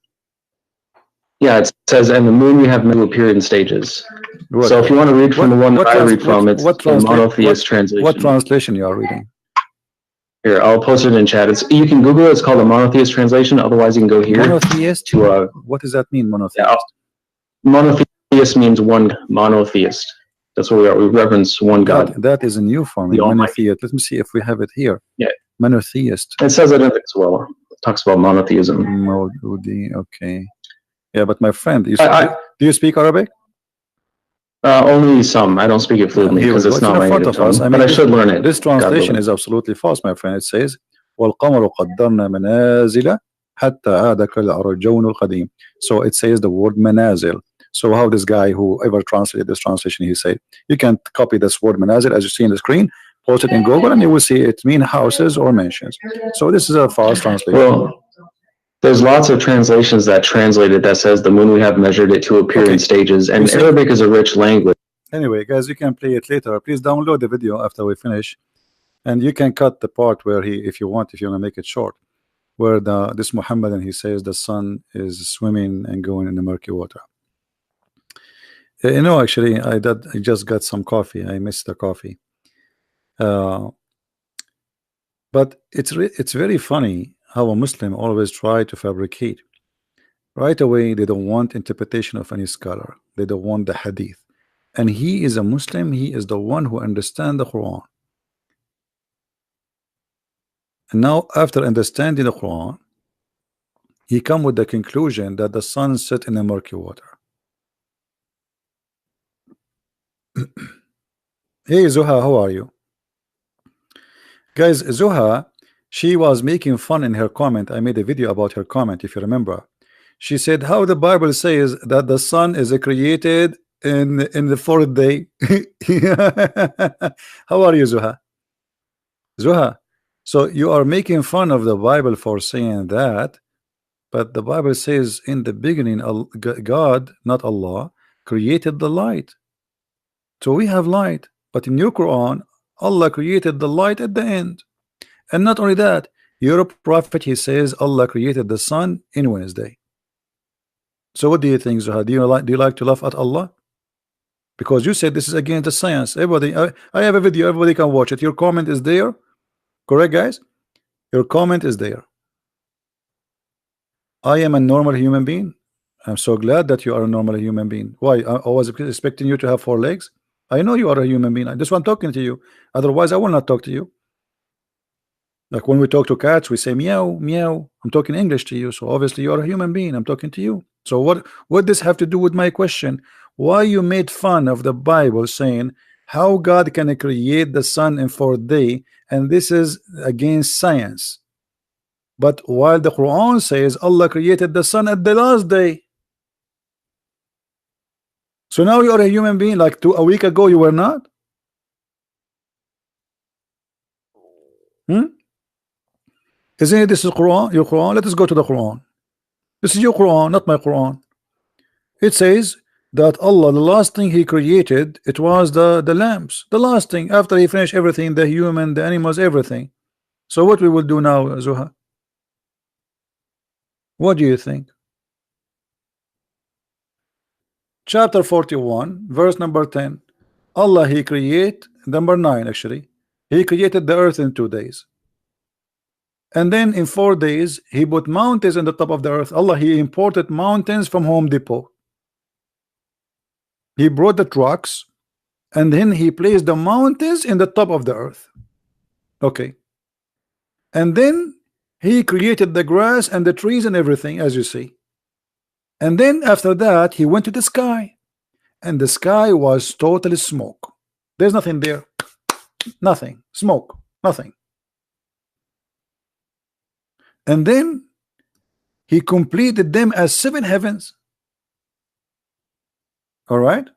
Yeah, it says, and the moon we have meant to appear in stages. What, So if you want to read from the one that I read from, it's the monotheist translation. What translation you are reading? Here, I'll post it in chat. You can Google it. It's called the monotheist translation. Otherwise, you can go here. Monotheist? To what does that mean, monotheist? Yeah, monotheist means one monotheist. That's what we are. We reverence one God. That is a new form. Monotheist. Let me see if we have it here. Yeah. Monotheist. It says it as well. It talks about monotheism. Okay. Yeah, but my friend, do you speak Arabic? Only some. I don't speak it fluently because it's not my native tongue. But I should leurn it. This translation is absolutely false, my friend. It says, وَالْقَمَرُ قَدَّرْنَا مَنَازِلَ حَتَّى عَادَ كَالْأَرْجُونِ الْقَدِيمِ. So it says the word manazil. So how this guy, whoever translated this translation, he said, you can copy this word manazil as you see in the screen, post it in Google, and you will see it mean houses or mansions. So this is a false translation. Well, there's lots of translations that translate it that says the moon we have measured it to appear in stages, and Arabic is a rich language. Anyway, guys, you can play it later. Please download the video after we finish, and you can cut the part where if you want to make it short, where this Muhammadan, he says the sun is swimming and going in the murky water. Actually, I just got some coffee. I missed the coffee. But it's very funny how a Muslim always try to fabricate. Right away, they don't want interpretation of any scholar. They don't want the hadith. And he is a Muslim. He is the one who understands the Quran. And now, after understanding the Quran, he come with the conclusion that the sun set in the murky water. Hey Zuha, how are you? Guys, Zuha, she was making fun in her comment. I made a video about her comment, if you remember. She said how the Bible says that the sun is created in the fourth day. How are you, Zuha? Zuha, so you are making fun of the Bible for saying that, but the Bible says in the beginning God, not Allah, created the light. So we have light, but in your Quran Allah created the light at the end. And not only that, your prophet, he says Allah created the sun in Wednesday. So what do you think, Zuha? Do you like to laugh at Allah? Because you said this is against the science. Everybody, I have a video, everybody can watch it. Your comment is there. Correct, guys? Your comment is there. I am a normal human being. I'm so glad that you are a normal human being. Why? I was expecting you to have 4 legs. I know you are a human being. That's why I'm talking to you. Otherwise, I will not talk to you. Like when we talk to cats, we say meow, meow. I'm talking English to you, so obviously you're a human being. I'm talking to you. So what does have to do with my question? Why you made fun of the Bible saying how God can create the sun in 4 days, and this is against science? But while the Quran says Allah created the sun at the last day. So now you are a human being, like a week ago you were not. Hmm? Isn't it this is Quran? Your Quran? Let us go to the Quran. This is your Quran, not my Quran. It says that Allah, the last thing He created, it was the lamps. The last thing after He finished everything, the human, the animals, everything. So what we will do now, Zuha? What do you think? Chapter 41, verse number 10. Allah He create number 9 actually. He created the earth in 2 days. And then in 4 days, He put mountains in the top of the earth. Allah, He imported mountains from Home Depot. He brought the trucks, and then He placed the mountains in the top of the earth. Okay. And then He created the grass and the trees and everything, as you see. And then after that, He went to the sky. And the sky was totally smoke. There's nothing there. Nothing. Smoke. Nothing. And then He completed them as 7 heavens. All right.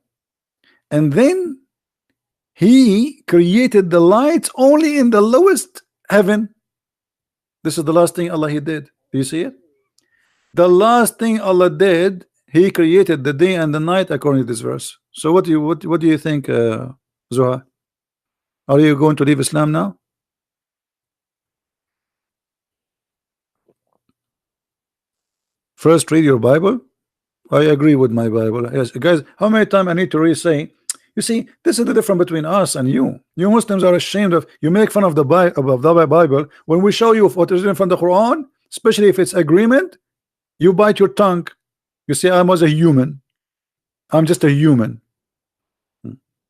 And then He created the lights only in the lowest heaven. This is the last thing Allah He did. Do you see it? The last thing Allah did, He created the day and the night according to this verse. So what do you think, Zuha? Are you going to leave Islam now? First, read your Bible. I agree with my Bible. Yes, guys. How many times I need to re-say? You see, this is the difference between us and you. You Muslims are ashamed of. You make fun of the Bible when we show you what is in from the Quran, especially if it's agreement. You bite your tongue. You say I was a human. I'm just a human.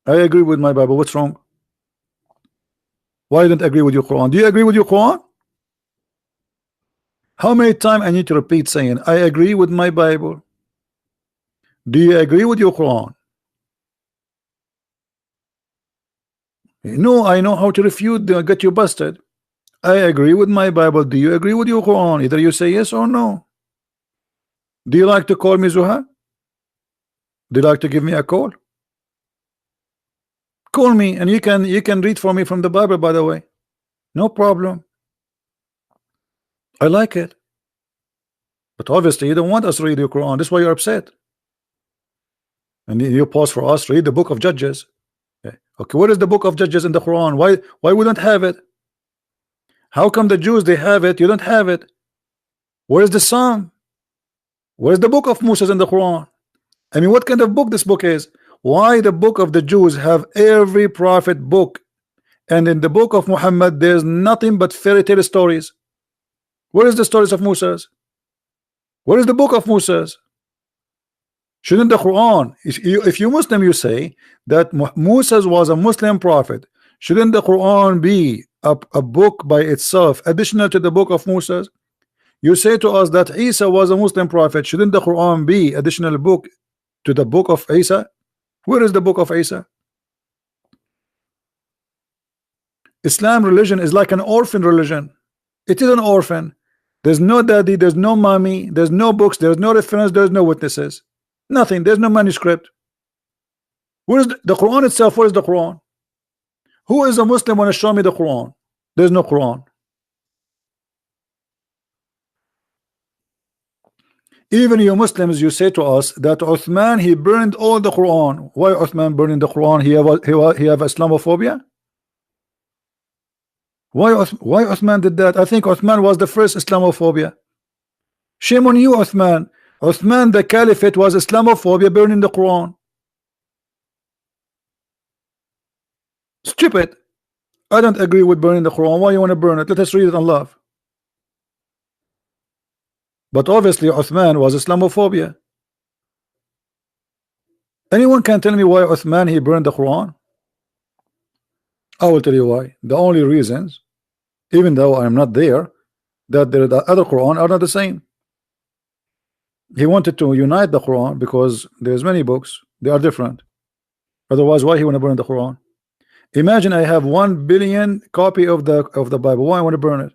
I agree with my Bible. What's wrong? Why don't I agree with your Quran? Do you agree with your Quran? How many times I need to repeat saying I agree with my Bible? Do you agree with your Quran? No, I know how to refute. Get you busted. I agree with my Bible. Do you agree with your Quran? Either you say yes or no. Do you like to call me Zuha? Do you like to give me a call? Call me, and you can read for me from the Bible, by the way. No problem. I like it. But obviously you don't want us to read your Quran. That's why you're upset. And you pause for us to read the book of Judges. Okay, what is the book of Judges in the Quran? Why we don't have it? How come the Jews they have it, you don't have it? Where is the Psalm? Where's the book of Moses in the Quran? I mean, what kind of book this book is? Why the book of the Jews have every prophet book, and in the book of Muhammad there's nothing but fairy tale stories? Where is the stories of Moses? Where is the book of Moses? Shouldn't the Quran, if you Muslim, you say that Moses was a Muslim prophet, shouldn't the Quran be a book by itself additional to the book of Moses? You say to us that Isa was a Muslim prophet, shouldn't the Quran be additional book to the book of Isa? Where is the book of Isa? Islam religion is like an orphan religion. It is an orphan. There's no daddy, there's no mommy, there's no books, there's no reference, there's no witnesses. Nothing. There's no manuscript. Where is the Quran itself? Where is the Quran? Who is a Muslim want to show me the Quran? There's no Quran. Even you Muslims, you say to us that Uthman he burned all the Quran. Why Uthman burning the Quran? He have Islamophobia? Why Uthman did that? I think Uthman was the first Islamophobia. Shame on you, Uthman. Uthman, the Caliphate was Islamophobia, burning the Quran. Stupid. I don't agree with burning the Quran. Why you want to burn it? Let us read it and love. But obviously Uthman was Islamophobia. Anyone can tell me why Uthman he burned the Quran? I will tell you why. The only reasons even though I'm not there, that the other Quran are not the same. He wanted to unite the Quran because there's many books, they are different. Otherwise, why he want to burn the Quran? Imagine I have 1 billion copy of the Bible. Why I want to burn it?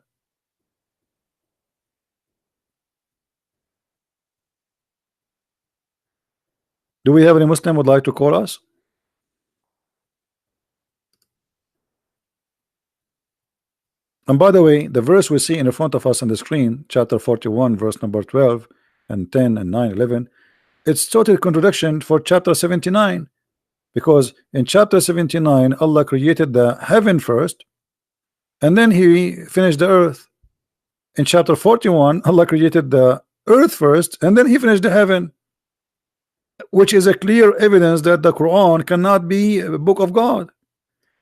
Do we have any Muslim would like to call us? And by the way, the verse we see in front of us on the screen, chapter 41, verse number 12 and 10 and 9, 11, it's total contradiction for chapter 79, because in chapter 79 Allah created the heaven first and then he finished the earth. In chapter 41 Allah created the earth first and then he finished the heaven, which is a clear evidence that the Quran cannot be a book of God.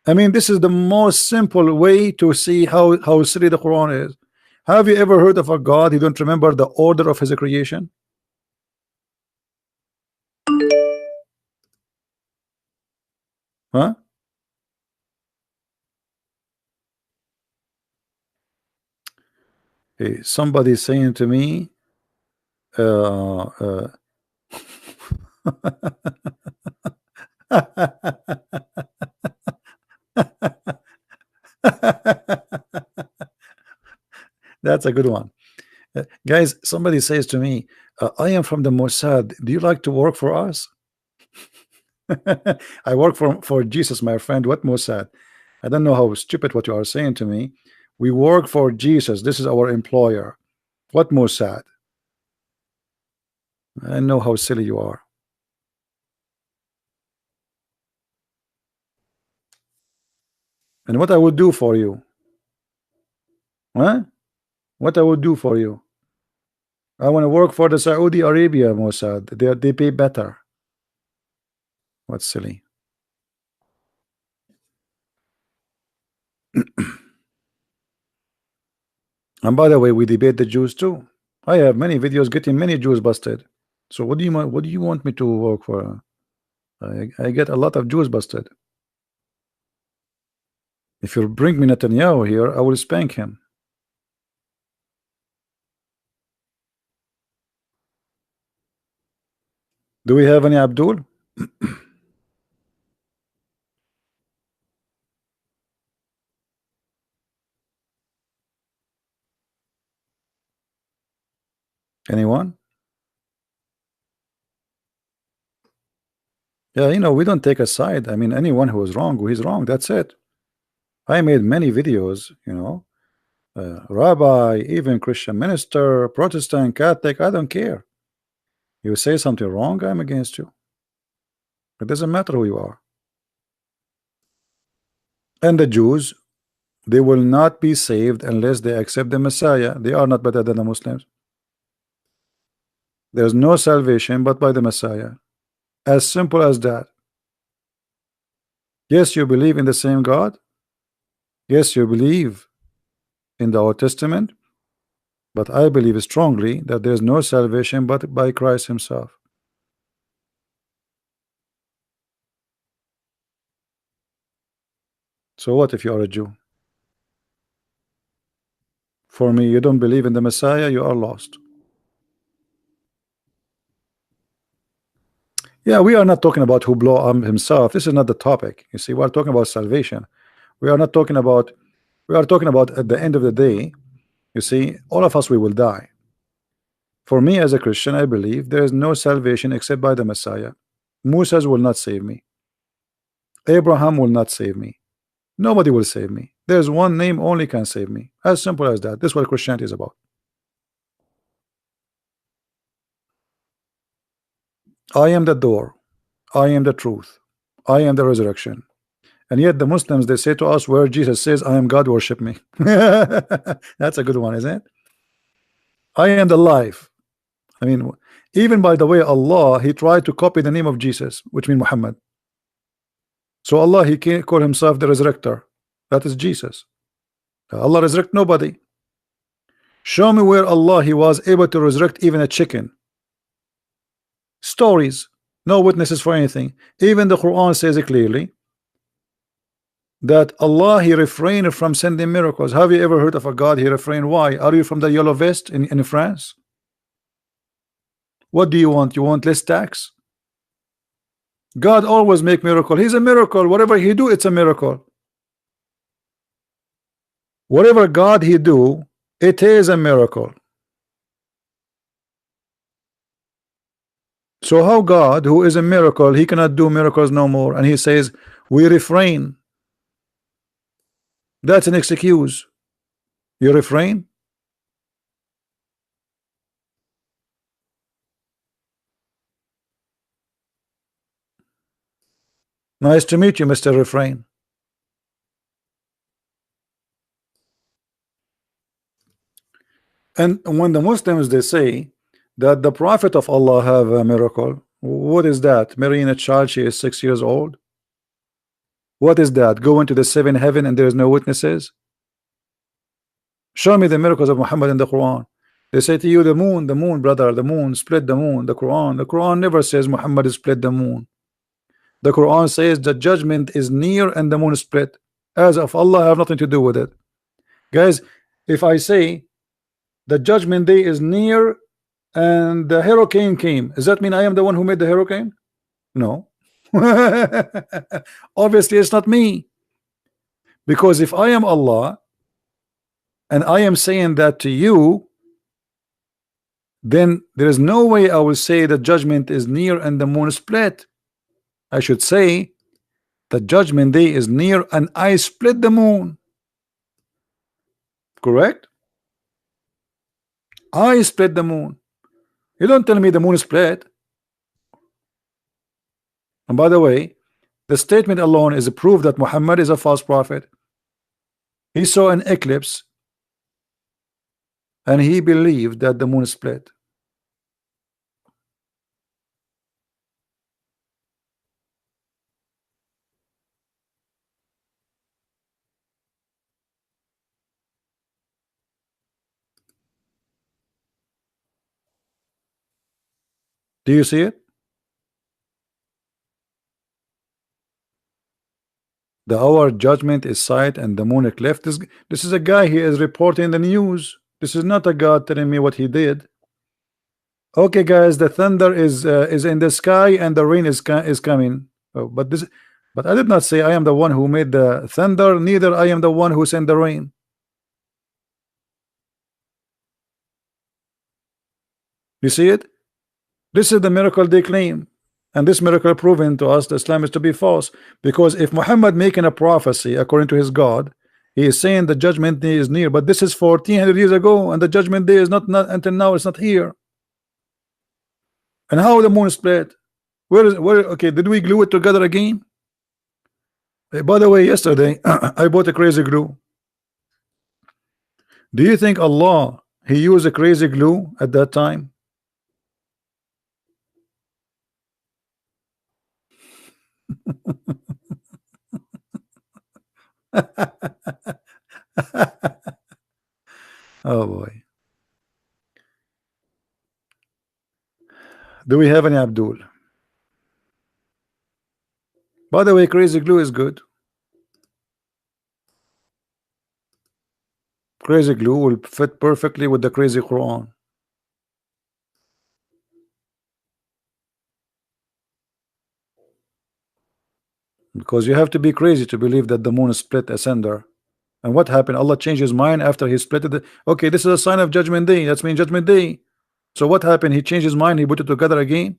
I mean, this is the most simple way to see how silly the Quran is. Have you ever heard of a God who don't remember the order of his creation? Huh? Hey, somebody saying to me, uh, that's a good one. Guys, somebody says to me, I am from the Mossad. Do you like to work for us? I work for Jesus, my friend. What Mossad? I don't know how stupid what you are saying to me. We work for Jesus. This is our employer. What Mossad? I know how silly you are. And what I would do for you? Huh? What I would do for you? I want to work for the Saudi Arabia Mossad. They pay better. What's silly? And by the way, we debate the Jews too. I have many videos getting many Jews busted. So what do you want? What do you want me to work for? I get a lot of Jews busted. If you bring me Netanyahu here, I will spank him. Do we have any Abdul? Anyone? Yeah, you know, we don't take a side. I mean, anyone who is wrong, he's wrong. That's it. I made many videos, you know, rabbi, even Christian minister, Protestant, Catholic, I don't care. You say something wrong, I'm against you. It doesn't matter who you are. And the Jews, they will not be saved unless they accept the Messiah. They are not better than the Muslims. There's no salvation but by the Messiah. As simple as that. Yes, you believe in the same God. Yes, you believe in the Old Testament. But I believe strongly that there's no salvation but by Christ himself. So what if you are a Jew? For me, you don't believe in the Messiah, you are lost. Yeah, we are not talking about who blow up himself. This is not the topic. You see, we are talking about salvation. We are not talking about, we are talking about at the end of the day, you see, all of us, we will die. For me as a Christian, I believe there is no salvation except by the Messiah. Moses will not save me. Abraham will not save me. Nobody will save me. There's one name only can save me. As simple as that. This is what Christianity is about. I am the door. I am the truth. I am the resurrection. And yet the Muslims, they say to us, where Jesus says, I am God, worship me. That's a good one, isn't it? I am the life. I mean, even by the way, Allah, he tried to copy the name of Jesus, which means Muhammad. So Allah, he can't call himself the resurrector. That is Jesus. Allah resurrect nobody. Show me where Allah, he was able to resurrect even a chicken. Stories, no witnesses for anything. Even the Quran says it clearly that Allah He refrained from sending miracles. Have you ever heard of a God He refrained? Why? Are you from the yellow vest in France? What do you want? You want less tax? God always make miracle. He's a miracle. Whatever He do, it's a miracle. Whatever God He do, it is a miracle. So how God, who is a miracle, He cannot do miracles no more, and He says we refrain? That's an excuse. You refrain? Nice to meet you, Mr. Refrain. And when the Muslims they say that the Prophet of Allah have a miracle, what is that? Marrying a child, she is 6 years old. What is that? Going to the seventh heaven and there is no witnesses? Show me the miracles of Muhammad in the Quran. They say to you, the moon, brother, the moon, split the moon. The Quran never says Muhammad split the moon. The Quran says the judgment is near and the moon split. As of Allah have nothing to do with it. Guys, if I say the judgment day is near and the hurricane came, does that mean I am the one who made the hurricane? No. Obviously it's not me, because if I am Allah and I am saying that to you, then there is no way I will say the judgment is near and the moon split. I should say the judgment day is near and I split the moon. Correct? I split the moon. You don't tell me the moon split. And by the way, the statement alone is a proof that Muhammad is a false prophet. He saw an eclipse and he believed that the moon split. Do you see it? The hour judgment is sight and the moon eclipse. This is a guy, he is reporting the news. This is not a God telling me what he did. Okay, guys, the thunder is in the sky and the rain is coming. Oh, but I did not say I am the one who made the thunder. Neither I am the one who sent the rain. You see it? This is the miracle they claim, and this miracle proven to us that Islam is to be false. Because if Muhammad making a prophecy according to his God, he is saying the judgment day is near, but this is 1400 years ago, and the judgment day is not until now. It's not here. And how the moon split? Where? Okay, did we glue it together again? By the way, yesterday I bought a crazy glue. Do you think Allah he used a crazy glue at that time? Oh boy. Do we have any Abdul? By the way, crazy glue is good. Crazy glue will fit perfectly with the crazy Quran. Because you have to be crazy to believe that the moon split asunder. And what happened? Allah changed his mind after he split it. Okay, this is a sign of judgment day. That's mean judgment day. So what happened? He changed his mind. He put it together again.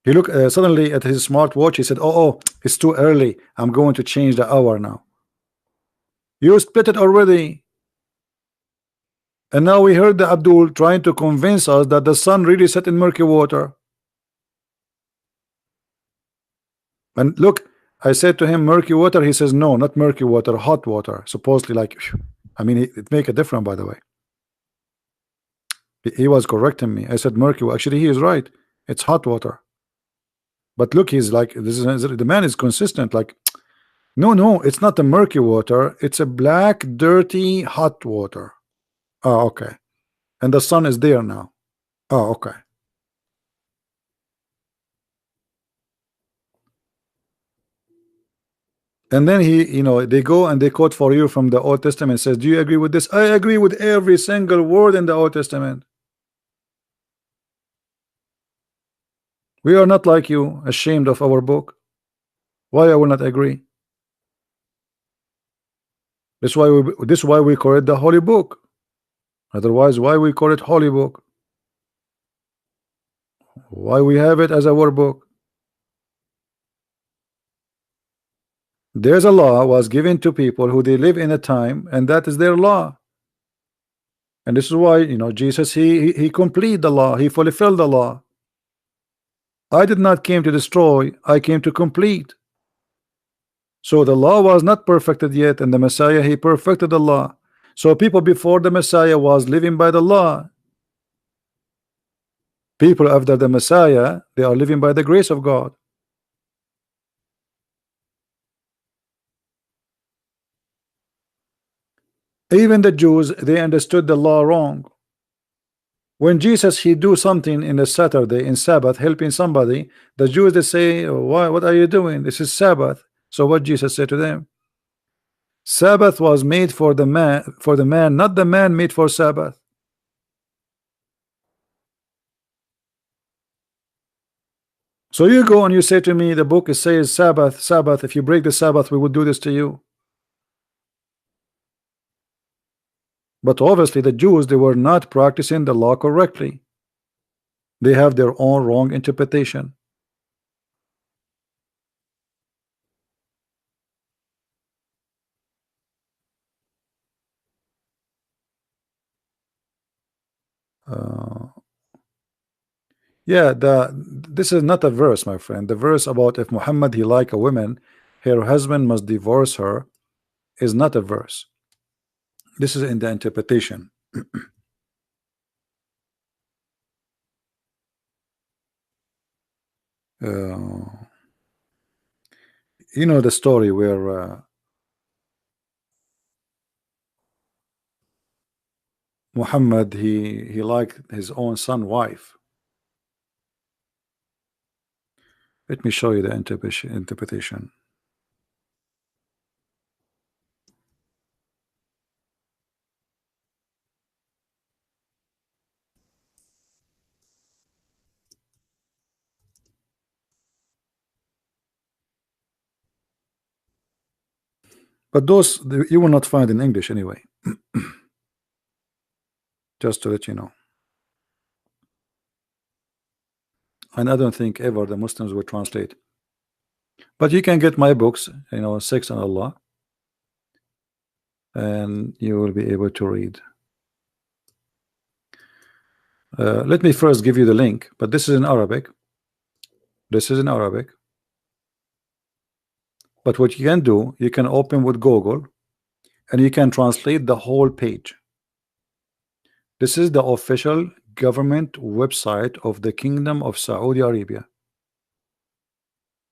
He looked suddenly at his smartwatch. He said, oh, it's too early. I'm going to change the hour now. You split it already. And now we heard the Abdul trying to convince us that the sun really set in murky water. And look, I said to him murky water. He says no, not murky water, hot water. Supposedly, like, I mean, it make a difference. By the way, he was correcting me. I said murky. Actually, he is right. It's hot water. But look, he's like, this is the man is consistent. Like, no, it's not the murky water. It's a black, dirty, hot water. Oh, okay. And the sun is there now. Oh, okay. And then they go and they quote for you from the Old Testament, says, do you agree with this? I agree with every single word in the Old Testament. We are not like you, ashamed of our book. Why I will not agree? This is why we call it the holy book. Otherwise, why we call it holy book? Why we have it as our book? There's a law was given to people who they live in a time, and that is their law. And this is why Jesus, he complete the law, he fulfilled the law. I did not came to destroy, I came to complete. So the law was not perfected yet, and the Messiah, he perfected the law. So people before the Messiah was living by the law. People after the Messiah, they are living by the grace of God. Even the Jews, they understood the law wrong. When Jesus, he do something in a Saturday, in Sabbath, helping somebody, the Jews, they say, why, what are you doing? This is Sabbath. So what Jesus said to them? Sabbath was made for the man, not the man made for Sabbath. So you go and you say to me, the book says Sabbath, Sabbath. If you break the Sabbath, we would do this to you. But obviously the Jews, they were not practicing the law correctly. They have their own wrong interpretation. Yeah, this is not a verse, my friend. The verse about if Muhammad he like a woman, her husband must divorce her, is not a verse. This is in the interpretation. You know the story where Muhammad he liked his own son wife. Let me show you the interpretation. But those you will not find in English anyway. Just to let you know. And I don't think ever the Muslims will translate. But you can get my books, Sex and Allah, and you will be able to read. Let me first give you the link, but this is in Arabic. This is in Arabic. But what you can do, you can open with Google and you can translate the whole page. This is the official government website of the Kingdom of Saudi Arabia.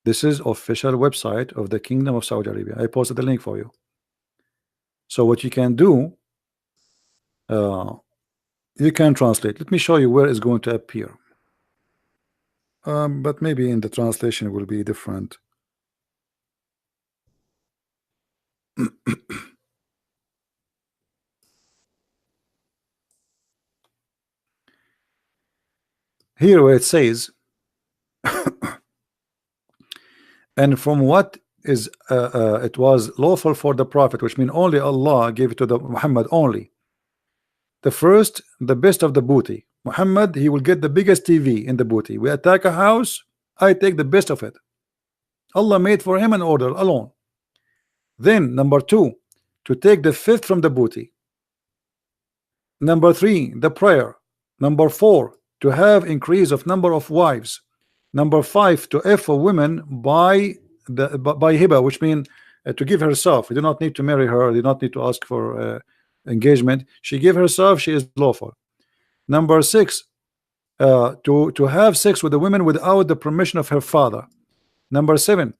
This is official website of the Kingdom of Saudi Arabia. I posted the link for you. So what you can do, you can translate. Let me show you where it's going to appear. But maybe in the translation it will be different. Here where it says, and from what is it was lawful for the prophet, which means only Allah gave it to the Muhammad only. The first, the best of the booty. Muhammad, he will get the biggest TV in the booty. We attack a house, I take the best of it. Allah made for him an order alone. Then number two, to take the fifth from the booty. Number three, the prayer. Number four, to have increase of number of wives. Number five, to if a woman by hiba, which means to give herself. You do not need to marry her. You do not need to ask for engagement. She give herself. She is lawful. Number six, to have sex with a woman without the permission of her father. Number seven,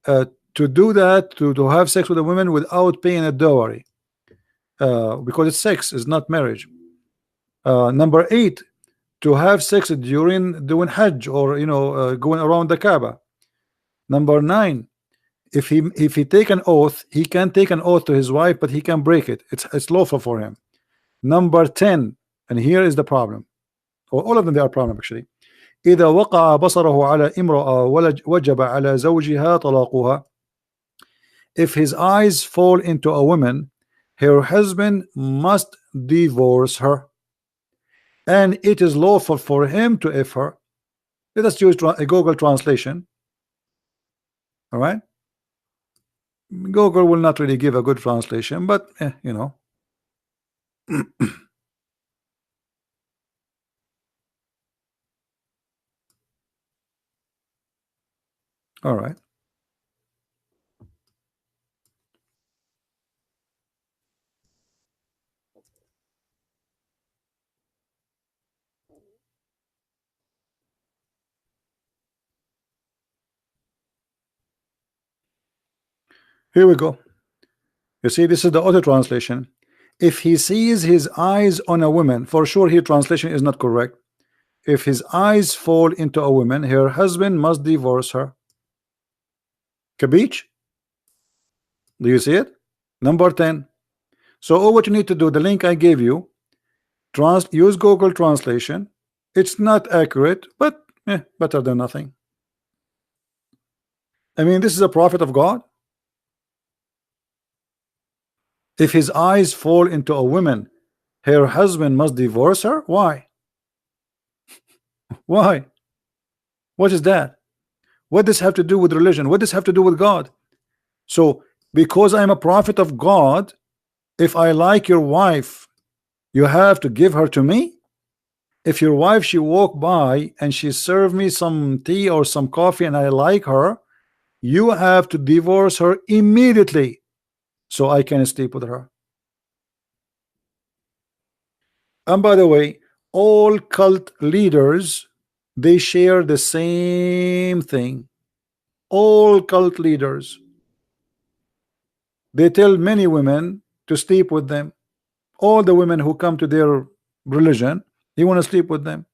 to do that, to have sex with a woman without paying a dowry, because it's sex, is not marriage. Number eight, to have sex during doing Hajj or going around the Kaaba. Number nine, If he take an oath, he can take an oath to his wife, but he can break it. It's lawful for him. Number 10, and here is the problem, or all of them they are problem actually. إذا وقع بصره على امرأة وجب على زوجها طلاقها. If his eyes fall into a woman, her husband must divorce her, and it is lawful for him to F her. Let us use a Google translation. All right, Google will not really give a good translation, but you know. All right, here we go. You see, this is the other translation. If he sees his eyes on a woman, for sure here translation is not correct. If his eyes fall into a woman, her husband must divorce her. Capiche? Do you see it? Number 10. So all what you need to do, the link I gave you, use Google translation. It's not accurate, but better than nothing. I mean, this is a prophet of God. If his eyes fall into a woman, her husband must divorce her. Why? Why? What is that? What does this have to do with religion? What does this have to do with God? So because I'm a prophet of God, if I like your wife, you have to give her to me? If your wife, she walk by and she serve me some tea or some coffee and I like her, you have to divorce her immediately so I can sleep with her. And by the way, all cult leaders, they share the same thing. All cult leaders, they tell many women to sleep with them. All the women who come to their religion, they want to sleep with them.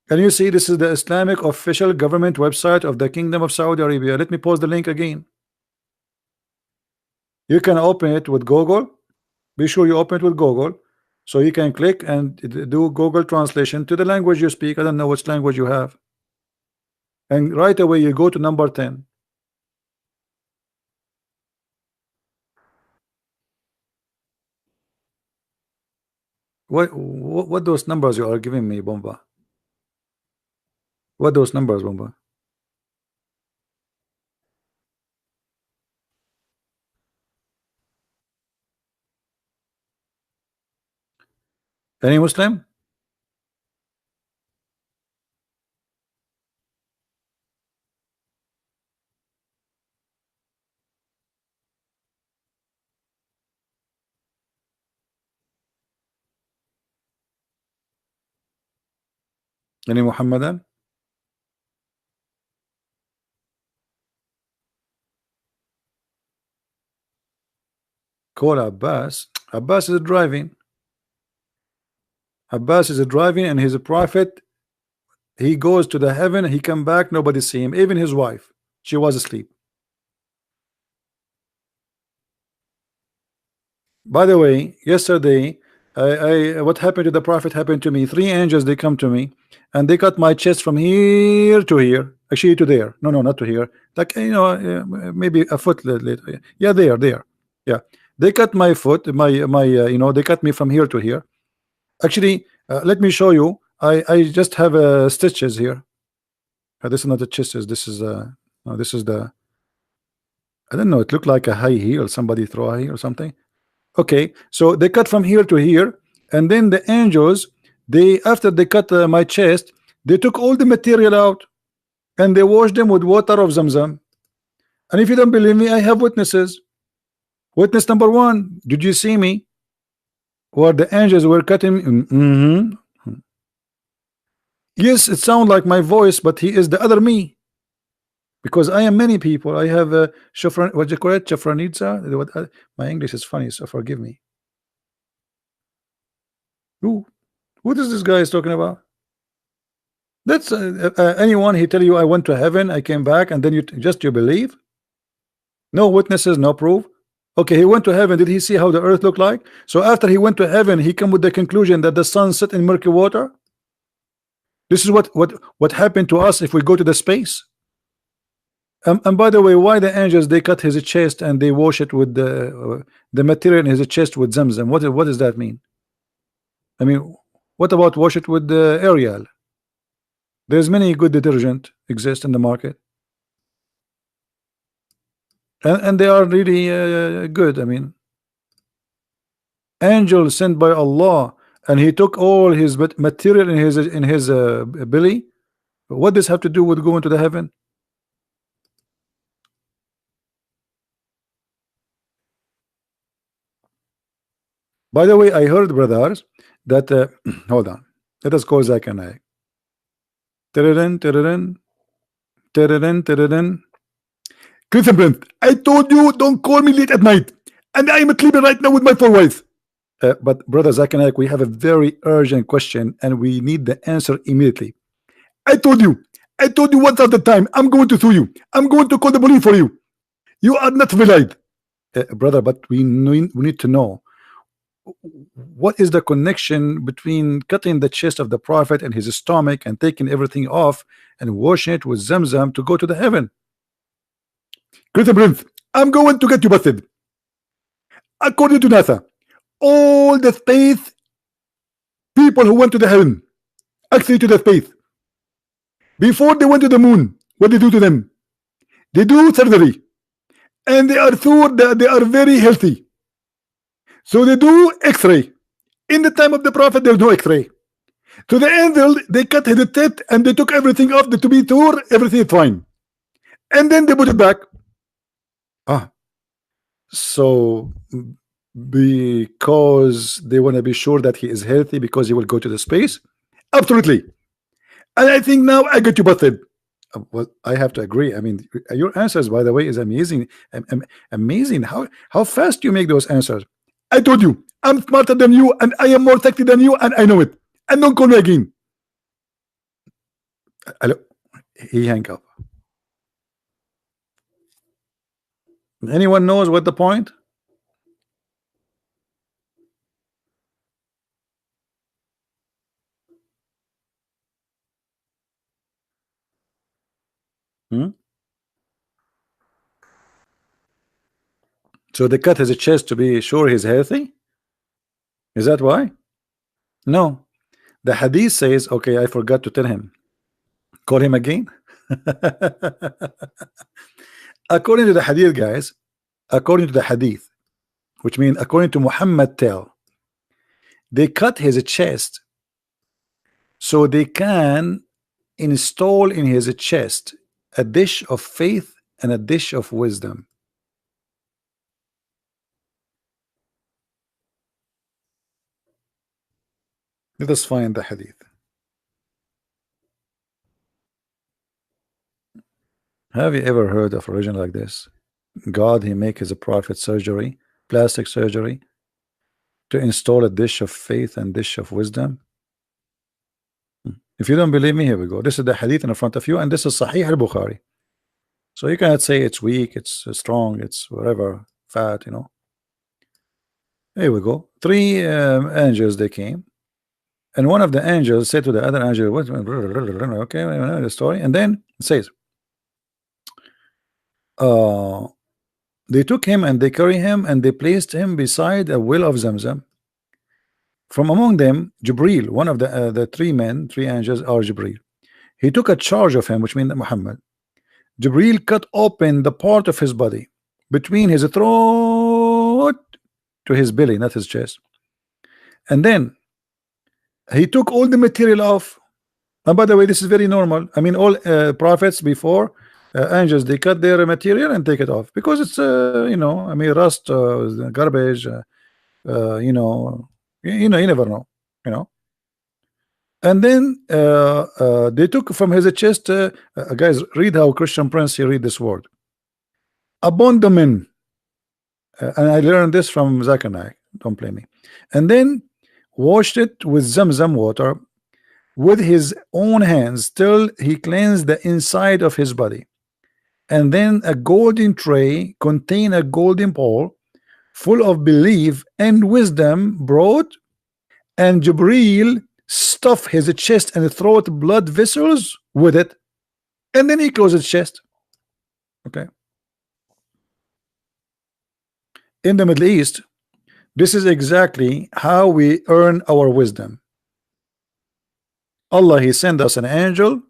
And you see, this is the Islamic official government website of the Kingdom of Saudi Arabia. Let me post the link again. You can open it with Google. Be sure you open it with Google, so you can click and do Google translation to the language you speak. I don't know which language you have, and right away you go to number 10. What those numbers you are giving me, Bomba? What those numbers, Bomba? Any Muslim? Any Muhammadan? Call Abbas. Abbas is driving. Abbas is driving, and he's a prophet. He goes to the heaven. He come back. Nobody see him. Even his wife, she was asleep. By the way, yesterday, what happened to the prophet happened to me. 3 angels, they come to me, and they cut my chest from here to here. Actually, to there. No, not to here. Like, maybe a foot later. Yeah, there. Yeah, they cut my foot. They cut me from here to here. Actually, let me show you. I just have stitches here. This is not the stitches. This is no, this is the. I don't know. It looked like a high heel. Somebody throw a heel or something. Okay, so they cut from here to here, and then the angels, they after they cut my chest, they took all the material out, and they washed them with water of Zamzam. And if you don't believe me, I have witnesses. Witness number 1, did you see me where the angels were cutting? Yes, it sounds like my voice, but he is the other me, because I am many people. I have what you call it, my English is funny, so forgive me. Ooh, What is this guy is talking about? That's anyone he tell you I went to heaven, I came back, and then you believe? No witnesses, no proof. Okay, he went to heaven. Did he see how the earth looked like? So after he went to heaven, he come with the conclusion that the sun set in murky water. This is what happened to us if we go to the space. And by the way, why the angels they cut his chest and they wash it with the material in his chest with Zamzam? What does that mean? I mean, what about wash it with the Ariel? There's many good detergent exist in the market, and they are really good. I mean, angel sent by Allah, and he took all his material in his belly. What does have to do with going to the heaven? By the way, I heard, brothers, that hold on, let us call Zach and I. Christian Brent, I told you don't call me late at night, and I am sleeping right now with my four wives. But brother Zach and I, we have a very urgent question, and we need the answer immediately. I told you once at the time. I'm going to sue you. I'm going to call the police for you. You are not valid, brother. But we need to know what is the connection between cutting the chest of the prophet and his stomach and taking everything off and washing it with Zamzam to go to the heaven. Christian Prince, I'm going to get you busted. According to NASA, all the space people who went to the heaven, actually to the space, before they went to the moon, what they do to them? They do surgery, and they are sure that they are very healthy. So they do X-ray. In the time of the prophet, there's no X-ray. So the angel, they cut his teeth and they took everything off to be sure everything is fine. And then they put it back. So because they want to be sure that he is healthy because he will go to the space? Absolutely. And I think now I get you busted. Well, I have to agree. I mean, your answers, by the way, is amazing. Amazing how fast you make those answers. I told you, I'm smarter than you, and I am more sexy than you, and I know it. And don't call me again. Hello. He hang up. Anyone knows what the point? So they cut his chest to be sure he's healthy? Is that why? No. The hadith says, okay, I forgot to tell him. Call him again? According to the hadith, guys, according to the hadith, which means according to Muhammad tell, they cut his chest so they can install in his chest a dish of faith and a dish of wisdom. Let us find the hadith. Have you ever heard of a religion like this? God, he make his prophet surgery, plastic surgery, to install a dish of faith and dish of wisdom. If you don't believe me, here we go. This is the hadith in front of you, and this is Sahih al-Bukhari. So you cannot say it's weak, it's strong, it's whatever, fat, you know. Here we go. Three angels, they came, and one of the angels said to the other angel, what? Okay, the story, and then it says, they took him and they carried him and they placed him beside a well of Zamzam. From among them, Jibril, one of the three angels are Jibril. He took a charge of him, which means Muhammad. Jibril cut open the part of his body between his throat to his belly, not his chest. And then he took all the material off. And by the way, this is very normal. I mean, all prophets before, angels, they cut their material and take it off because it's you know, I mean, rust, garbage, you know, you never know, you know. And then they took from his chest, guys, read how Christian Prince he read this word, abandonment, and I learned this from Zach and I. Don't blame me. And then washed it with Zamzam water with his own hands till he cleansed the inside of his body. And then a golden tray contained a golden bowl full of belief and wisdom brought, and Jibril stuffed his chest and throat blood vessels with it, and then he closed his chest. Okay. In the Middle East, this is exactly how we earn our wisdom. Allah, he sent us an angel.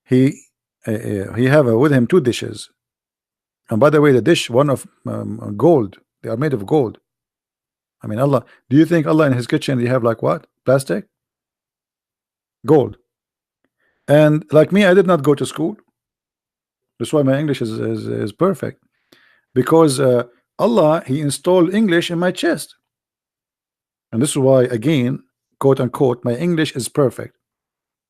He have with him two dishes, and by the way, the dish one of gold. They are made of gold. I mean, Allah. Do you think Allah in his kitchen they have like what? Plastic? Gold. And like me, I did not go to school. That's why my English is perfect, because Allah, he installed English in my chest, and this is why, again, quote unquote, my English is perfect,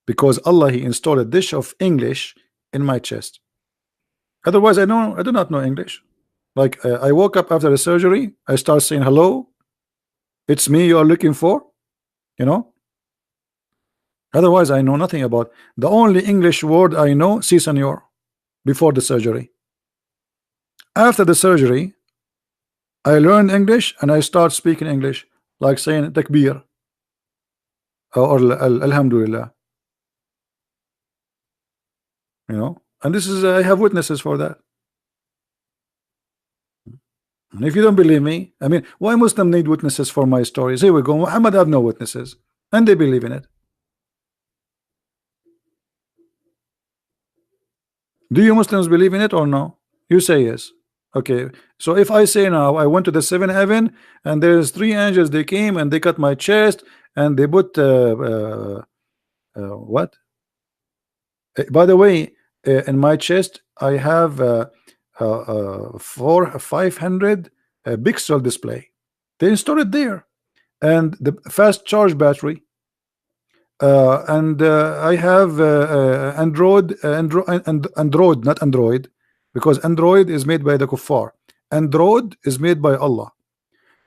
because Allah, he installed a dish of English in my chest. Otherwise, I do not know English. Like I woke up after the surgery, I start saying hello, it's me you are looking for, you know. Otherwise, I know nothing about. The only English word I know, si senor, before the surgery. After the surgery, I learned English and I start speaking English, like saying takbir or alhamdulillah, you know. And this is I have witnesses for that. And if you don't believe me, I mean, why Muslim need witnesses for my stories? Here we go. Muhammad have no witnesses, and they believe in it. Do you Muslims believe in it or no? You say yes. Okay. So if I say now I went to the seventh heaven and there's three angels, they came and they cut my chest and they put what? By the way, in my chest I have 500 pixel display. They installed it there, and the fast charge battery. And I have Android, not Android, because Android is made by the kuffar. Android is made by Allah.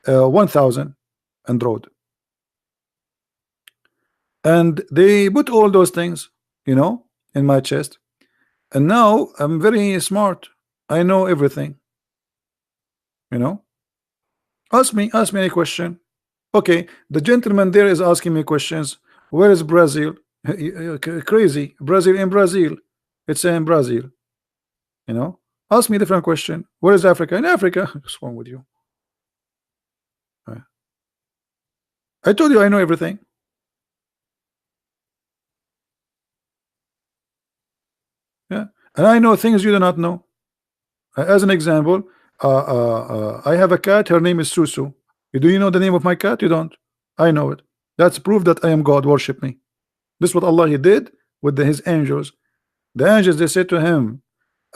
1000 Android, and they put all those things, you know, in my chest. And now I'm very smart. I know everything. You know, ask me any question. Okay, the gentleman there is asking me questions. Where is Brazil? Crazy. Brazil in Brazil. It's in Brazil. You know, ask me a different question. Where is Africa? In Africa. What's wrong with you? I told you I know everything. Yeah, and I know things you do not know. As an example, I have a cat. Her name is Susu. Do you know the name of my cat? You don't. I know it. That's proof that I am God. Worship me. This is what Allah he did with his angels. The angels, they said to him,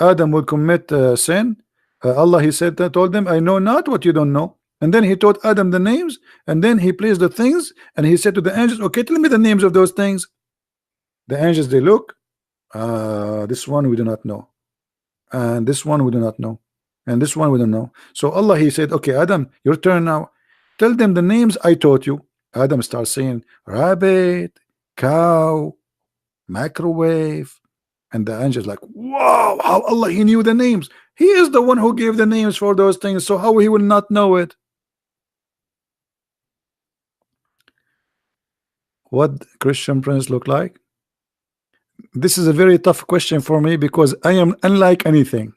Adam will commit sin. Allah, he said that, told them, I know not what you don't know. And then he taught Adam the names, and then he placed the things, and he said to the angels, okay, tell me the names of those things. The angels, they look, this one we do not know, and this one we do not know, and this one we don't know. So Allah, he said, okay, Adam, your turn now. Tell them the names I taught you. Adam starts saying rabbit, cow, microwave. And the angel is like, wow, how Allah, he knew the names. He is the one who gave the names for those things, so how he will not know it? What Christian Prince look like? This is a very tough question for me, because I am unlike anything.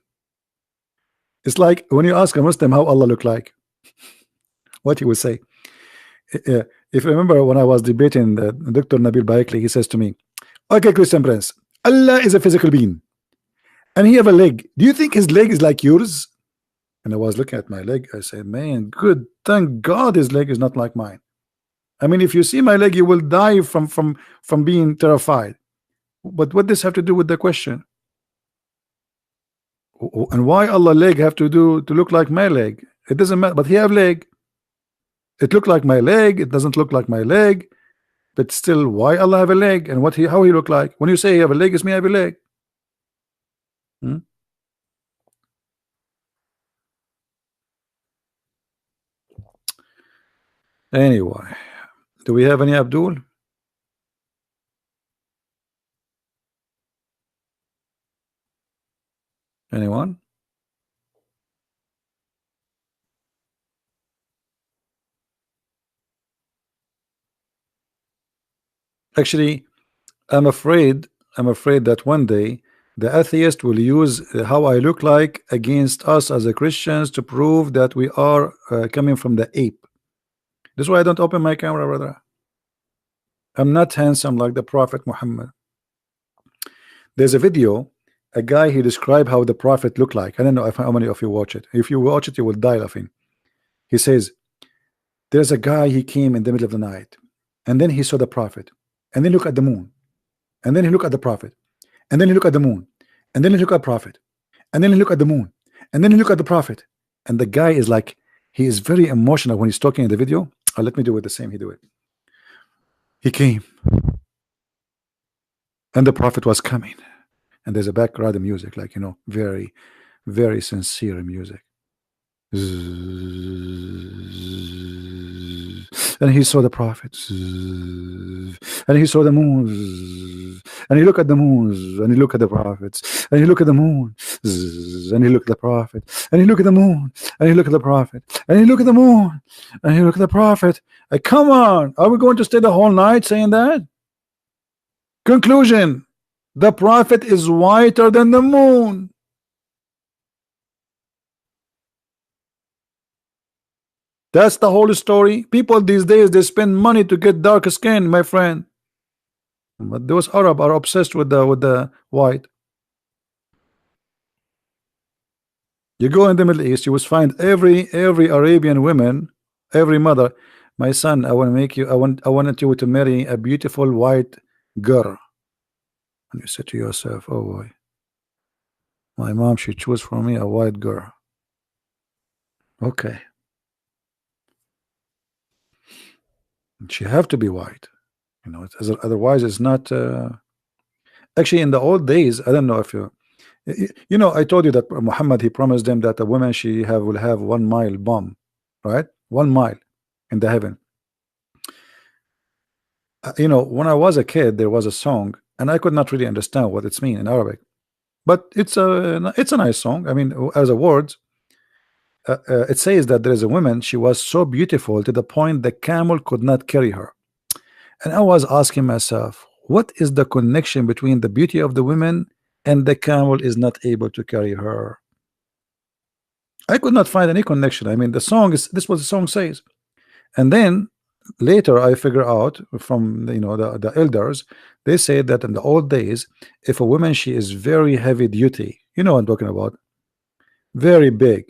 It's like when you ask a Muslim how Allah look like, what he would say. If you remember when I was debating Dr. Nabil Baikli, he says to me, okay, Christian Prince, Allah is a physical being and he have a leg. Do you think his leg is like yours? And I was looking at my leg. I said, man, good, thank God his leg is not like mine. I mean, if you see my leg, you will die from being terrified. But what does have to do with the question? And why Allah leg have to look like my leg? It doesn't matter, but he have leg. It look like my leg, it doesn't look like my leg, but still, why Allah have a leg? And how he look like? When you say he have a leg, it's me have a leg. Hmm? Anyway, Do we have any Abdul? Anyone? Actually, I'm afraid. I'm afraid that one day the atheist will use how I look like against us as a Christians to prove that we are coming from the ape. That's why I don't open my camera, brother. I'm not handsome like the Prophet Muhammad. There's a video, a guy he described how the Prophet looked like. I don't know if how many of you watch it. If you watch it, you will die laughing. He says, there's a guy, he came in the middle of the night, and then he saw the Prophet, and then look at the moon, and then he looked at the Prophet, and then he looked at the moon, and then he looked at Prophet, and then he looked at the moon, and then he looked at the Prophet. And the guy is like, he is very emotional when he's talking in the video. Let me do it the same. He do it. He came, and the Prophet was coming, and there's a background music, like very, very sincere music. And he saw the Prophet, and he saw the moon, and he looked at the moon, and he looked at the prophets, and he looked at the moon, and he looked at the Prophet, and he looked at the moon, and he looked at the Prophet, and he looked at the moon, and he looked at the Prophet. Come on, are we going to stay the whole night saying that? Conclusion: the Prophet is whiter than the moon. That's the whole story. People these days, they spend money to get dark skin, my friend. But those Arab are obsessed with the white. You go in the Middle East, you will find every Arabian woman, every mother. My son, I want to make you. I wanted you to marry a beautiful white girl. And you say to yourself, oh boy, my mom, she chose for me a white girl. Okay, she have to be white. Otherwise it's not. Actually, in the old days, I don't know if I told you that Muhammad, he promised them that a woman will have 1 mile bomb, right? 1 mile in the heaven. When I was a kid, there was a song, and I could not really understand what it's mean in Arabic, but it's a nice song. I mean, as a words, it says that there is a woman. She was so beautiful to the point the camel could not carry her. And I was asking myself, what is the connection between the beauty of the women and the camel is not able to carry her? I could not find any connection. I mean, the song is this what the song says. And then later I figure out from the elders, they say that in the old days, if a woman, she is very heavy duty, what I'm talking about, very big,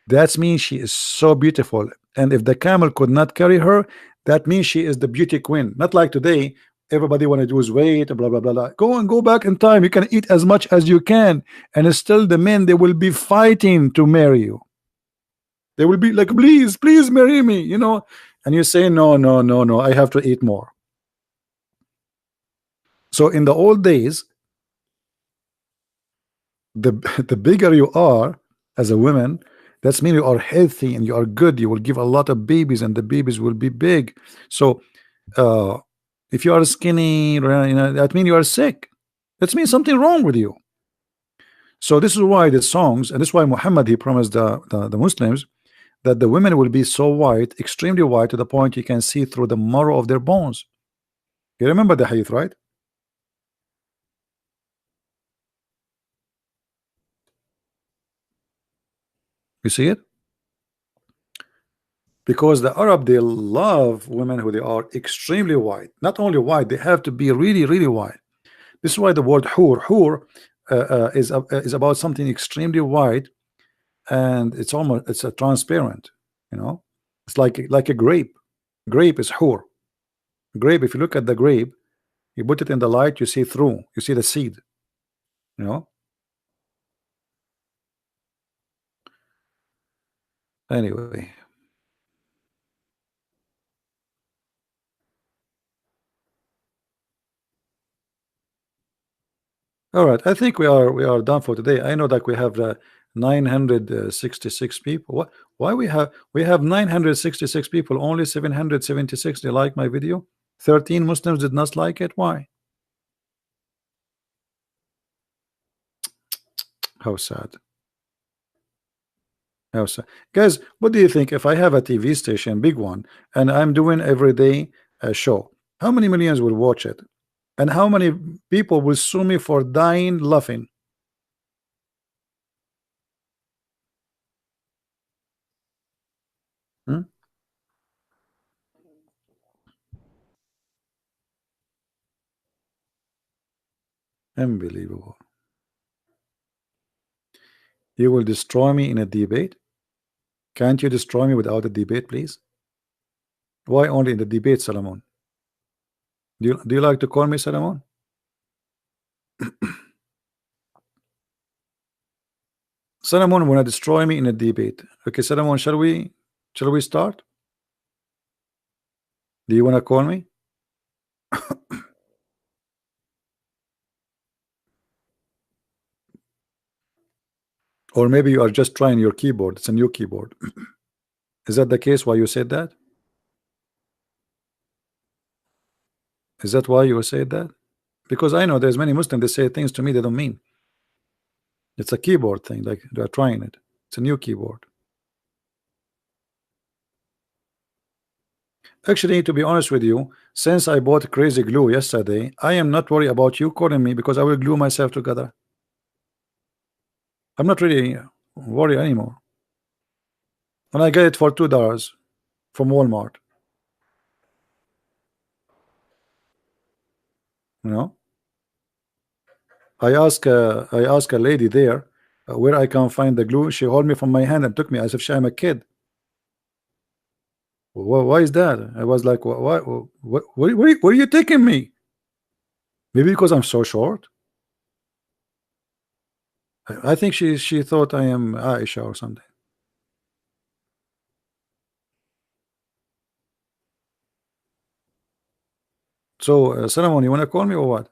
that means she is so beautiful. And if the camel could not carry her, that means she is the beauty queen. Not like today, everybody want to lose weight, blah blah blah blah. Go back in time. You can eat as much as you can, and still the men, they will be fighting to marry you. They will be like, please, please marry me, and you say, no, no, no, no, I have to eat more. So in the old days, the the bigger you are as a woman, that's mean you are healthy and you are good. You will give a lot of babies, and the babies will be big. So if you are skinny, that means you are sick. That means something wrong with you. So this is why the songs, and this is why Muhammad, he promised the Muslims that the women will be so white, extremely white, to the point you can see through the marrow of their bones. You remember the hadith, right? You see it? Because the Arab, they love women who they are extremely white. Not only white, they have to be really, really white. This is why the word hur is about something extremely white, and it's a transparent. It's like a grape. Grape is hur. Grape. If you look at the grape, you put it in the light, you see through. You see the seed. You know. Anyway, all right. I think we are done for today. I know that we have 966 people. What? Why we have 966 people? Only 776 they like my video. 13 Muslims did not like it. Why? How sad. How sad. Guys, what do you think if I have a TV station, big one, and I'm doing every day a show? How many millions will watch it? And how many people will sue me for dying laughing? Hmm? Unbelievable. You will destroy me in a debate? Can't you destroy me without a debate, please? Why only in the debate, Solomon? Do you like to call me Solomon? Solomon wanna destroy me in a debate. Okay, Solomon, shall we start? Do you wanna call me? Or maybe you are just trying your keyboard. It's a new keyboard. Is that the case why you said that? Is that why you said that? Because I know there's many Muslims they say things to me they don't mean. It's a keyboard thing, like they're trying it. It's a new keyboard. Actually, to be honest with you, since I bought crazy glue yesterday, I am not worried about you calling me because I will glue myself together. I'm not really worried anymore. And I get it for $2 from Walmart. You know, I ask a lady there where I can find the glue. She hold me from my hand and took me as if I'm a kid. Why is that? I was like, where are you taking me? Maybe because I'm so short. I think she thought I am Aisha or something. So, Solomon, you want to call me or what?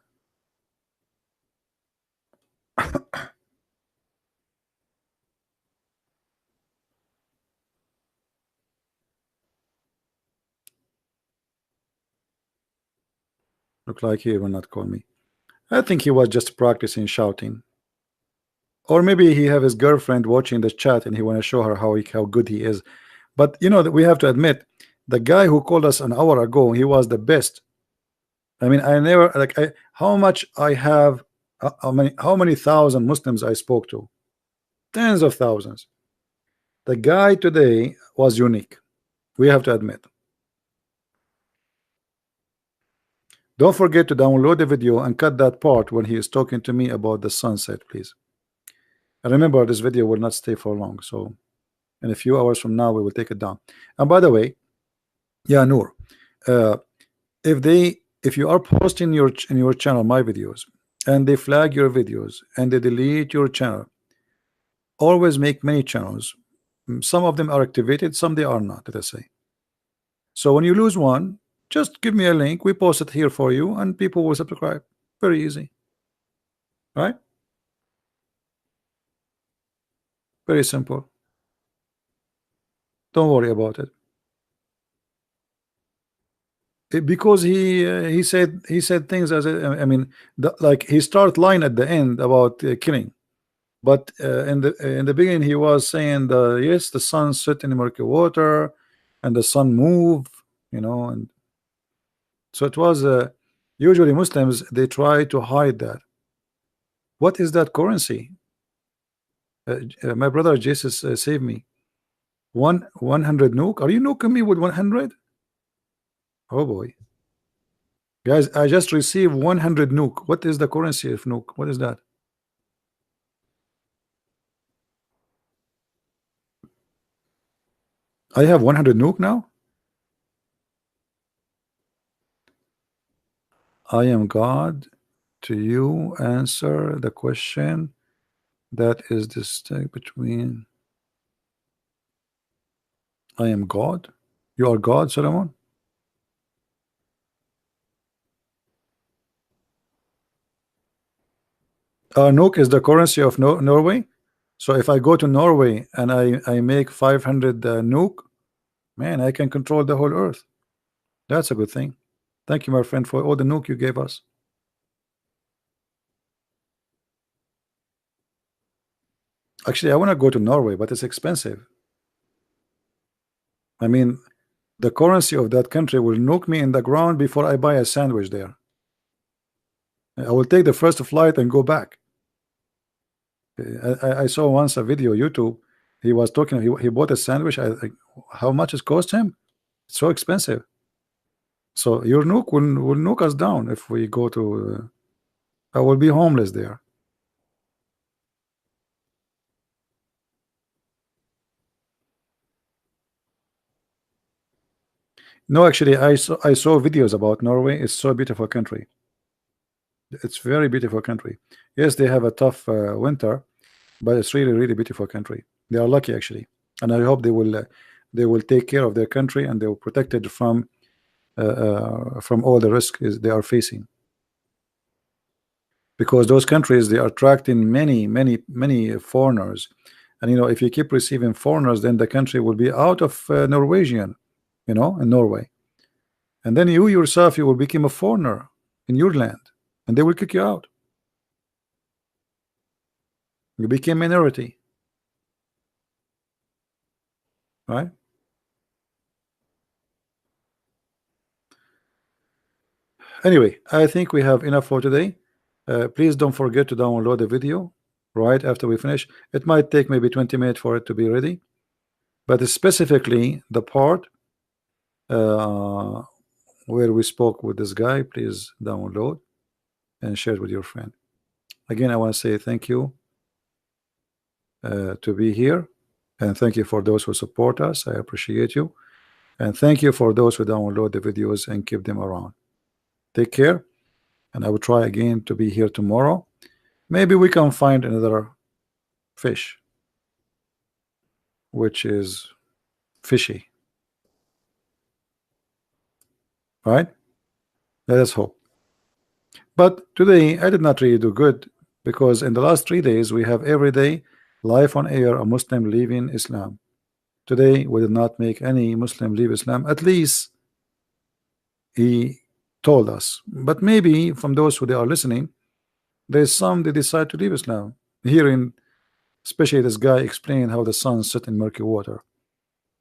Look like he will not call me. I think he was just practicing shouting. Or maybe he have his girlfriend watching the chat and he want to show her how good he is. But you know that we have to admit, the guy who called us an hour ago, he was the best. I mean, I never like how much I have, how many thousand Muslims I spoke to, tens of thousands. The guy today was unique. We have to admit. Don't forget to download the video and cut that part when he is talking to me about the sunset, please. And remember, this video will not stay for long, so in a few hours from now we will take it down. And by the way, yeah, Noor, uh, if you are posting in your channel my videos and they flag your videos and they delete your channel, always make many channels. Some of them are activated, some they are not, let us say. So when you lose one, just give me a link, we post it here for you and people will subscribe. Very easy, right? Very simple. Don't worry about it. Because he said things as I mean, like he start line at the end about killing. But in the beginning, he was saying yes, the sun set in the murky water, and the sun move, and so it was. Usually, Muslims they try to hide that. What is that currency? My brother Jesus saved me. 100 nuke. Are you nuking me with 100? Oh boy, guys! I just received 100 nuke. What is the currency of nuke? What is that? I have 100 nuke now. I am God. To you answer the question that is distinct between I am God. You are God, Solomon. Nok is the currency of Norway. So if I go to Norway and I make 500 nuke, man, I can control the whole earth. That's a good thing. Thank you, my friend, for all the nuke you gave us. Actually, I want to go to Norway, but it's expensive. I mean, the currency of that country will nuke me in the ground before I buy a sandwich there. I will take the first flight and go back. I saw once a video YouTube. He was talking. He bought a sandwich. How much it cost him? It's so expensive. So your nuke will nuke us down if we go to. I will be homeless there. No, actually, I saw videos about Norway. It's so beautiful country. It's very beautiful country. Yes, they have a tough winter, but it's really beautiful country. They are lucky actually, and I hope they will take care of their country and they will protect it from all the risk they are facing, because those countries they are attracting many foreigners, and if you keep receiving foreigners, then the country will be out of Norwegian, in Norway, and then you yourself you will become a foreigner in your land, and they will kick you out. You became minority, right? Anyway, I think we have enough for today. Please don't forget to download the video right after we finish. It might take maybe 20 minutes for it to be ready, but specifically the part where we spoke with this guy, please download and share it with your friend. Again, I want to say thank you to be here, and thank you for those who support us. I appreciate you, and thank you for those who download the videos and keep them around. Take care, and I will try again to be here tomorrow. Maybe we can find another fish which is fishy, right? Let us hope. But today I did not really do good, because in the last 3 days we have every day live on air a Muslim leaving Islam. Today we did not make any Muslim leave Islam. At least he told us, but maybe from those who they are listening, there's some they decide to leave Islam. Hearing especially this guy explain how the sun set in murky water,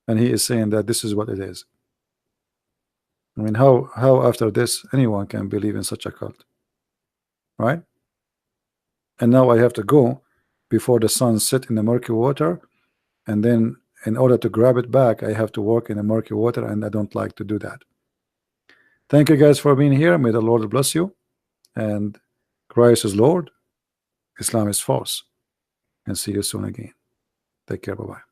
and he is saying that this is what it is. I mean, how after this anyone can believe in such a cult, right? And now I have to go before the sun set in the murky water, and then in order to grab it back I have to walk in the murky water, and I don't like to do that. Thank you guys for being here. May the Lord bless you, and Christ is Lord, Islam is false, and see you soon again. Take care. Bye-bye.